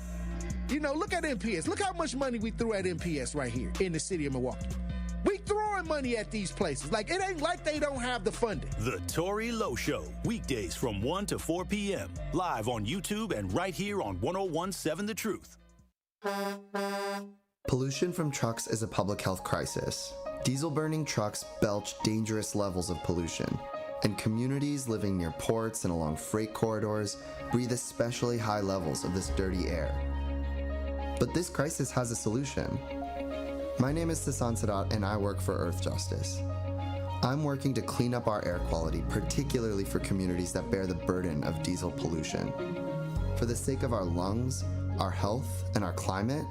Look at MPS. Look how much money we threw at MPS right here in the city of Milwaukee. We throwing money at these places. Like, it ain't like they don't have the funding. The Tory Lowe Show, weekdays from 1 to 4 p.m. Live on YouTube and right here on 101.7 The Truth. Pollution from trucks is a public health crisis. Diesel-burning trucks belch dangerous levels of pollution, and communities living near ports and along freight corridors breathe especially high levels of this dirty air. But this crisis has a solution. My name is Sasan Sadat, and I work for Earth Justice. I'm working to clean up our air quality, particularly for communities that bear the burden of diesel pollution. For the sake of our lungs, our health, and our climate,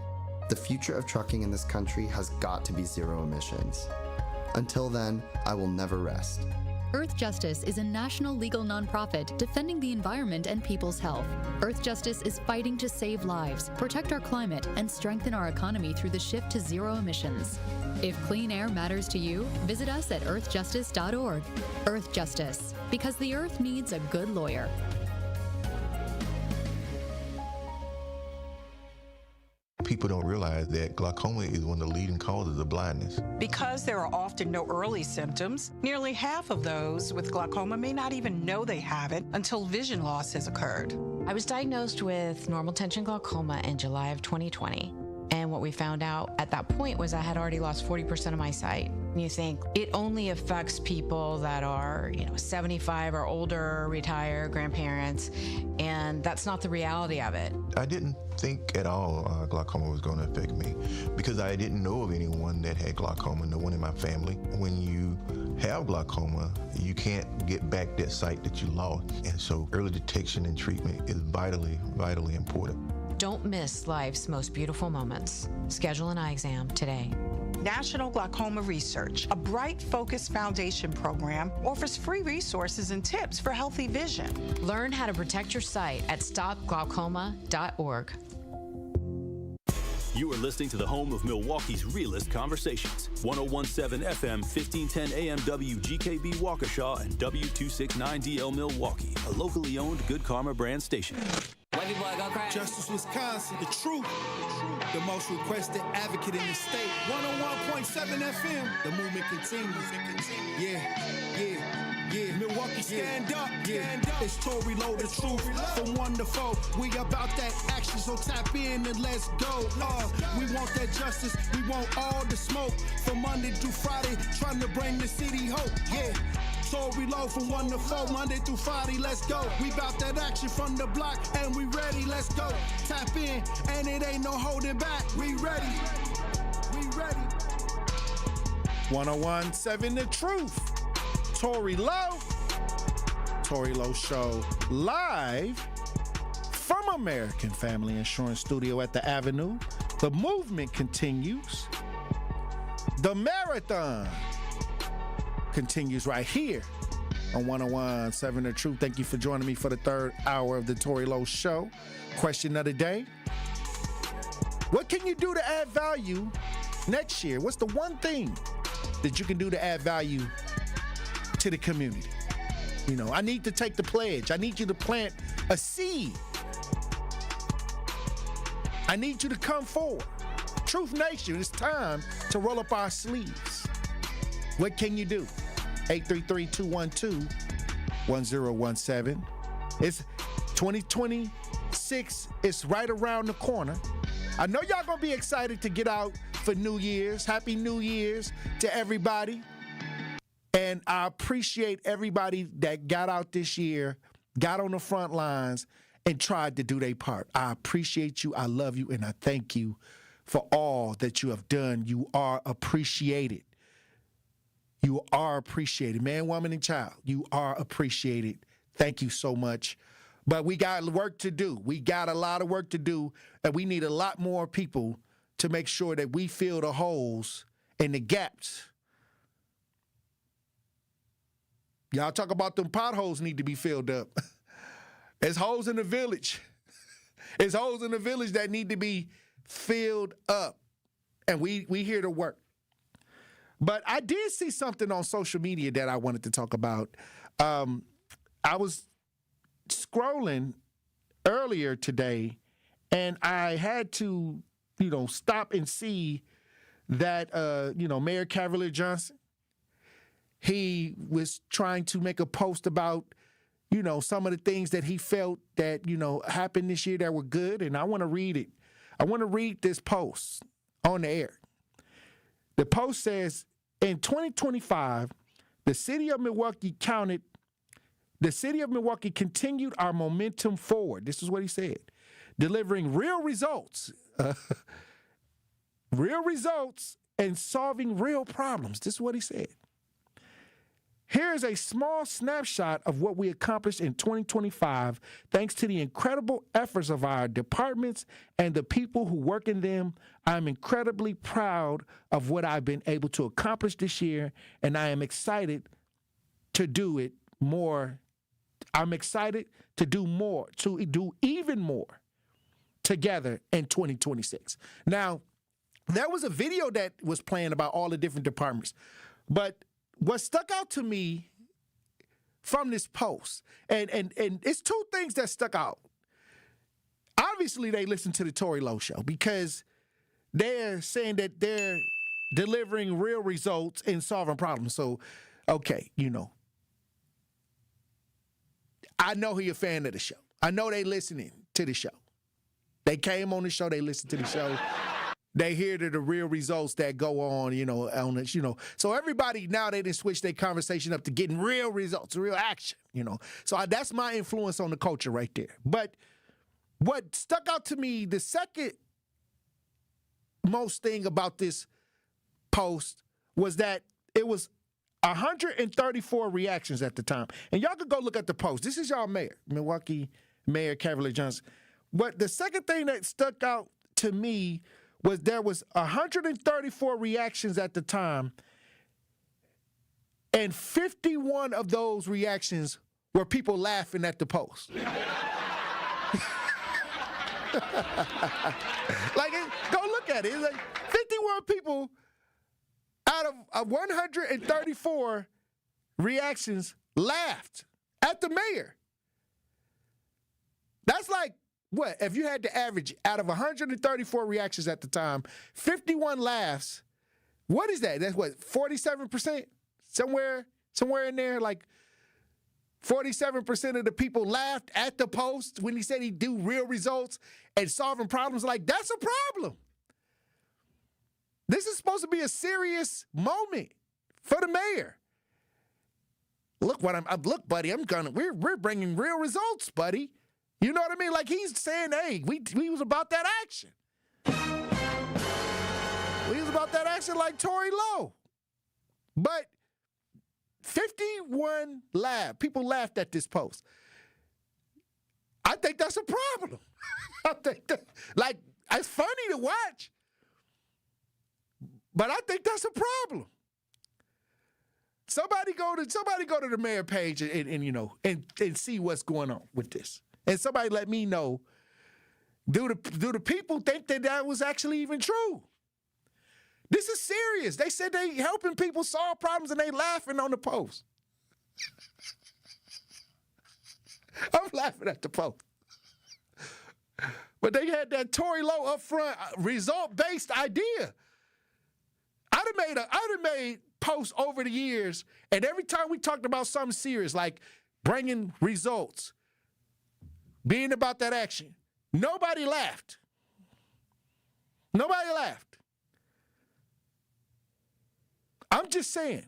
the future of trucking in this country has got to be zero emissions. Until then, I will never rest. Earth Justice is a national legal nonprofit defending the environment and people's health. Earth Justice is fighting to save lives, protect our climate, and strengthen our economy through the shift to zero emissions. If clean air matters to you, visit us at earthjustice.org. Earth Justice, because the earth needs a good lawyer. People don't realize that glaucoma is one of the leading causes of blindness. Because there are often no early symptoms, nearly half of those with glaucoma may not even know they have it until vision loss has occurred. I was diagnosed with normal tension glaucoma in July of 2020. And what we found out at that point was I had already lost 40% of my sight. And you think it only affects people that are, 75 or older, retired, grandparents, and that's not the reality of it. I didn't think at all glaucoma was going to affect me because I didn't know of anyone that had glaucoma, no one in my family. When you have glaucoma, you can't get back that sight that you lost. And so early detection and treatment is vitally, vitally important. Don't miss life's most beautiful moments. Schedule an eye exam today. National Glaucoma Research, a Bright Focus Foundation program, offers free resources and tips for healthy vision. Learn how to protect your sight at stopglaucoma.org. You are listening to the home of Milwaukee's realest conversations. 101.7 FM, 1510 AM WGKB Waukesha, and W269DL Milwaukee, a locally owned Good Karma brand station. Justice, Wisconsin, the truth, the most requested advocate in the state. 101.7 FM, the movement continues. Yeah. Milwaukee, stand up. It's Tory Lowe, the truth. From 1 to 4, we about that action, so tap in and let's go. We want that justice, we want all the smoke. From Monday through Friday, trying to bring the city hope. Yeah. Tory Lowe from 1 to 4, Monday through Friday, let's go. We bout that action from the block, and we ready, let's go. Tap in, and it ain't no holding back. We ready. 101.7 The Truth. Tory Lowe. Tory Lowe Show live from American Family Insurance Studio at the Avenue. The movement continues. The marathon continues right here on 101.7 The Truth. Thank you for joining me for the third hour of the Tory Lowe Show. Question of the day: what can you do to add value next year? What's the one thing that you can do to add value to the community? I need to take the pledge. I need you to plant a seed. I need you to come forward. Truth Nation, it's time to roll up our sleeves. What can you do? 833-212-1017. It's 2026. It's right around the corner. I know y'all gonna be excited to get out for New Year's. Happy New Year's to everybody. And I appreciate everybody that got out this year, got on the front lines, and tried to do their part. I appreciate you, I love you, and I thank you for all that you have done. You are appreciated. You are appreciated. Man, woman, and child, you are appreciated. Thank you so much. But we got work to do. We got a lot of work to do, and we need a lot more people to make sure that we fill the holes and the gaps. Y'all talk about them potholes need to be filled up. There's holes in the village. There's holes in the village that need to be filled up. And we here to work. But I did see something on social media that I wanted to talk about. I was scrolling earlier today, and I had to, stop and see that, Mayor Cavalier Johnson, he was trying to make a post about, some of the things that he felt that, happened this year that were good, and I want to read it. I want to read this post on the air. The post says, in 2025, the city of Milwaukee continued our momentum forward. This is what he said. Delivering real results and solving real problems. This is what he said. Here is a small snapshot of what we accomplished in 2025, thanks to the incredible efforts of our departments and the people who work in them. I'm incredibly proud of what I've been able to accomplish this year, and I am excited to do it more. I'm excited to do more, to do even more together in 2026. Now, there was a video that was playing about all the different departments, but what stuck out to me from this post, and it's two things that stuck out. Obviously, they listened to the Tory Lowe show because they're saying that they're delivering real results and solving problems. So, okay, I know he's a fan of the show. I know they listening to the show. They came on the show, they listened to the show. They hear the real results that go on, on this, So everybody now they didn't switch their conversation up to getting real results, real action, So that's my influence on the culture right there. But what stuck out to me, the second most thing about this post was that it was 134 reactions at the time. And y'all could go look at the post. This is y'all mayor, Milwaukee Mayor Cavalier Johnson. But the second thing that stuck out to me was there was 134 reactions at the time, and 51 of those reactions were people laughing at the post. Go look at it. It's like 51 people out of 134 reactions laughed at the mayor. That's like, what? If you had to average out of 134 reactions at the time, 51 laughs, what is that? That's what, 47%? Somewhere in there, like 47% of the people laughed at the post when he said he'd do real results and solving problems. Like, that's a problem. This is supposed to be a serious moment for the mayor. Look, buddy, we're bringing real results, buddy. You know what I mean? Like, he's saying, hey, we was about that action. We was about that action like Tory Lowe. But 51 people laughed at this post. I think that's a problem. I think that, like, it's funny to watch, but I think that's a problem. Somebody go to the mayor page and see what's going on with this. And somebody let me know, do the people think that was actually even true? This is serious. They said they helping people solve problems and they laughing on the post. I'm laughing at the post. But they had that Tory Lowe up front, result-based idea. I'd have made posts over the years, and every time we talked about something serious, like bringing results, being about that action, nobody laughed. Nobody laughed. I'm just saying.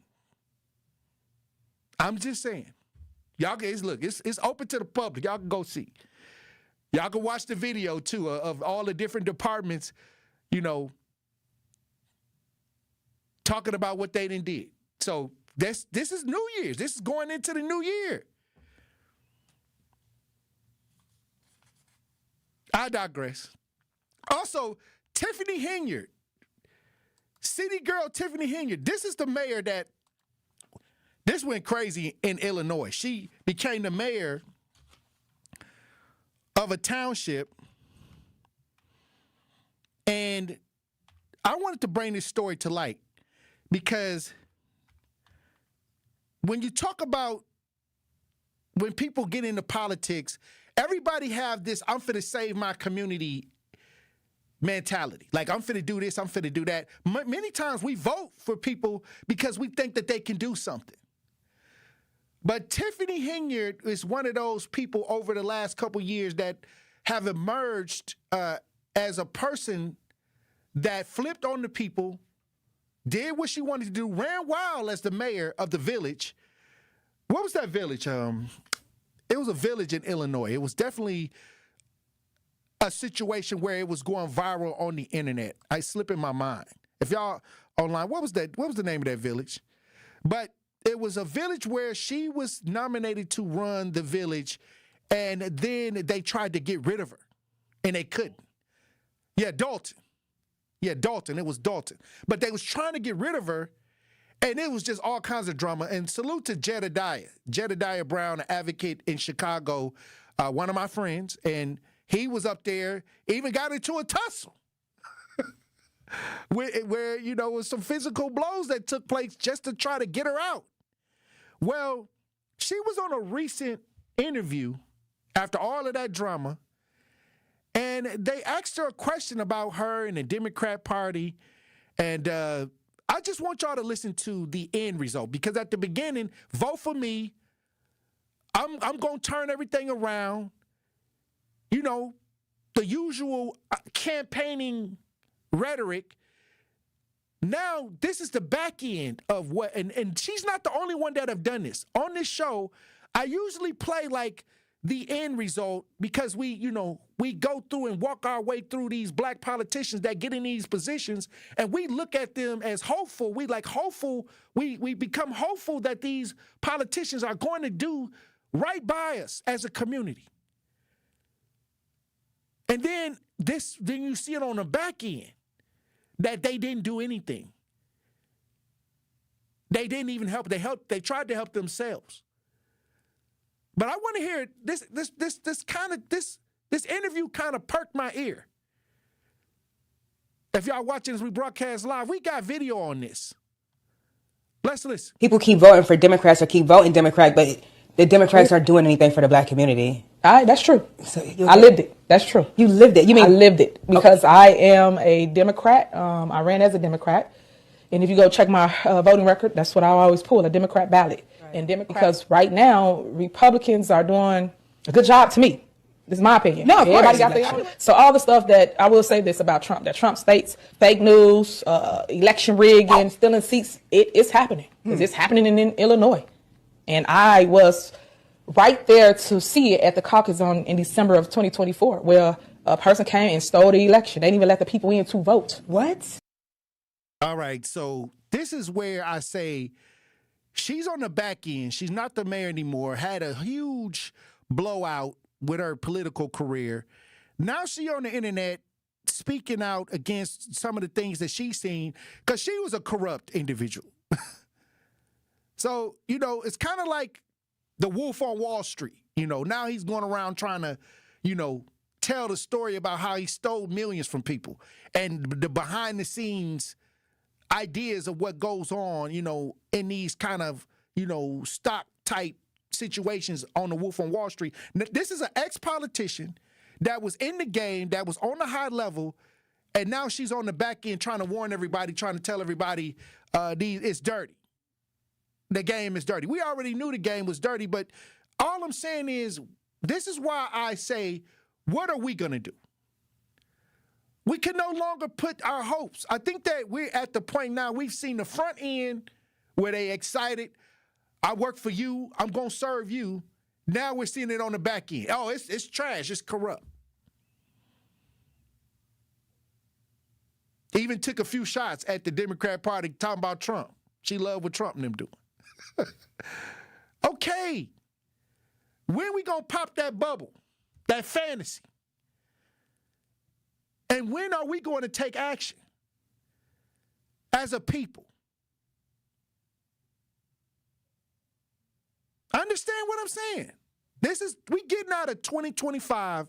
Y'all guys, look, it's open to the public. Y'all can go see. Y'all can watch the video, too, of all the different departments, talking about what they done did. So this is New Year's. This is going into the new year. I digress. Also, Tiffany Henyard, city girl Tiffany Henyard. This is the mayor this went crazy in Illinois. She became the mayor of a township, and I wanted to bring this story to light because when you talk about when people get into politics, everybody have this I'm finna save my community mentality. Like, I'm finna do this, I'm finna do that. Many times we vote for people because we think that they can do something. But Tiffany Henyard is one of those people over the last couple years that have emerged as a person that flipped on the people, did what she wanted to do, ran wild as the mayor of the village. What was that village? It was a village in Illinois. It was definitely a situation where it was going viral on the internet. I slip in my mind. If y'all online, what was that? What was the name of that village? But it was a village where she was nominated to run the village, and then they tried to get rid of her, and they couldn't. Yeah, Dalton. Yeah, Dalton. It was Dalton. But they was trying to get rid of her, and it was just all kinds of drama. And salute to Jedediah Brown, an advocate in Chicago, one of my friends, and he was up there, even got into a tussle where, you know, was some physical blows that took place just to try to get her out. Well, she was on a recent interview after all of that drama, and they asked her a question about her and the Democrat Party, and I just want y'all to listen to the end result, because at the beginning, vote for me. I'm going to turn everything around. You know, the usual campaigning rhetoric. Now, this is the back end of what, and she's not the only one that have done this. On this show, I usually play like the end result because we go through and walk our way through these black politicians that get in these positions, and we look at them as hopeful. We become hopeful that these politicians are going to do right by us as a community. And then you see it on the back end that they didn't do anything. They didn't even help. They tried to help themselves. But I want to hear this interview kind of perked my ear. If y'all watching as we broadcast live, we got video on this. Let's listen. People keep voting for Democrats or keep voting Democrat, but the Democrats aren't doing anything for the black community. That's true. So I lived it. That's true. You lived it. You mean I lived it because I am a Democrat. I ran as a Democrat, and if you go check my voting record, that's what I always pull, a Democrat ballot. Right. And because right now Republicans are doing a good job to me. This is my opinion. No, of everybody course. got their. So all the stuff that I will say this about Trump, that Trump states fake news, election rigging, stealing seats, it's happening. It's happening in Illinois, and I was right there to see it at the caucus in December of 2024, where a person came and stole the election. They didn't even let the people in to vote. What? All right, so this is where I say she's on the back end. She's not the mayor anymore, had a huge blowout with her political career. Now she on the internet speaking out against some of the things that she's seen because she was a corrupt individual. So, it's kind of like the Wolf on Wall Street. Now he's going around trying to, tell the story about how he stole millions from people and the behind the scenes ideas of what goes on, in these kind of, stock type situations on the Wolf on Wall Street. This is an ex-politician that was in the game, that was on the high level, and now she's on the back end trying to warn everybody, trying to tell everybody it's dirty. The game is dirty. We already knew the game was dirty, but all I'm saying is this is why I say, what are we going to do? We can no longer put our hopes. I think that we're at the point now we've seen the front end where they excited. I work for you. I'm going to serve you. Now we're seeing it on the back end. Oh, it's trash. It's corrupt. Even took a few shots at the Democrat Party talking about Trump. She loved what Trump and them doing. Okay. When we going to pop that bubble, that fantasy? And when are we going to take action as a people? Understand what I'm saying? We getting out of 2025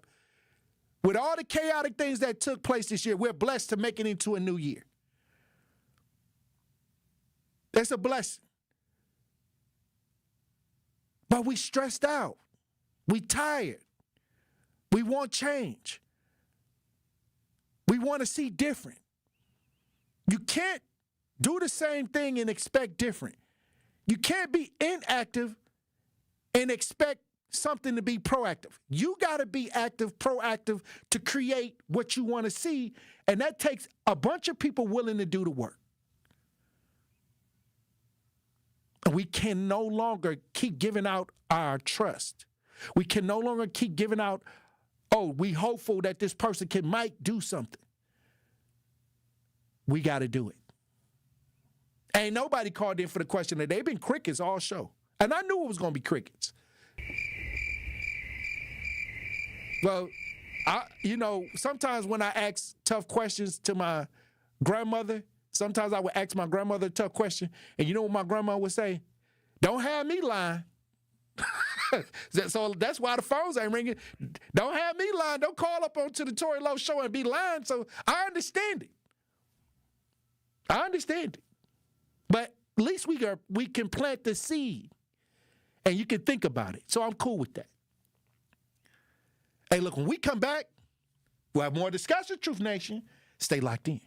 with all the chaotic things that took place this year. We're blessed to make it into a new year. It's a blessing. But we stressed out. We tired. We want change. We want to see different. You can't do the same thing and expect different. You can't be inactive and expect something to be proactive. You got to be active, proactive to create what you want to see, and that takes a bunch of people willing to do the work. And we can no longer keep giving out our trust. We can no longer keep giving out, oh, we hopeful that this person might do something. We got to do it. Ain't nobody called in for the question that they've been crickets all show. And I knew it was going to be crickets. Well, sometimes when I ask tough questions to my grandmother, sometimes I would ask my grandmother a tough question, and you know what my grandma would say? Don't have me lying. So that's why the phones ain't ringing. Don't have me lying. Don't call up onto the Tory Lowe show and be lying. So I understand it. But at least we can plant the seed, and you can think about it. So I'm cool with that. Hey, look, when we come back, we'll have more discussion, Truth Nation. Stay locked in.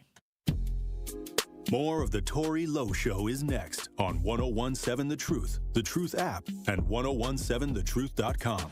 More of the Tory Lowe Show is next on 1017 The Truth app, and 1017thetruth.com.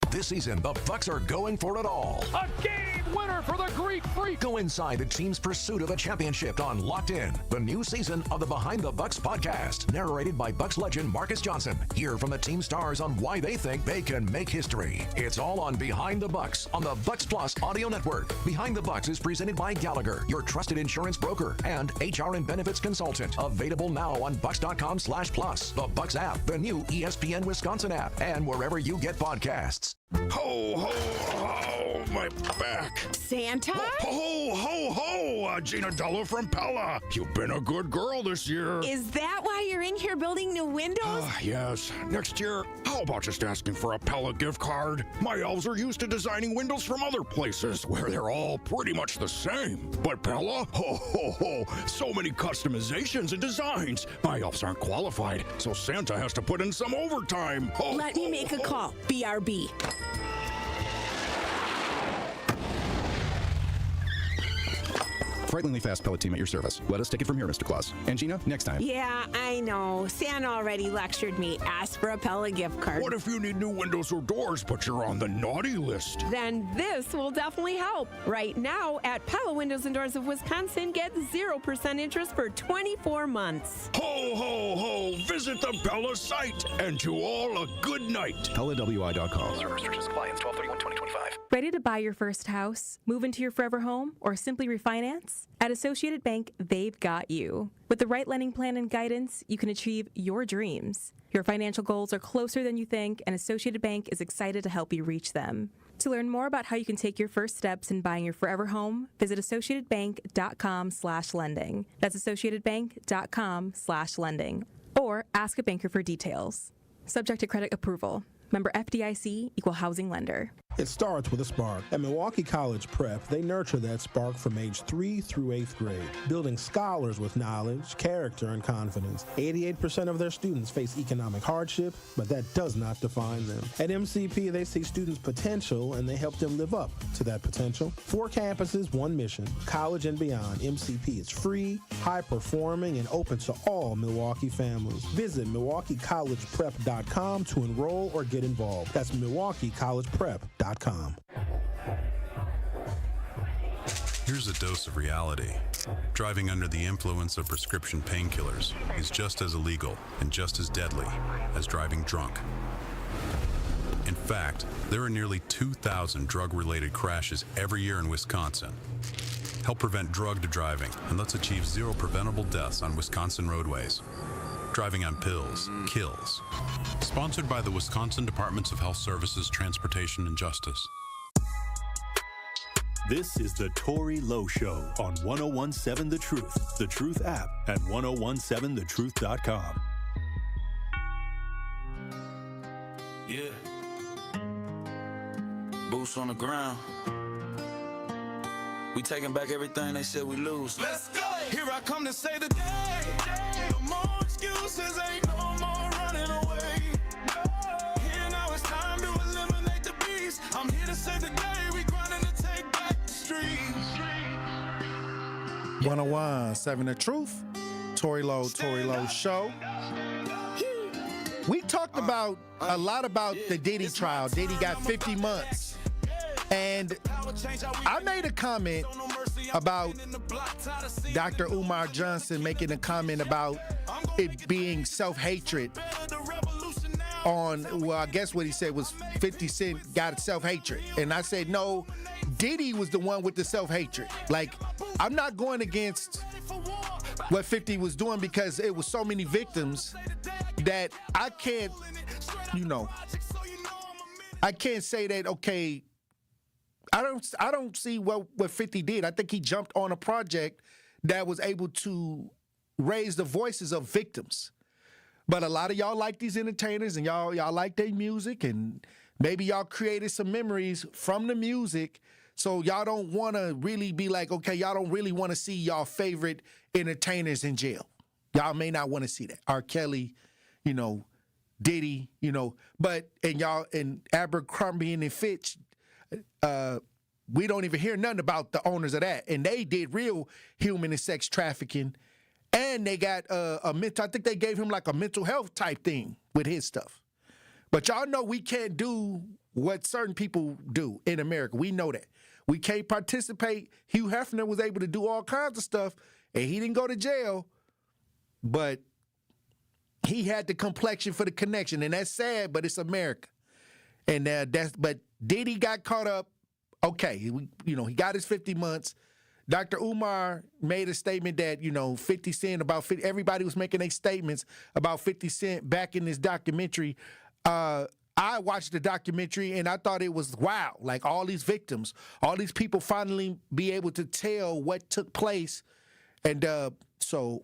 This season, the Bucks are going for it all. A game winner for the Greek Freak. Go inside the team's pursuit of a championship on Locked In, the new season of the Behind the Bucks podcast, narrated by Bucks legend Marcus Johnson. Hear from the team stars on why they think they can make history. It's all on Behind the Bucks on the Bucks Plus audio network. Behind the Bucks is presented by Gallagher, your trusted insurance broker and HR and benefits consultant. Available now on Bucks.com/plus, the Bucks app, the new ESPN Wisconsin app, and wherever you get podcasts. Ho, ho, ho, my back. Santa? Ho, ho, ho, Gina Della from Pella. You've been a good girl this year. Is that why you're in here building new windows? Yes. Next year, how about just asking for a Pella gift card? My elves are used to designing windows from other places where they're all pretty much the same. But Pella? Ho, ho, ho, so many customizations and designs. My elves aren't qualified, so Santa has to put in some overtime. Ho, Let me make a call. BRB. Frighteningly fast pellet team at your service. Let us take it from here, Mr. Claus. And Gina, next time. Yeah, I know. Santa already lectured me. Ask for a Pella gift card. What if you need new windows or doors, but you're on the naughty list? Then this will definitely help. Right now, at Pella Windows and Doors of Wisconsin, get 0% interest for 24 months. Ho, ho, ho. Visit the Pella site. And to all, a good night. PellaWI.com. Restrictions apply. It's 12/31/2025. Ready to buy your first house, move into your forever home, or simply refinance? At Associated Bank, they've got you. With the right lending plan and guidance, you can achieve your dreams. Your financial goals are closer than you think, and Associated Bank is excited to help you reach them. To learn more about how you can take your first steps in buying your forever home, visit associatedbank.com/lending. That's associatedbank.com/lending. Or ask a banker for details. Subject to credit approval. Member FDIC, Equal Housing Lender. It starts with a spark. At Milwaukee College Prep, they nurture that spark from age 3 through 8th grade, building scholars with knowledge, character, and confidence. 88% of their students face economic hardship, but that does not define them. At MCP, they see students' potential, and they help them live up to that potential. 4 campuses, 1 mission, college and beyond. MCP is free, high-performing, and open to all Milwaukee families. Visit MilwaukeeCollegePrep.com to enroll or get involved. That's MilwaukeeCollegePrep.com. Here's a dose of reality. Driving under the influence of prescription painkillers is just as illegal and just as deadly as driving drunk. In fact, there are nearly 2,000 drug-related crashes every year in Wisconsin. Help prevent drug driving, and let's achieve 0 preventable deaths on Wisconsin roadways. Driving on pills kills. Sponsored by the Wisconsin Departments of Health Services, Transportation, and Justice. This is the Tory Lowe Show on 1017 The Truth app, and 1017thetruth.com. Yeah. Boots on the ground. We taking back everything they said we lose. Let's go! Here I come to say the day. No more excuses, ain't no more running away. Here now it's time to eliminate the beast. I'm here to say the day. We grinding to take back the streets. 101.7 The Truth. Tory Lowe Show. We talked about a lot about the Diddy trial. Diddy got 50 months. And I made a comment about Dr. Umar Johnson making a comment about it being self-hatred on, well, I guess what he said was 50 Cent got self-hatred. And I said, no, Diddy was the one with the self-hatred. Like, I'm not going against what 50 was doing because it was so many victims that I can't, I can't say that, okay, I don't see what 50 did. I think he jumped on a project that was able to raise the voices of victims. But a lot of y'all like these entertainers and y'all like their music, and maybe y'all created some memories from the music. So y'all don't want to really be like, okay, y'all don't really want to see y'all favorite entertainers in jail. Y'all may not want to see that. R. Kelly, Diddy, but and Abercrombie and Fitch, we don't even hear nothing about the owners of that. And they did real human and sex trafficking. And they got I think they gave him like a mental health type thing with his stuff. But y'all know we can't do what certain people do in America. We know that. We can't participate. Hugh Hefner was able to do all kinds of stuff, and he didn't go to jail, but he had the complexion for the connection, and that's sad, but it's America. And but Diddy got caught up. Okay, he got his 50 months. Dr. Umar made a statement that, 50 Cent, everybody was making their statements about 50 Cent back in this documentary. I watched the documentary and I thought it was wow. Like all these victims, all these people finally be able to tell what took place. And so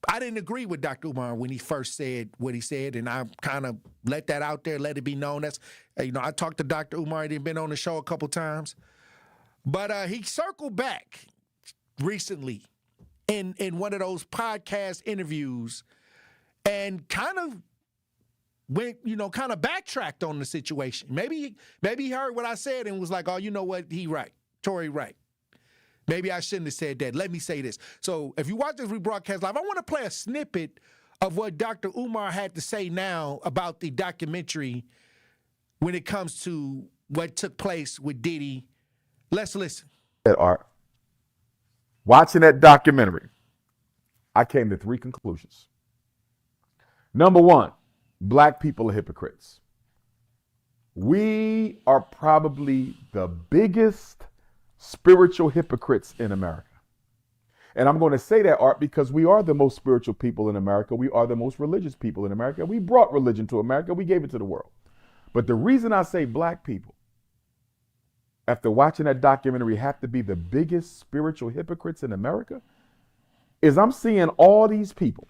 I didn't agree with Dr. Umar when he first said what he said, and I kind of let that out there, let it be known. That's, I talked to Dr. Umar. He'd been on the show a couple times. But he circled back recently in one of those podcast interviews and kind of went, kind of backtracked on the situation. Maybe he heard what I said and was like, oh, you know what? He right. Tory right. Maybe I shouldn't have said that. Let me say this. So if you watch this rebroadcast live, I want to play a snippet of what Dr. Umar had to say now about the documentary when it comes to what took place with Diddy. Let's listen. Art. Watching that documentary, I came to 3 conclusions. Number 1, black people are hypocrites. We are probably the biggest spiritual hypocrites in America. And I'm going to say that, Art, because we are the most spiritual people in America. We are the most religious people in America. We brought religion to America. We gave it to the world. But the reason I say black people, after watching that documentary, have to be the biggest spiritual hypocrites in America is I'm seeing all these people.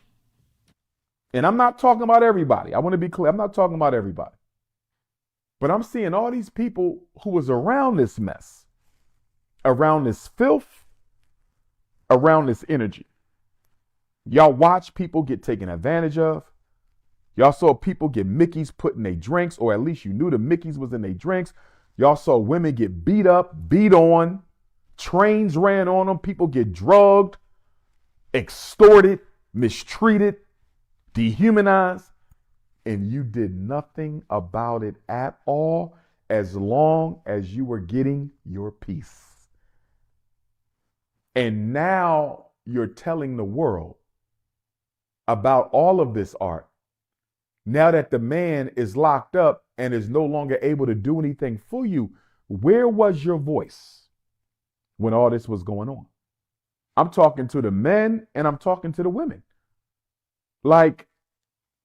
And I'm not talking about everybody. I want to be clear. I'm not talking about everybody. But I'm seeing all these people who was around this mess, around this filth, around this energy. Y'all watch people get taken advantage of. Y'all saw people get Mickeys put in their drinks, or at least you knew the Mickeys was in their drinks. Y'all saw women get beat up, beat on, trains ran on them, people get drugged, extorted, mistreated, dehumanized, and you did nothing about it at all as long as you were getting your peace. And now you're telling the world about all of this, Art. Now that the man is locked up and is no longer able to do anything for you, where was your voice when all this was going on? I'm talking to the men and I'm talking to the women. Like,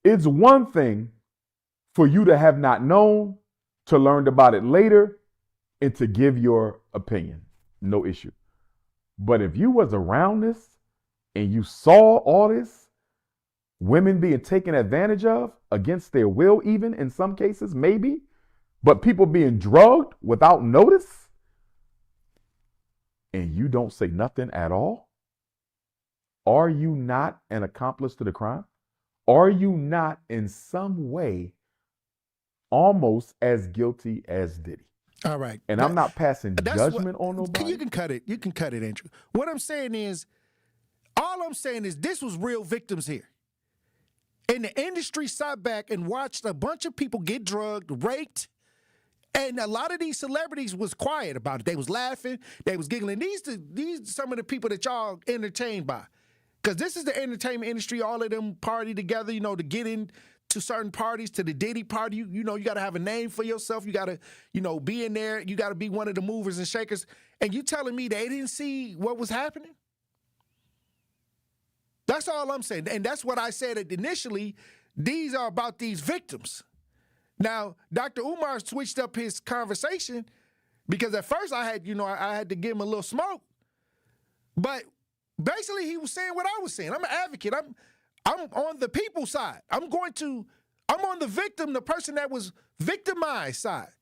it's one thing for you to have not known, to learn about it later, and to give your opinion. No issue. But if you was around this and you saw all this, women being taken advantage of against their will, even in some cases, maybe, but people being drugged without notice, and you don't say nothing at all, Are you not an accomplice to the crime? Are you not in some way almost as guilty as Diddy? All right. And I'm not passing judgment on nobody. You can cut it. You can cut it, Andrew. What I'm saying is, all I'm saying is this was real victims here. And the industry sat back and watched a bunch of people get drugged, raped, and a lot of these celebrities was quiet about it. They was laughing, they was giggling. These some of the people that y'all entertained by. Because this is the entertainment industry, all of them party together, to get into certain parties, to the Diddy party. You got to have a name for yourself. You got to, be in there. You got to be one of the movers and shakers. And you telling me they didn't see what was happening? That's all I'm saying. And that's what I said initially. These are about these victims. Now, Dr. Umar switched up his conversation because at first I had to give him a little smoke. But basically he was saying what I was saying. I'm an advocate. I'm on the people's side. I'm on the victim, the person that was victimized side.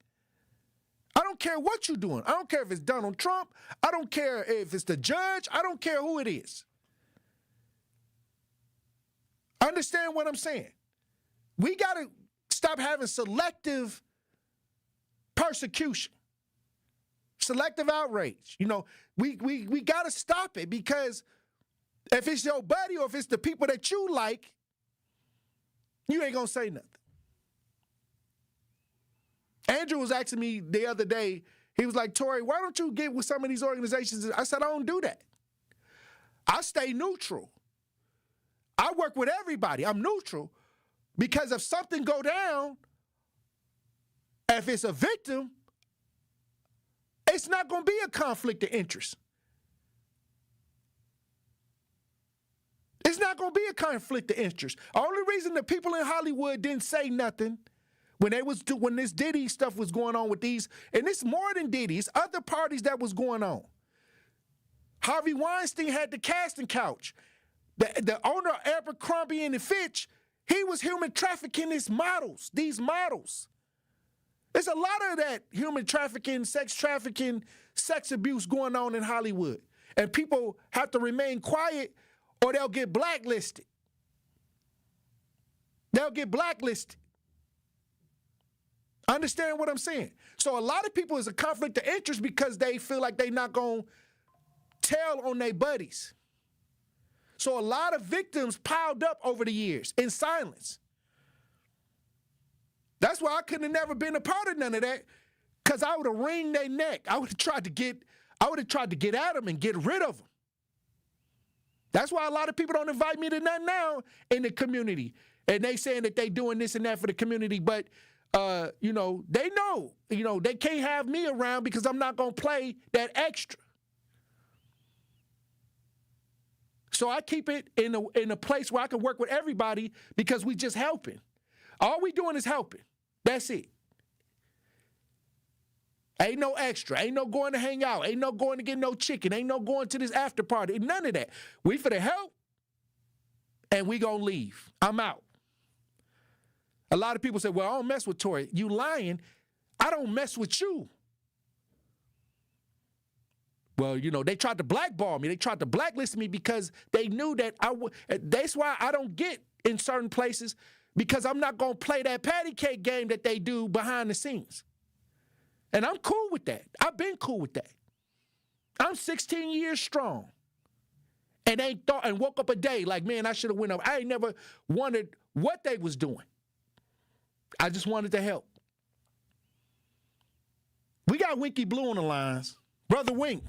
I don't care what you're doing. I don't care if it's Donald Trump. I don't care if it's the judge. I don't care who it is. Understand what I'm saying? We got to stop having selective persecution, selective outrage. We got to stop it, because if it's your buddy or if it's the people that you like, you ain't going to say nothing. Andrew was asking me the other day, he was like, Tory, why don't you get with some of these organizations? I said, I don't do that. I stay neutral. I work with everybody. I'm neutral, because if something go down, if it's a victim, it's not going to be a conflict of interest. It's not going to be a conflict of interest. The only reason the people in Hollywood didn't say nothing when this Diddy stuff was going on with these, and it's more than Diddy, it's other parties that was going on. Harvey Weinstein had the casting couch. The owner of Abercrombie and Fitch, he was human trafficking these models. There's a lot of that human trafficking, sex abuse going on in Hollywood. And people have to remain quiet or they'll get blacklisted. Understand what I'm saying? So a lot of people is a conflict of interest because they feel like they're not going to tell on their buddies. So a lot of victims piled up over the years in silence. That's why I couldn't have never been a part of none of that, because I would have wringed their neck. I would have tried to get at them and get rid of them. That's why a lot of people don't invite me to nothing now in the community. And they saying that they doing this and that for the community, but they know, they can't have me around because I'm not going to play that extra. So I keep it in a place where I can work with everybody, because we just helping. All we doing is helping. That's it. Ain't no extra. Ain't no going to hang out. Ain't no going to get no chicken. Ain't no going to this after party. None of that. We for the help, and we gonna leave. I'm out. A lot of people say, well, I don't mess with Tory. You lying. I don't mess with you. Well, they tried to blackball me. They tried to blacklist me because they knew that I would. That's why I don't get in certain places, because I'm not going to play that patty cake game that they do behind the scenes. And I'm cool with that. I've been cool with that. I'm 16 years strong. And ain't thought and woke up a day like, man, I should have went up. I ain't never wondered what they was doing. I just wanted to help. We got Winky Blue on the lines. Brother Wink.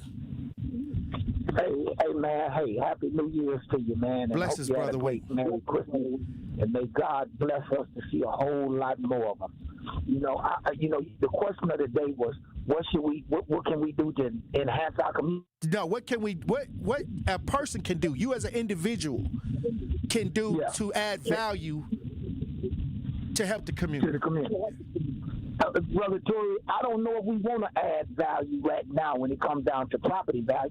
Hey, man. Hey, Happy New Year's to you, man. And bless us, Brother Wink. Merry Christmas. And may God bless us to see a whole lot more of them. The question of the day was, what can we do to enhance our community? No, what a person can do, you as an individual can do to add value to help the community. Brother Tory, I don't know if we want to add value right now when it comes down to property value,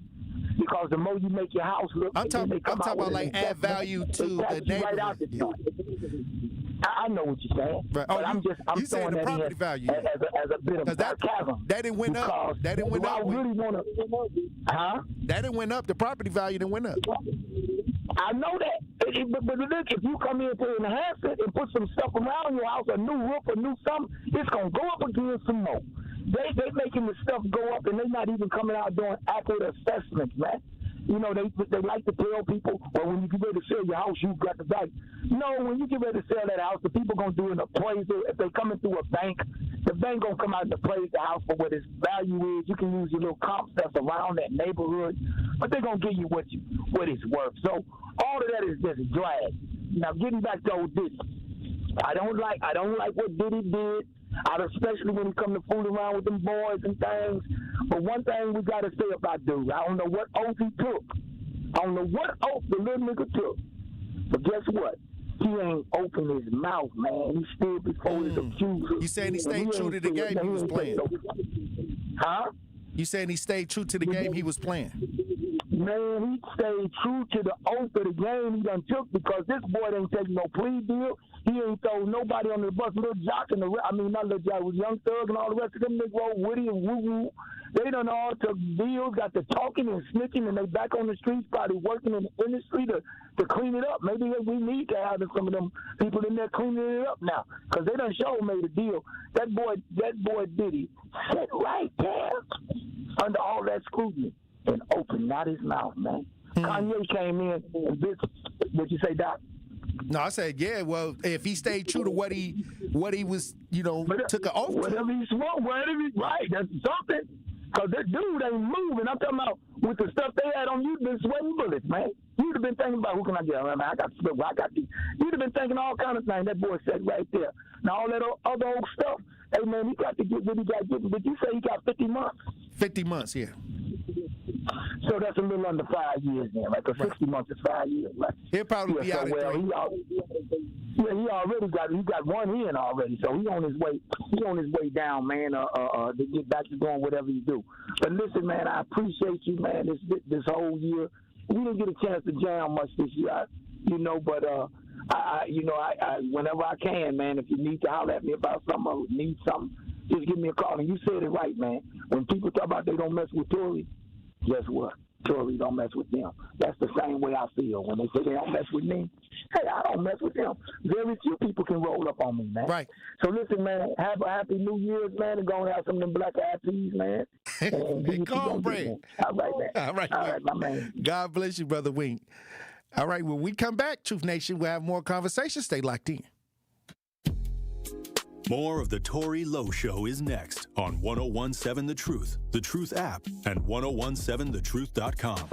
because the more you make your house look, I'm talking about like add value to the neighborhood. I know what you're saying, right. but I'm saying the property value as a bit of sarcasm. That didn't went up. That didn't went up. I really want to, huh? That didn't went up. The property value didn't went up. I know that, but look, if you come in to enhance it and put some stuff around your house, a new roof, a new something, it's gonna go up again some more. They making the stuff go up, and they're not even coming out doing accurate assessments, man. You know, they like to tell people, well, when you get ready to sell your house, you've got the value. No, when you get ready to sell that house, the people going to do an appraisal. If they coming through a bank, the bank going to come out and appraise the house for what its value is. You can use your little comp stuff around that neighborhood, but they're going to give you what it's worth. So all of that is just drag. Now, getting back to old Diddy, I don't like what Diddy did. Especially when he come to fool around with them boys and things. But one thing we got to say about dude, I don't know what oath he took. I don't know what oath the little nigga took. But guess what? He ain't opened his mouth, man. He stood before his accuser. You saying he stayed true to the game he was playing? Huh? You saying he stayed true to the game he was playing? Man, he stayed true to the oath of the game he done took, because this boy ain't taking no plea deal. He ain't throw nobody on the bus. Little Jock and not Little Jock, was Young Thug and all the rest of them niggas, Woody and Woo Woo. They done all took deals, got to talking and snitching, and they back on the streets, probably working in the industry to clean it up. Maybe we need to have some of them people in there cleaning it up now, because they done show made a deal. That boy Diddy sat right there under all that scrutiny and opened not his mouth, man. Kanye came in and this. What'd you say, Doc? No, I said, yeah, well, if he stayed true to what he was, took an oath. Whatever he swore, right, that's something. Because that dude ain't moving. I'm talking about with the stuff they had on you, been sweating bullets, man. You'd have been thinking about, who can I get? Man, I got these. You'd have been thinking all kind of things. That boy said right there. Now, all that other old stuff, hey, man, he got to get what he got to get. But you say he got 50 months? 50 months, yeah. So that's a little under 5 years then, right? Because 60 months is 5 years, right? He'll probably be out of 3. He got one in already, so he on his way down, man. To get back to doing whatever you do. But listen, man, I appreciate you, man. This whole year, we didn't get a chance to jam much this year, but I whenever I can, man. If you need to holler at me about something or need something, just give me a call. And you said it right, man. When people talk about they don't mess with Tory, guess what? Tory don't mess with them. That's the same way I feel. When they say they don't mess with me, hey, I don't mess with them. Very few people can roll up on me, man. Right. So listen, man, have a happy New Year's, man, and go and have some of them black eyed peas, man. And cornbread. All right, man. All right, my man. God bless you, Brother Wink. All right, when we come back, Truth Nation, we'll have more conversation. Stay locked in. More of the Tory Lowe Show is next on 1017 The Truth app, and 1017thetruth.com.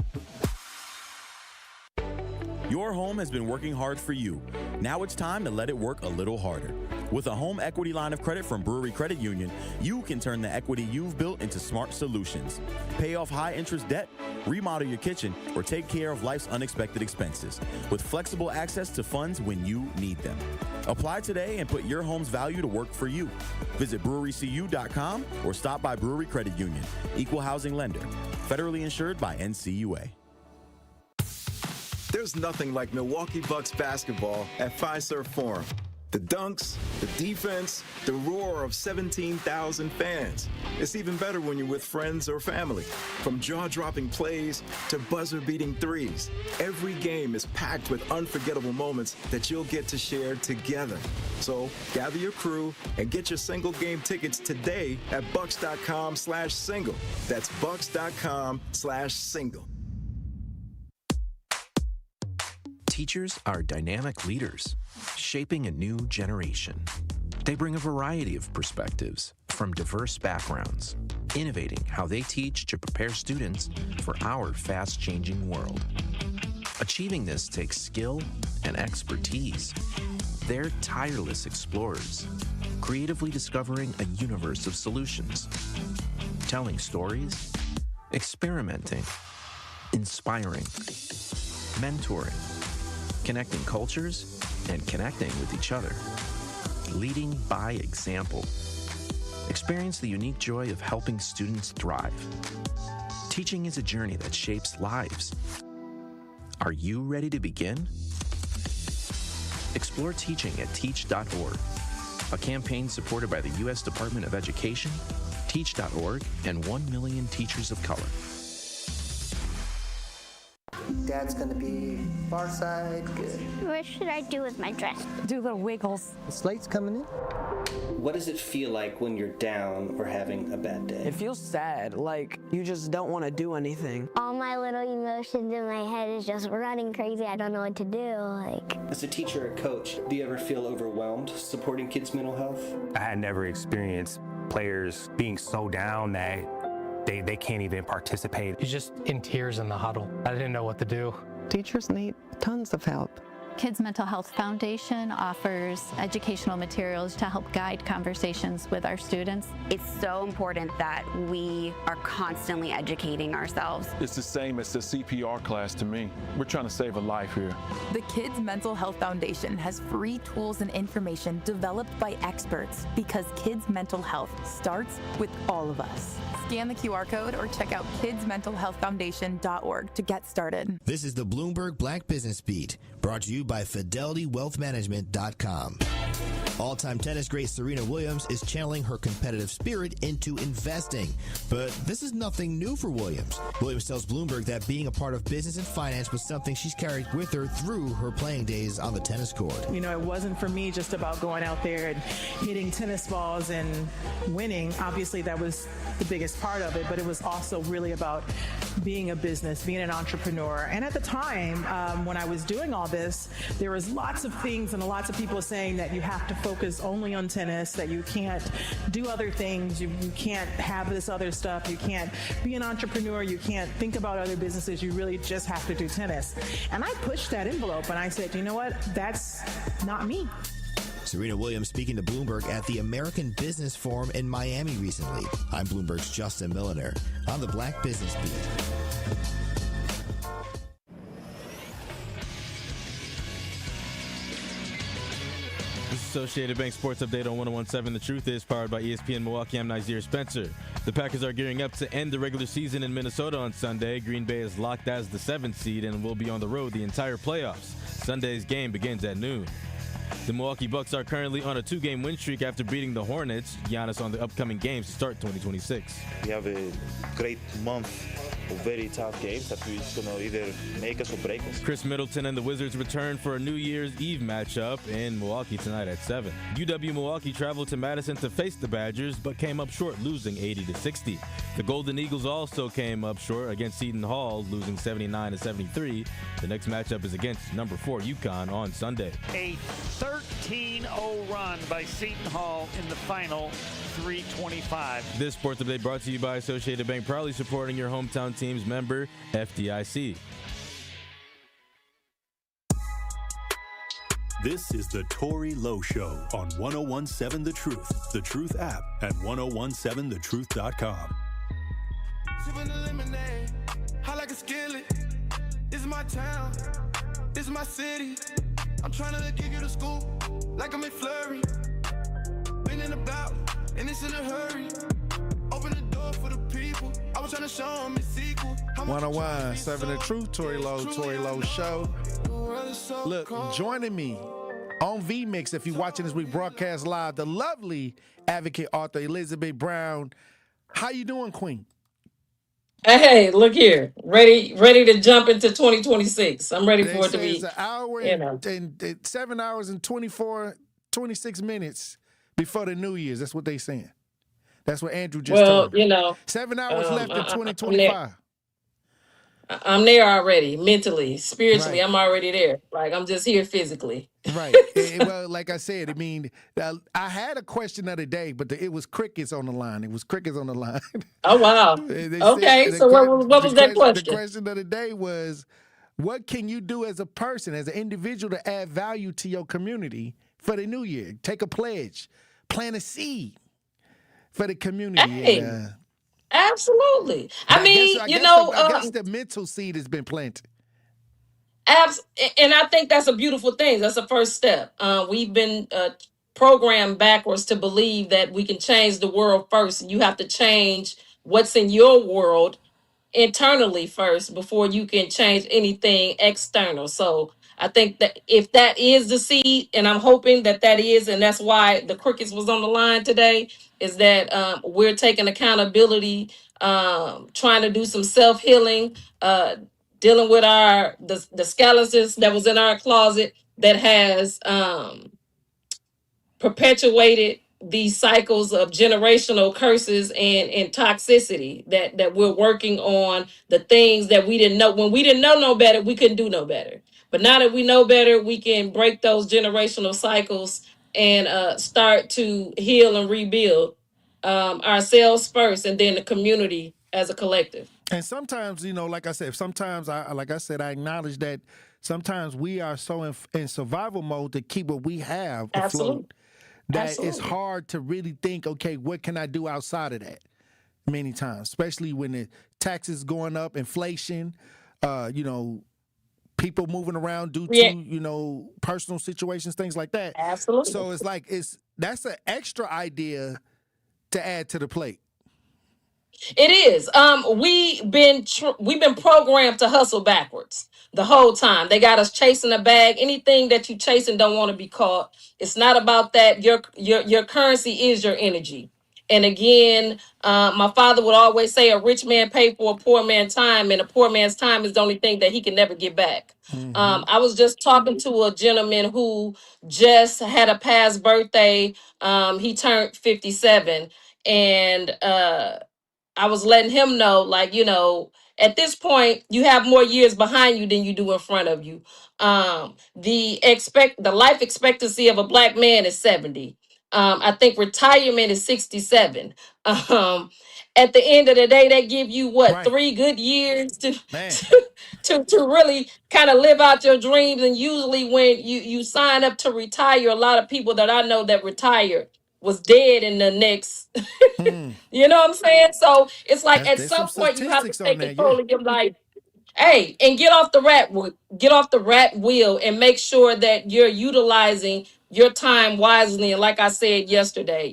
Your home has been working hard for you. Now it's time to let it work a little harder. With a home equity line of credit from Brewery Credit Union, you can turn the equity you've built into smart solutions. Pay off high-interest debt, remodel your kitchen, or take care of life's unexpected expenses with flexible access to funds when you need them. Apply today and put your home's value to work for you. Visit brewerycu.com or stop by Brewery Credit Union. Equal housing lender. Federally insured by NCUA. There's nothing like Milwaukee Bucks basketball at Fiserv Forum. The dunks, the defense, the roar of 17,000 fans. It's even better when you're with friends or family. From jaw-dropping plays to buzzer-beating threes, every game is packed with unforgettable moments that you'll get to share together. So gather your crew and get your single game tickets today at bucks.com/single. That's bucks.com/single. Teachers are dynamic leaders, shaping a new generation. They bring a variety of perspectives from diverse backgrounds, innovating how they teach to prepare students for our fast-changing world. Achieving this takes skill and expertise. They're tireless explorers, creatively discovering a universe of solutions, telling stories, experimenting, inspiring, mentoring, connecting cultures, and connecting with each other. Leading by example. Experience the unique joy of helping students thrive. Teaching is a journey that shapes lives. Are you ready to begin? Explore teaching at teach.org, a campaign supported by the U.S. Department of Education, Teach.org, and 1 million teachers of color. Dad's gonna be far side, good. What should I do with my dress? Do little wiggles. The slate's coming in. What does it feel like when you're down or having a bad day? It feels sad, like you just don't want to do anything. All my little emotions in my head is just running crazy. I don't know what to do. As a teacher or coach, do you ever feel overwhelmed supporting kids' mental health? I had never experienced players being so down that they can't even participate. He's just in tears in the huddle. I didn't know what to do. Teachers need tons of help. Kids Mental Health Foundation offers educational materials to help guide conversations with our students. It's so important that we are constantly educating ourselves. It's the same as the CPR class to me. We're trying to save a life here. The Kids Mental Health Foundation has free tools and information developed by experts because kids' mental health starts with all of us. Scan the QR code or check out kidsmentalhealthfoundation.org to get started. This is the Bloomberg Black Business Beat, brought to you by FidelityWealthManagement.com. All-time tennis great Serena Williams is channeling her competitive spirit into investing. But this is nothing new for Williams. Williams tells Bloomberg that being a part of business and finance was something she's carried with her through her playing days on the tennis court. You know, it wasn't for me just about going out there and hitting tennis balls and winning. Obviously, that was the biggest part of it, but it was also really about being a business, being an entrepreneur. And at the time, when I was doing all this, there was lots of things and lots of people saying that you have to focus only on tennis, that you can't do other things, you can't have this other stuff, you can't be an entrepreneur, you can't think about other businesses, you really just have to do tennis. And I pushed that envelope and I said, you know what, that's not me. Serena Williams speaking to Bloomberg at the American Business Forum in Miami recently. I'm Bloomberg's Justin Milliner on the Black Business Beat. This is Associated Bank Sports Update on 101.7 The Truth is powered by ESPN Milwaukee. I'm Nazir Spencer. The Packers are gearing up to end the regular season in Minnesota on Sunday. Green Bay is locked as the 7th seed and will be on the road the entire playoffs. Sunday's game begins at noon. The Milwaukee Bucks are currently on a 2-game win streak after beating the Hornets. Giannis on the upcoming games to start 2026. We have a great month of very tough games that is going to either make us or break us. Chris Middleton and the Wizards return for a New Year's Eve matchup in Milwaukee tonight at 7. UW-Milwaukee traveled to Madison to face the Badgers, but came up short, losing 80-60. The Golden Eagles also came up short against Seton Hall, losing 79-73. The next matchup is against number 4 UConn on Sunday. A 13-0 run by Seton Hall in the final, 325. This sports update brought to you by Associated Bank, proudly supporting your hometown team's member, FDIC. This is the Tory Lowe Show on 101.7 The Truth, The Truth app, at 1017thetruth.com. Sipping the lemonade, hot like a skillet. This is my town, this is my city. I'm trying to give you the scoop, like I'm in Flurry. Been in about, and it's in a hurry. Open the door for the people. I was trying to show them it's sequel. 101.7 The Truth, Tory Lowe Show. Look, joining me on VMix, if you're watching this week broadcast live, the lovely advocate author Elizabeth Brown. How you doing, Queen? Hey, look here. Ready to jump into 2026. I'm ready for it to be. It's an hour and 7 hours and 26 minutes before the New Year's. That's what they saying. That's what Andrew just told me. 7 hours left in 2025. I'm there already, mentally, spiritually. Right. I'm already there. Like, I'm just here physically. Right. Well, like I said, I mean, I had a question the other day, but it was crickets on the line. Oh, wow. Okay. So what was that question? The question of the day was, what can you do as a person, as an individual, to add value to your community for the new year? Take a pledge. Plant a seed for the community. Hey. Absolutely. I guess the mental seed has been planted. And I think that's a beautiful thing. That's the first step. We've been programmed backwards to believe that we can change the world first. And you have to change what's in your world internally first before you can change anything external. So I think that if that is the seed, and I'm hoping that that is, and that's why the Crickets was on the line today, is that we're taking accountability, trying to do some self healing, dealing with the skeletons that was in our closet that has perpetuated these cycles of generational curses and toxicity that we're working on the things that we didn't know. When we didn't know no better, we couldn't do no better. But now that we know better, we can break those generational cycles and start to heal and rebuild ourselves first, and then the community as a collective. And sometimes, like I said, sometimes I acknowledge that sometimes we are so in survival mode to keep what we have afloat that it's hard to really think, okay, what can I do outside of that? Many times, especially when the taxes going up, inflation, people moving around due to, personal situations, things like that. Absolutely. So it's like that's an extra idea to add to the plate. It is. We've been programmed to hustle backwards the whole time. They got us chasing a bag. Anything that you chasing don't want to be caught. It's not about that. Your currency is your energy. And again, my father would always say, a rich man paid for a poor man's time, and a poor man's time is the only thing that he can never get back. I was just talking to a gentleman who just had a past birthday. He turned 57, and I was letting him know, like, at this point, you have more years behind you than you do in front of you. The life expectancy of a black man is 70. I think retirement is 67. At the end of the day, they give you what, 3 good years to really kind of live out your dreams. And usually when you sign up to retire, a lot of people that I know that retired was dead in the next, you know what I'm saying? So it's like at some point you have to take control of your life. Hey, and get off the rat wheel and make sure that you're utilizing your time wisely. And like I said yesterday,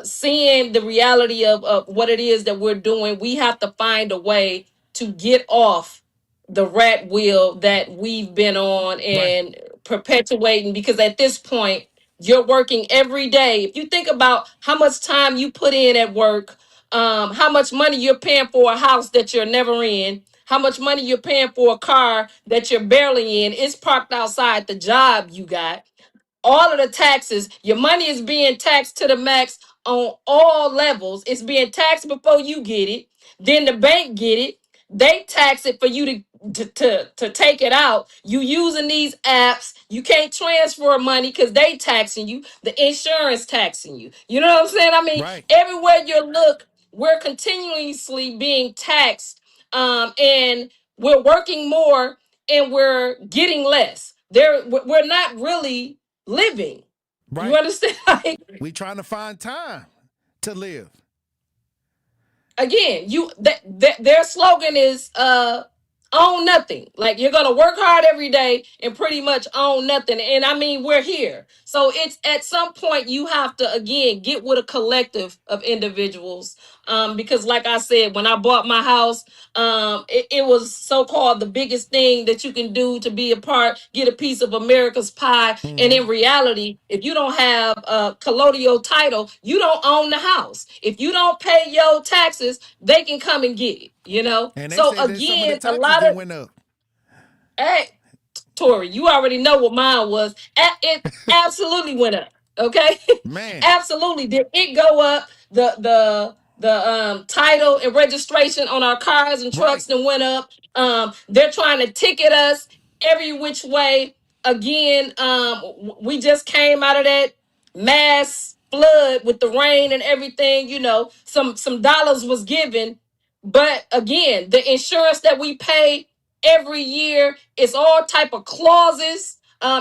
seeing the reality of what it is that we're doing, we have to find a way to get off the rat wheel that we've been on and perpetuating, because at this point you're working every day. If you think about how much time you put in at work, how much money you're paying for a house that you're never in, how much money you're paying for a car that you're barely in, it's parked outside the job you got, all of the taxes, your money is being taxed to the max on all levels. It's being taxed before you get it. Then the bank get it. They tax it for you to take it out. You using these apps. You can't transfer money because they taxing you. The insurance taxing you. You know what I'm saying? I mean, everywhere you look, we're continuously being taxed. And we're working more and we're getting less. We're not really living. You understand? We trying to find time to live. Again, their slogan is own nothing. Like, you're gonna work hard every day and pretty much own nothing. And I mean, we're here. So it's at some point you have to again get with a collective of individuals. Because like I said, when I bought my house, it was so-called the biggest thing that you can do to be a part, get a piece of America's pie. And in reality, if you don't have a colonial title, you don't own the house. If you don't pay your taxes, they can come and get it, And so again, a lot of went up. Hey, Tory, you already know what mine was. It absolutely went up. Okay, man, absolutely. Did it go up? The title and registration on our cars and trucks that went up. They're trying to ticket us every which way. Again, we just came out of that mass flood with the rain and everything. Some dollars was given, but again, the insurance that we pay every year, it's all type of clauses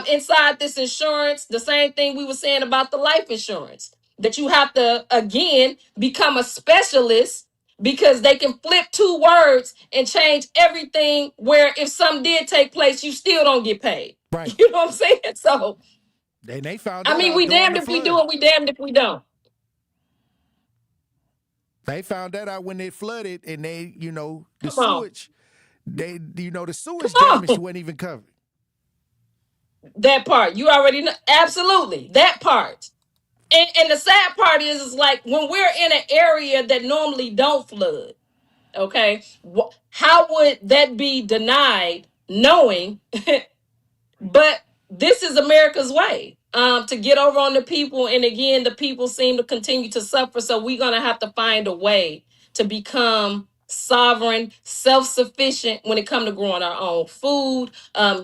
inside this insurance. The same thing we were saying about the life insurance, that you have to again become a specialist, because they can flip 2 words and change everything, where if something did take place, you still don't get paid. You know what I'm saying? So they found I mean, we damned if we do and we damned if we don't. They found that out when they flooded, and they, the sewage, the sewage damage wasn't even covered. That part. You already know. Absolutely. That part. And the sad part is like when we're in an area that normally don't flood, okay, how would that be denied knowing but this is America's way to get over on the people. And again, the people seem to continue to suffer. So we're going to have to find a way to become sovereign, self-sufficient when it comes to growing our own food,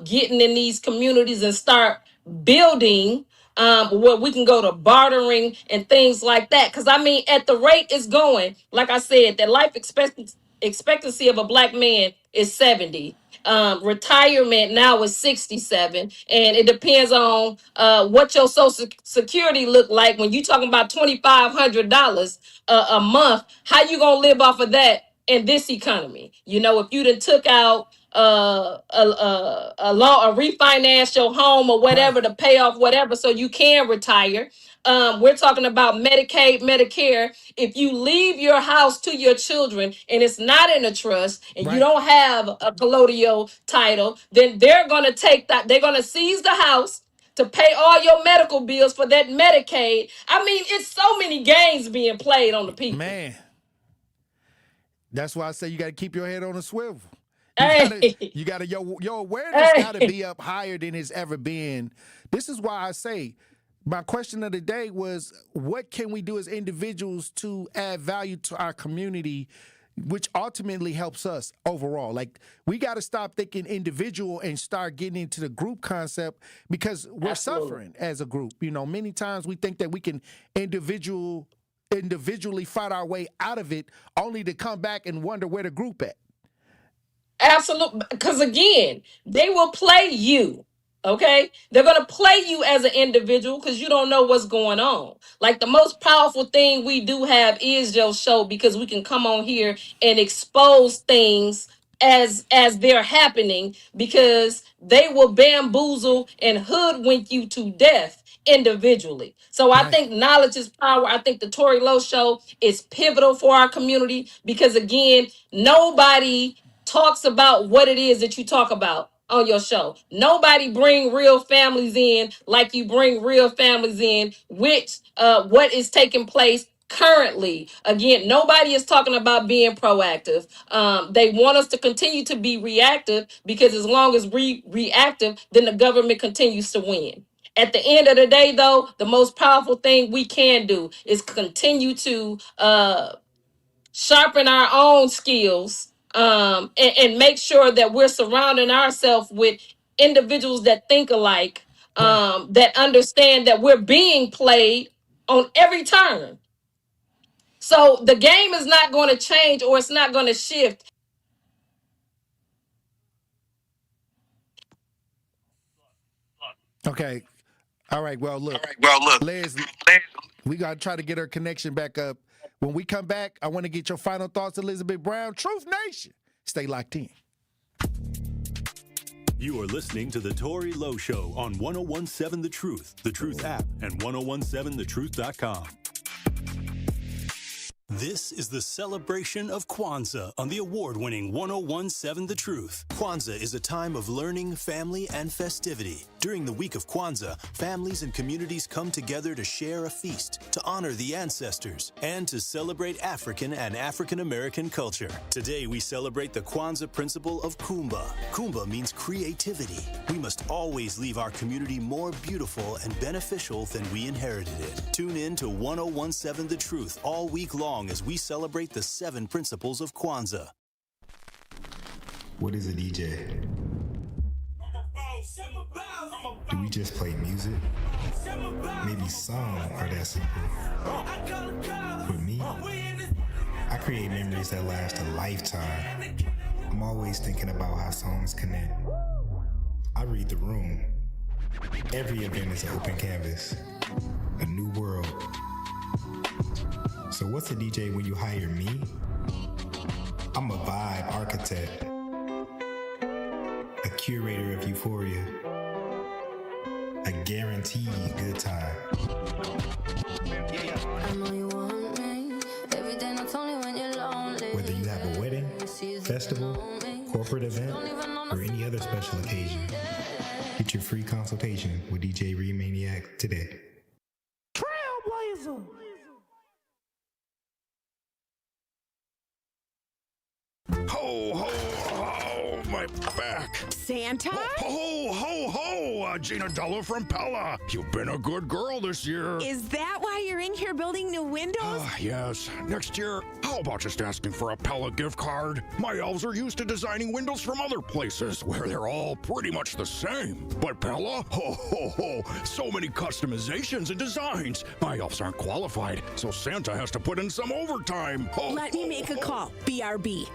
getting in these communities and start building where we can go to bartering and things like that. Because I mean, at the rate it's going, like I said, that life expectancy of a black man is 70. Retirement now is 67, and it depends on what your social security look like. When you talking about $2,500 a month, how you gonna live off of that in this economy? You know, if you done took out a loan, or refinance your home or whatever to pay off whatever, so you can retire. We're talking about Medicaid, Medicare. If you leave your house to your children and it's not in a trust and you don't have a colonial title, then they're going to take that. They're going to seize the house to pay all your medical bills for that Medicaid. I mean, it's so many games being played on the people. Man, that's why I say you got to keep your head on a swivel. You gotta your awareness got to be up higher than it's ever been. This is why I say, my question of the day was, what can we do as individuals to add value to our community, which ultimately helps us overall? Like, we got to stop thinking individual and start getting into the group concept, because we're suffering as a group. You know, many times we think that we can individually fight our way out of it, only to come back and wonder where the group at. Absolutely. Because again, they will play you. Okay, they're going to play you as an individual because you don't know what's going on. Like, the most powerful thing we do have is your show, because we can come on here and expose things as they're happening, because they will bamboozle and hoodwink you to death individually. So I think knowledge is power. I think the Tory Lowe show is pivotal for our community, because again, nobody talks about what it is that you talk about on your show. Nobody bring real families in like you bring real families in, which what is taking place currently. Again, nobody is talking about being proactive. They want us to continue to be reactive, because as long as we reactive, then the government continues to win. At the end of the day, though, the most powerful thing we can do is continue to sharpen our own skills, and make sure that we're surrounding ourselves with individuals that think alike, that understand that we're being played on every turn. So the game is not going to change, or it's not going to shift. Okay. All right. Well, look. Liz, we got to try to get her connection back up. When we come back, I want to get your final thoughts, Elizabeth Brown. Truth Nation. Stay locked in. You are listening to The Tory Lowe Show on 1017 The Truth app, and 1017thetruth.com. This is the celebration of Kwanzaa on the award-winning 1017 The Truth. Kwanzaa is a time of learning, family, and festivity. During the week of Kwanzaa, families and communities come together to share a feast, to honor the ancestors, and to celebrate African and African-American culture. Today, we celebrate the Kwanzaa principle of Kumba. Kumba means creativity. We must always leave our community more beautiful and beneficial than we inherited it. Tune in to 1017 The Truth all week long as we celebrate the 7 principles of Kwanzaa. What is a DJ? Do we just play music? Maybe some are that simple. For me, I create memories that last a lifetime. I'm always thinking about how songs connect. I read the room. Every event is an open canvas, a new world. So what's a DJ when you hire me? I'm a vibe architect, a curator of euphoria, a guaranteed good time. I know you want me. Every day, not only when you're lonely. Whether you have a wedding, festival, corporate event, or any other special occasion. Get your free consultation with DJ Remaniac today. Trailblazer. Ho, ho, ho, my back. Santa? Ho, ho, ho, Gina Della from Pella. You've been a good girl this year. Is that why you're in here building new windows? Yes. Next year, how about just asking for a Pella gift card? My elves are used to designing windows from other places where they're all pretty much the same. But Pella? Ho, ho, ho. So many customizations and designs. My elves aren't qualified, so Santa has to put in some overtime. Ho, Let me make a call. BRB.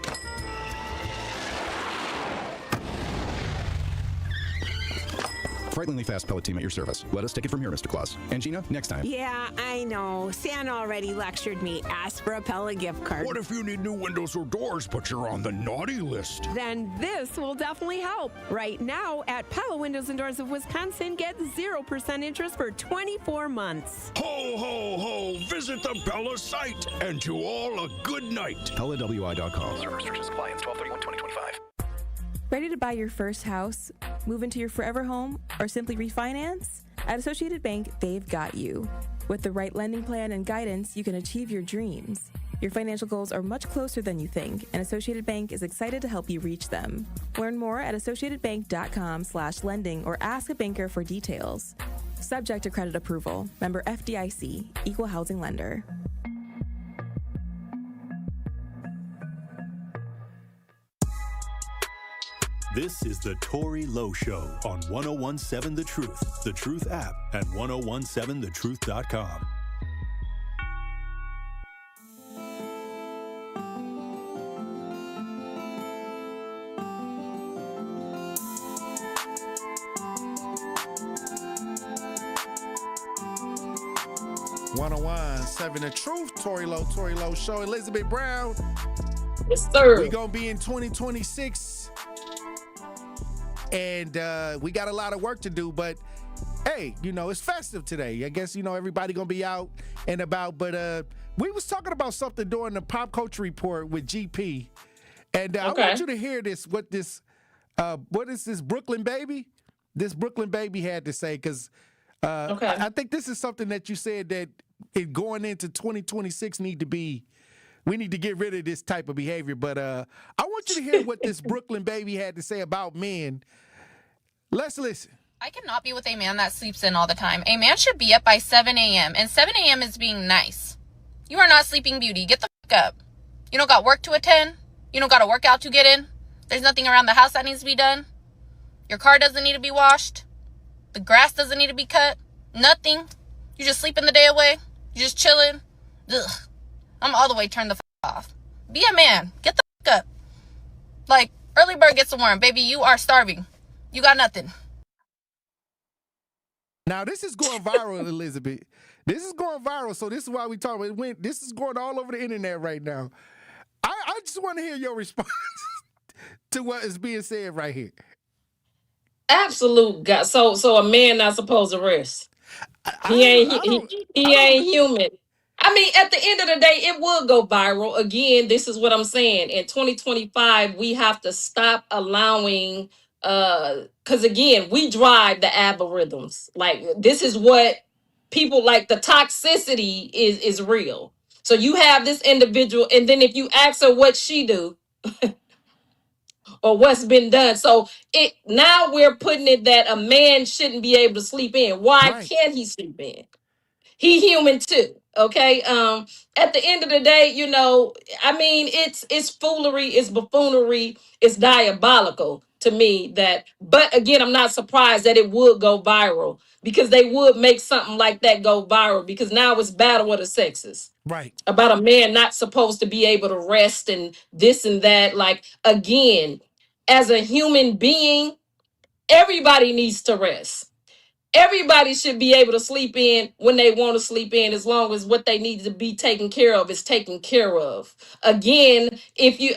Frighteningly fast pellet team at your service. Let us take it from here, Mr. Claus. And Gina, next time. Yeah, I know. Santa already lectured me. Ask for a Pella gift card. What if you need new windows or doors, but you're on the naughty list? Then this will definitely help. Right now, at Pella Windows and Doors of Wisconsin, get 0% interest for 24 months. Ho, ho, ho! Visit the Pella site, and to all a good night. PellaWI.com. Service restrictions apply. Ends 12/31/2025. Ready to buy your first house, move into your forever home, or simply refinance? At Associated Bank, they've got you. With the right lending plan and guidance, you can achieve your dreams. Your financial goals are much closer than you think, and Associated Bank is excited to help you reach them. Learn more at associatedbank.com/lending or ask a banker for details. Subject to credit approval. Member FDIC, Equal Housing Lender. This is the Tory Lowe Show on 1017 The Truth app, and 1017thetruth.com. The Truth, Tory Lowe Show. Elizabeth Brown. Yes, sir. We're going to be in 2026. And we got a lot of work to do, but hey, it's festive today. I guess, everybody gonna be out and about, but we was talking about something during the Pop Culture Report with GP, and I want you to hear this, what is this Brooklyn Baby? This Brooklyn Baby had to say, because I think this is something that you said that going into 2026 we need to get rid of this type of behavior, but I want you to hear what this Brooklyn Baby had to say about men. Let's listen. I cannot be with a man that sleeps in all the time. A man should be up by 7 a.m. and 7 a.m. is being nice. You are not Sleeping Beauty. Get the fuck up. You don't got work to attend. You don't got a workout to get in. There's nothing around the house that needs to be done. Your car doesn't need to be washed. The grass doesn't need to be cut. Nothing. You just sleeping the day away. You just chilling. Ugh. I'm all the way turned the off. Be a man. Get the fuck up. Like, early bird gets the worm. Baby, you are starving. You got nothing. Now, this is going viral, Elizabeth. This is going viral, so this is why we talk about it. This is going all over the internet right now. I just want to hear your response to what is being said right here. Absolute God. So a man not supposed to rest. He ain't human. I mean, at the end of the day, it will go viral. Again, this is what I'm saying. In 2025, we have to stop allowing, because again, we drive the algorithms. Like, this is what people like. The toxicity is real. So you have this individual, and then if you ask her what she do or what's been done, so now we're putting it that a man shouldn't be able to sleep in. Why can't he sleep in? He human too. Okay. At the end of the day, I mean, it's foolery, it's buffoonery, it's diabolical to me but again, I'm not surprised that it would go viral, because they would make something like that go viral, because now it's battle of the sexes. Right. About a man not supposed to be able to rest and this and that. Like, again, as a human being, everybody needs to rest. Everybody should be able to sleep in when they want to sleep in, as long as what they need to be taken care of is taken care of. Again, if you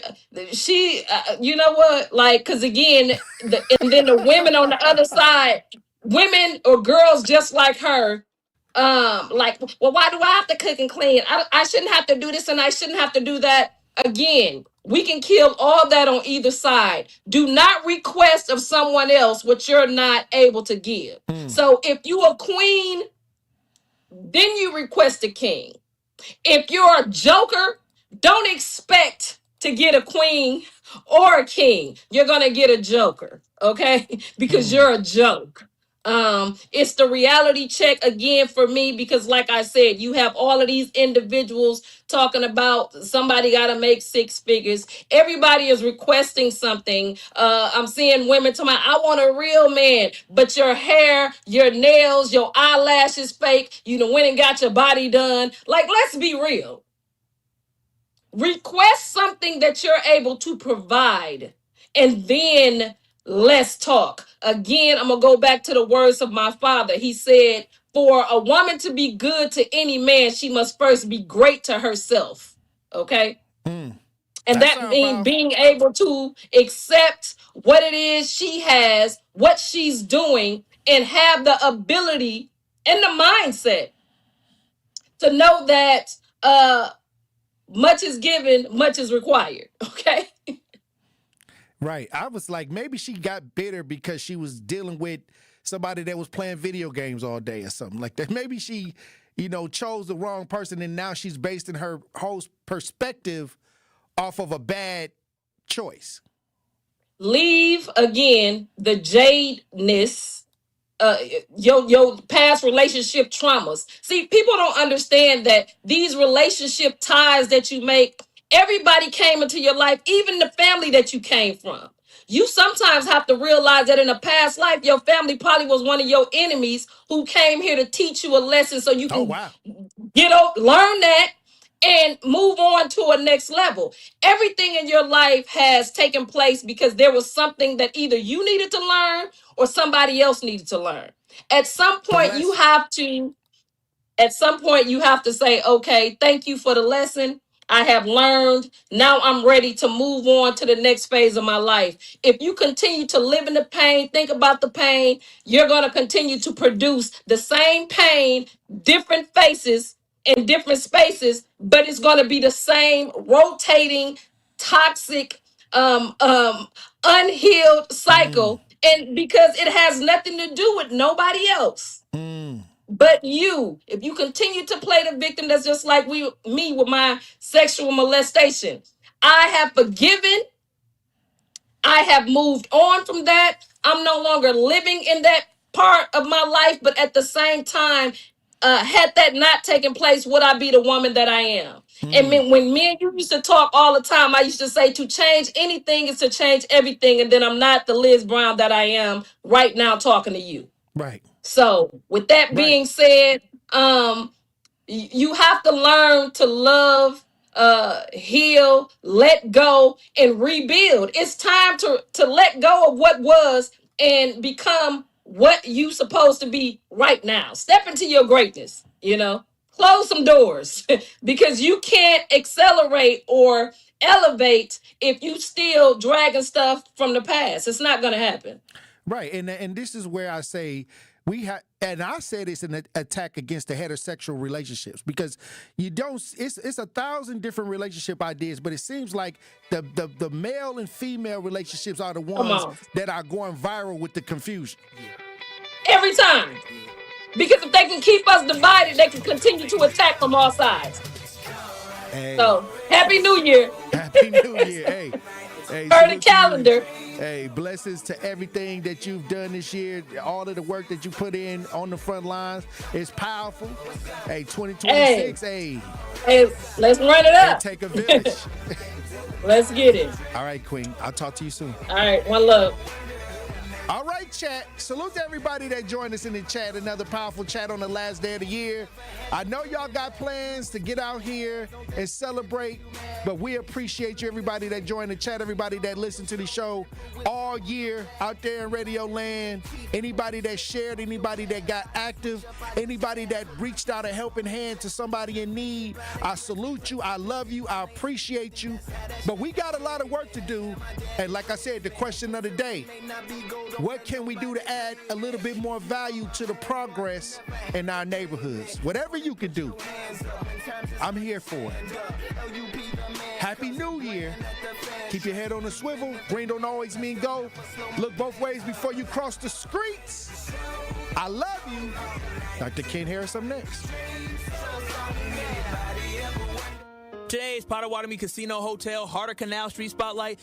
know what, like, because again, and then the women on the other side, women or girls just like her, like, well, why do I have to cook and clean? I shouldn't have to do this and I shouldn't have to do that. Again, We can kill all that on either side. Do not request of someone else what you're not able to give. So if you a queen, then you request a king. If you're a joker, don't expect to get a queen or a king. You're gonna get a joker, okay? Because you're a joke. It's the reality check again for me, because like I said, you have all of these individuals talking about somebody got to make 6 figures. Everybody is requesting something. I'm seeing women talking about, I want a real man, but your hair, your nails, your eyelashes fake. You done went and got your body done. Like, let's be real. Request something that you're able to provide, and then let's talk. Again, I'm going to go back to the words of my father. He said, for a woman to be good to any man, she must first be great to herself. Okay? And that means being able to accept what it is she has, what she's doing, and have the ability and the mindset to know that much is given, much is required. Okay? Right. I was like, maybe she got bitter because she was dealing with somebody that was playing video games all day or something like that. Maybe she, chose the wrong person, and now she's basing her whole perspective off of a bad choice. Leave, again, the jadeness, your past relationship traumas. See, people don't understand that these relationship ties that you make, everybody came into your life, even the family that you came from. You sometimes have to realize that in a past life, your family probably was one of your enemies who came here to teach you a lesson so you can learn that and move on to a next level. Everything in your life has taken place because there was something that either you needed to learn or somebody else needed to learn. At some point, you have to say, okay, thank you for the lesson. I have learned. Now I'm ready to move on to the next phase of my life. If you continue to live in the pain, think about the pain, you're going to continue to produce the same pain, different faces in different spaces, but it's going to be the same rotating, toxic, unhealed cycle. And because it has nothing to do with nobody else. But you, if you continue to play the victim, that's just like me with my sexual molestation. I have forgiven. I have moved on from that. I'm no longer living in that part of my life. But at the same time, had that not taken place, would I be the woman that I am? And when me and you used to talk all the time, I used to say to change anything is to change everything. And then I'm not the Liz Brown that I am right now talking to you. Right. So with that being said, you have to learn to love, heal, let go, and rebuild. It's time to let go of what was and become what you supposed to be right now. Step into your greatness, close some doors because you can't accelerate or elevate if you still dragging stuff from the past. It's not going to happen. Right. And this is where I say, and I said it's an attack against the heterosexual relationships because it's 1,000 different relationship ideas, but it seems like the male and female relationships are the ones that are going viral with the confusion. Every time. Because if they can keep us divided, they can continue to attack from all sides. Hey. So, Happy New Year. Happy New Year. Hey. Turn the calendar. Hey, blessings to everything that you've done this year. All of the work that you put in on the front lines is powerful. Hey, 2026, hey, let's run it up. Take a village. Let's get it. All right, Queen. I'll talk to you soon. All right, one love. All right, chat. Salute to everybody that joined us in the chat. Another powerful chat on the last day of the year. I know y'all got plans to get out here and celebrate, but we appreciate you, everybody that joined the chat, everybody that listened to the show all year out there in Radio Land, anybody that shared, anybody that got active, anybody that reached out a helping hand to somebody in need. I salute you. I love you. I appreciate you. But we got a lot of work to do. And like I said, the question of the day, what can can we do to add a little bit more value to the progress in our neighborhoods? Whatever you can do, I'm here for it. Happy New Year. Keep your head on the swivel. Green don't always mean go. Look both ways before you cross the streets. I love you. Dr. Ken Harris up next. Today's Potawatomi Casino Hotel Harder Canal Street Spotlight